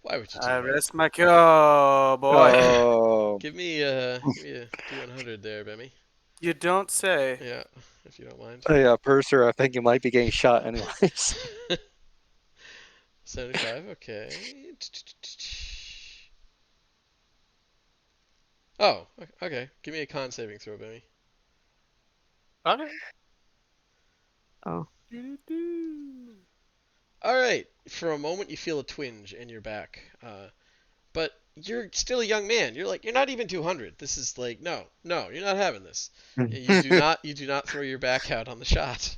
Why would you do I that? rest my boy. Oh, Give me a D100 there, Bemmy. You don't say. Yeah, if you don't mind. yeah, Purser, I think you might be getting shot anyways. 75. Okay. Oh, okay. Give me a con saving throw, Bemmy. Okay. Oh. All right. For a moment, you feel a twinge in your back. But you're still a young man. You're not even 200. This is like, no, you're not having this. You do not throw your back out on the shot.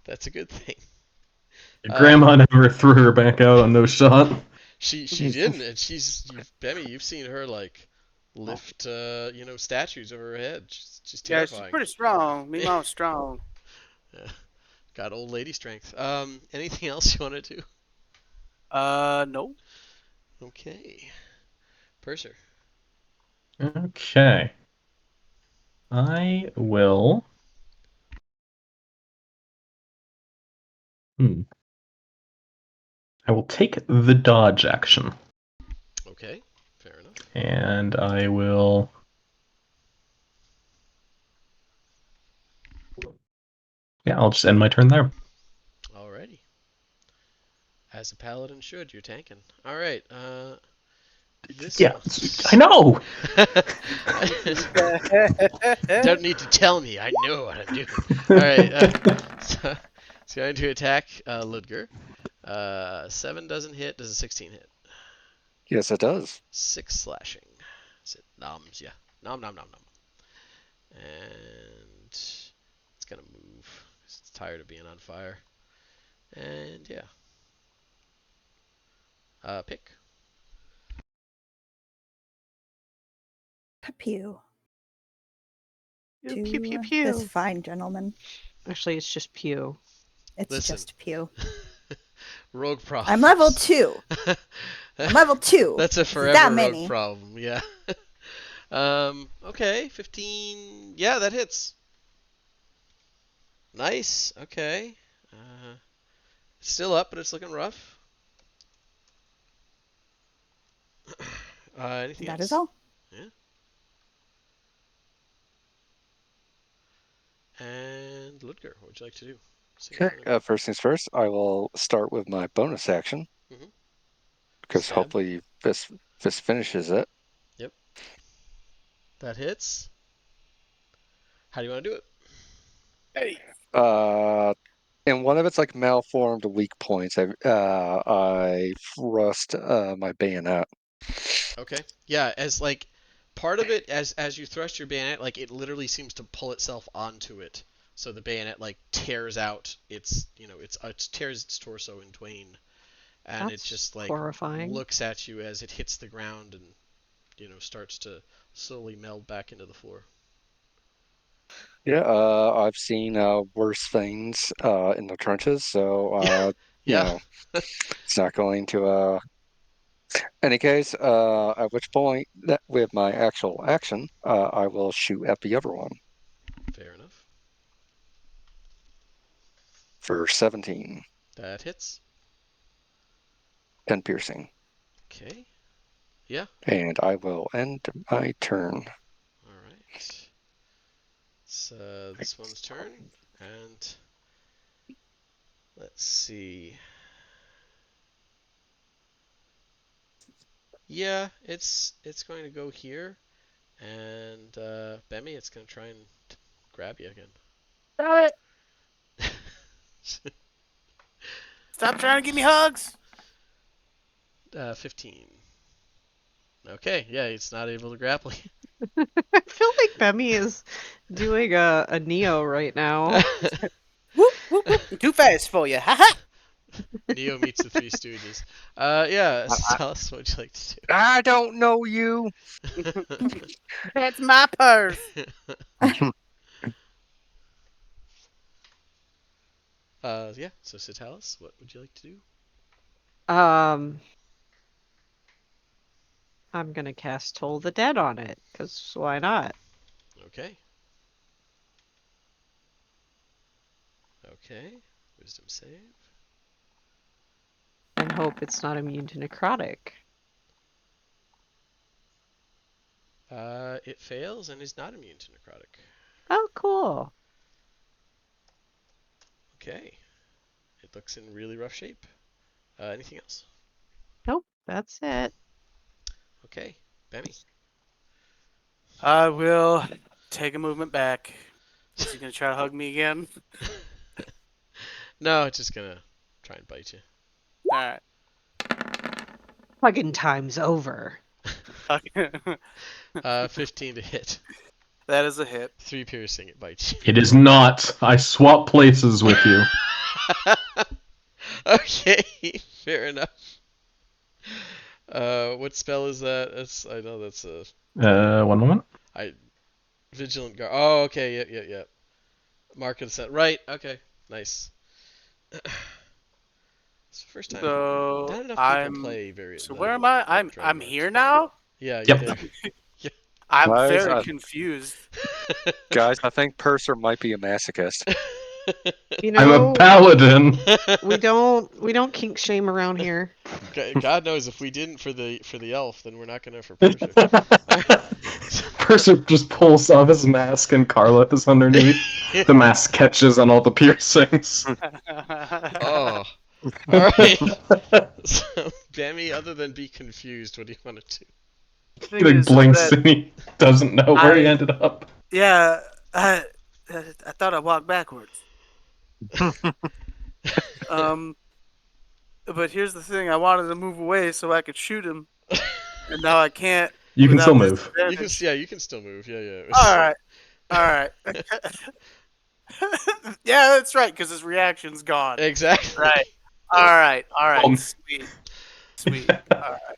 That's a good thing. Grandma never threw her back out on no shot. She didn't, and Bemmy, you've seen her like lift statues over her head. She's Yeah, she's terrifying. pretty strong. Me mom's strong. Yeah, got old lady strength. Anything else you want to do? No. Okay, Purser. Okay. I will. I will take the dodge action. Okay, fair enough. And I will. Yeah, I'll just end my turn there. Alrighty. As a paladin should, you're tanking. All right. This Yeah, one. I know. Don't need to tell me. I know what I'm doing. All right. So it's going to attack Ludger. 7 doesn't hit. Does a 16 hit? Yes, it does. 6 slashing. Is it noms? Yeah. Nom nom nom nom. And it's gonna move. It's tired of being on fire. And yeah. Pick. Pew. Pew, pew, pew, To this pew. fine gentleman. Actually, it's just pew. It's Listen. just pew. Rogue problems. I'm level 2. I'm level 2. That's a That forever rogue many. problem. Yeah. Okay. 15. Yeah, that hits. Nice. Okay. It's still up, but it's looking rough. Anything That else? is all. Yeah. And Ludger, what would you like to do? Okay. First things first, I will start with my bonus action Mhm. because Stab. hopefully this finishes it. Yep. That hits. How do you want to do it? Hey. And one of its like malformed weak points, I thrust my bayonet. Okay. Yeah, as like part of it as you thrust your bayonet, like it literally seems to pull itself onto it. So the bayonet like tears out it tears its torso in twain, and it That's just like horrifying. looks at you as it hits the ground and starts to slowly meld back into the floor. Yeah, I've seen worse things in the trenches, so Yeah. you Yeah. know, it's not going to any case, at which point that with my actual action, I will shoot at the other one Fair enough. for 17, That hits. 10 piercing, Okay. Yeah. and I will end my turn. All right. It's this one's turn, and let's see. Yeah, it's going to go here, and Bemmy, it's going to try and grab you again. Stop it! Stop trying to give me hugs. 15. Okay, yeah, it's not able to grapple I feel like Bemmy is doing a Neo right you. now. Whoop whoop whoop! I'm too fast for you. Ha ha! Neo meets the Three Stooges. Yeah, I, tell us what you'd like to I don't know you. That's my purse. do. Yeah, so Citalis, what would you like to do? Um, I'm gonna cast Toll the Dead on it, because why not? Okay. Okay. Wisdom save. And hope it's not immune to necrotic. It fails and is not immune to necrotic. Oh, cool. Okay. It looks in really rough shape. Anything else? Nope, that's it. Okay. Benny. I will take a movement back. Is he gonna try to hug me again? No, it's just gonna try and bite you. All right. Fucking time's over. 15 to hit. That is a hit. 3 piercing, it bites you. It is not. I swap places with you. Okay, fair enough. What spell is that? I know that's a... One moment. Vigilant Guard. Oh, okay, yeah. Mark and set. Right, okay, nice. It's the first time So not enough people I'm. play very. So where am I? I'm Dragonlords. here now. Yeah, you're Yep. there. I'm Guys, very confused. Guys, I think Purser might be a masochist. You I'm a know, paladin. we don't kink shame around here. God knows if we didn't for the elf, then we're not gonna for Purser. Purser just pulls off his mask and Carla is underneath. The mask catches on all the piercings. Oh, all right. So, Bammy, other than be confused, what do you want to do? Thing He like is blinks that and he doesn't know where he ended up. Yeah, I thought I walked backwards. But here's the thing: I wanted to move away so I could shoot him, and now I can't. You can without still move. disadvantage. You can still move. Yeah. All right. Yeah, that's right, because his reaction's gone. Exactly. Right. All right. Um, Sweet. All right.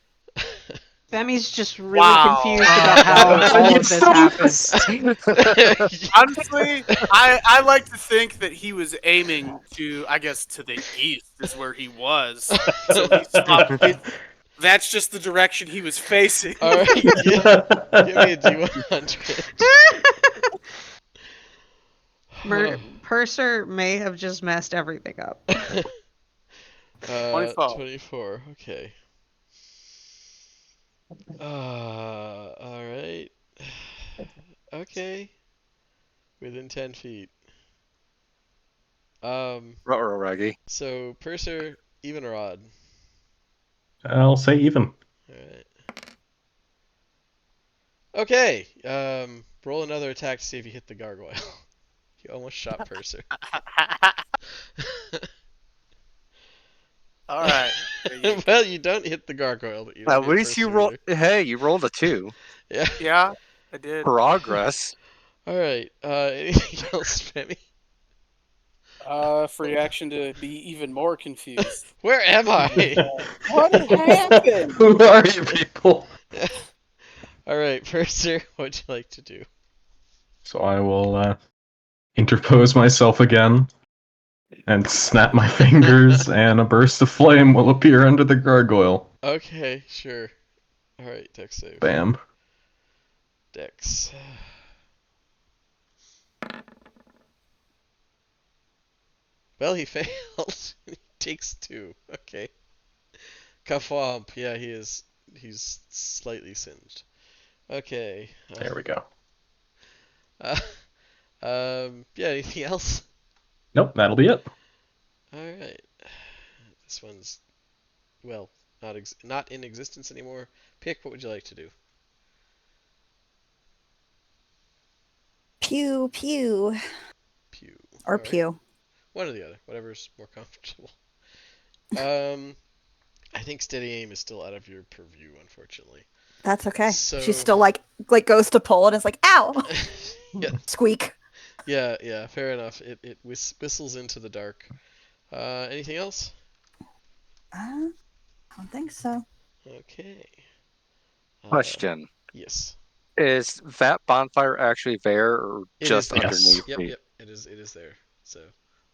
Femi's just really Wow. confused about how all of this happened. Honestly, I like to think that he was aiming to, I guess, to the east is where he was. So he swapped it. That's just the direction he was facing. All right, give me a D100. Purser may have just messed everything up. 24. Okay. All right. Okay. Within 10 feet. Ruh-roh, Raggy. So Purser, even or odd? I'll say even. All right. Okay. Roll another attack to see if you hit the gargoyle. You almost shot Purser. All right. Well, you don't hit the gargoyle, but you. At hit least you Purser roll. either. Hey, you rolled a 2. Yeah. Yeah, I did. Progress. All right. Anything else, Femi? Free action to be even more confused. Where am I? What happened? Who are you people? All right, Purser, what'd you like to do? So I will interpose myself again and snap my fingers, and a burst of flame will appear under the gargoyle. Okay, sure. All right, Dex save. Bam. Dex. Well, he failed. He takes 2. Okay. Kafwamp. Yeah, he's slightly singed. Okay. There we go. Yeah, anything else? Nope, that'll be it. Alright. This one's, well, not in existence anymore. Pick, what would you like to do? Pew, pew. Pew. Or Alright. pew. One or the other, whatever's more comfortable. I think steady aim is still out of your purview, unfortunately. That's okay. So... She's still like goes to pull and is like, ow! Yeah. Squeak. Yeah, fair enough. It whistles into the dark. Anything else? I don't think so. Okay. Question. Yes. Is that bonfire actually there or It just is there. underneath Yep, me? yep. It is there. So.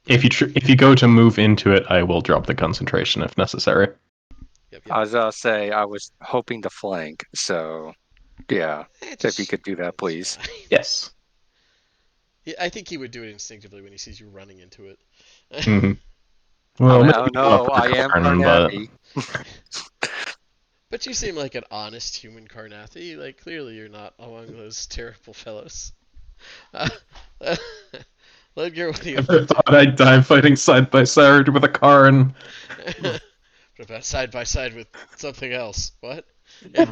If you go to move into it, I will drop the concentration if necessary. Yep. I was gonna say I was hoping to flank, so yeah. If you could do that, please. Fine. Yes. Yeah, I think he would do it instinctively when he sees you running into it. Hmm. I Well, mean, I maybe don't go up know. to the I am Karn, but Carnathi. But you seem like an honest human, Carnathi. Like, clearly you're not among those terrible fellows. Ludger, what do you never think? thought I'd die fighting side by side with a Karn. What about side by side with something else? What? How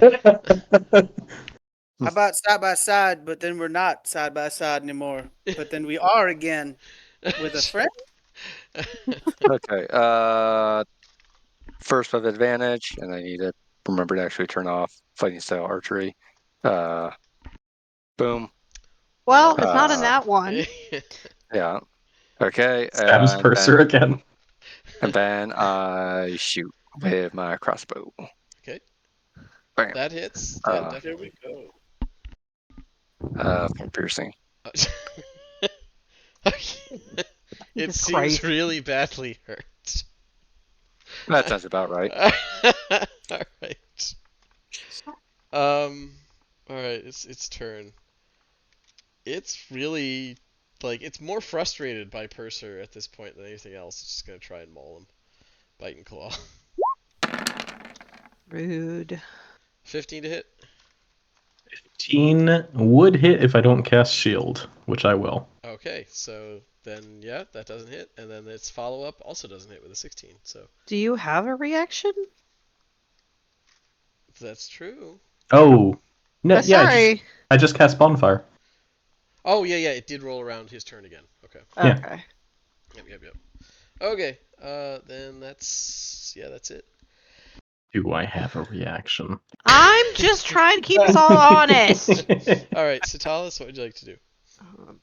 about side by side, but then we're not side by side anymore. But then we are again with a friend. Okay. First with advantage, and I need to remember to actually turn off fighting style archery. Boom. Well, Well, it's not in Uh, that one. yeah. Okay. Stabs Purser again. And then I shoot with my crossbow. okay, Bam. that hits. That There we definitely. go. For piercing. It Jesus seems Christ. really badly hurt. That sounds about right. All right. Um. All right. It's turn. It's really like it's more frustrated by Purser at this point than anything else. It's just gonna try and maul him, bite and claw. Rude. 15 to hit. 15 would hit if I don't cast shield, which I will. Okay, so then yeah, that doesn't hit, and then its follow up also doesn't hit with a 16. So Do you have a reaction? that's true. Oh. No, yeah, Sorry. I just cast Bonfire. Oh yeah, it did roll around his turn again. Okay. Yeah. Okay. Yep. Okay. Then that's it. Do I have a reaction? I'm just trying to keep us all honest. All right, Satalis, what would you like to do?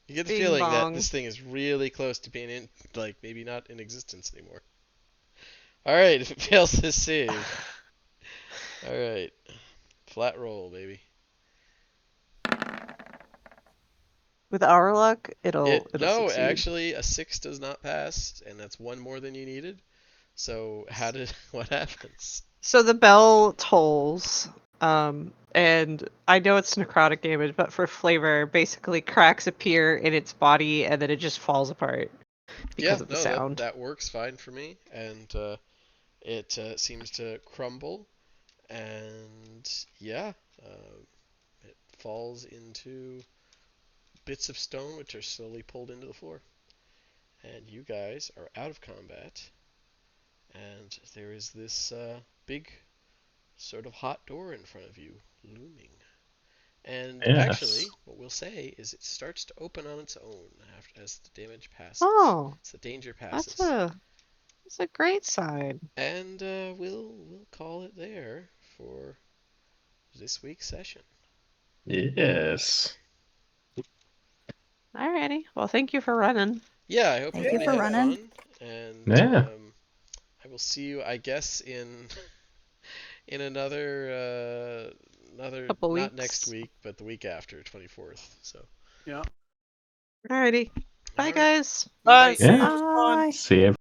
You get the Bing feeling that bong. this thing is really close to being in, like maybe not in existence anymore. All right, if it fails this save. All right, flat roll, baby. With our luck, it'll No, succeed. actually, a 6 does not pass, and that's one more than you needed. So what happens? So the bell tolls, and I know it's necrotic damage, but for flavor, basically cracks appear in its body and then it just falls apart because Yeah, of the no, sound. that works fine for me, and it seems to crumble, and yeah, it falls into bits of stone which are slowly pulled into the floor. And you guys are out of combat, and there is this big sort of hot door in front of you looming. And actually, Yes. what we'll say is it starts to open on its own as the damage passes. Oh, As the danger that's passes. a great sign. And we'll call it there for this week's session. Yes. Alrighty. Well, thank you for running. Yeah, I hope Thank you everybody for had running. fun, and Yeah. I will see you, I guess, in another Couple not weeks. next week, but the week after, 24th. So. Yeah. Alrighty. Bye, All right. guys. Bye. Bye. See Yeah. you. It was fun. Bye. See you.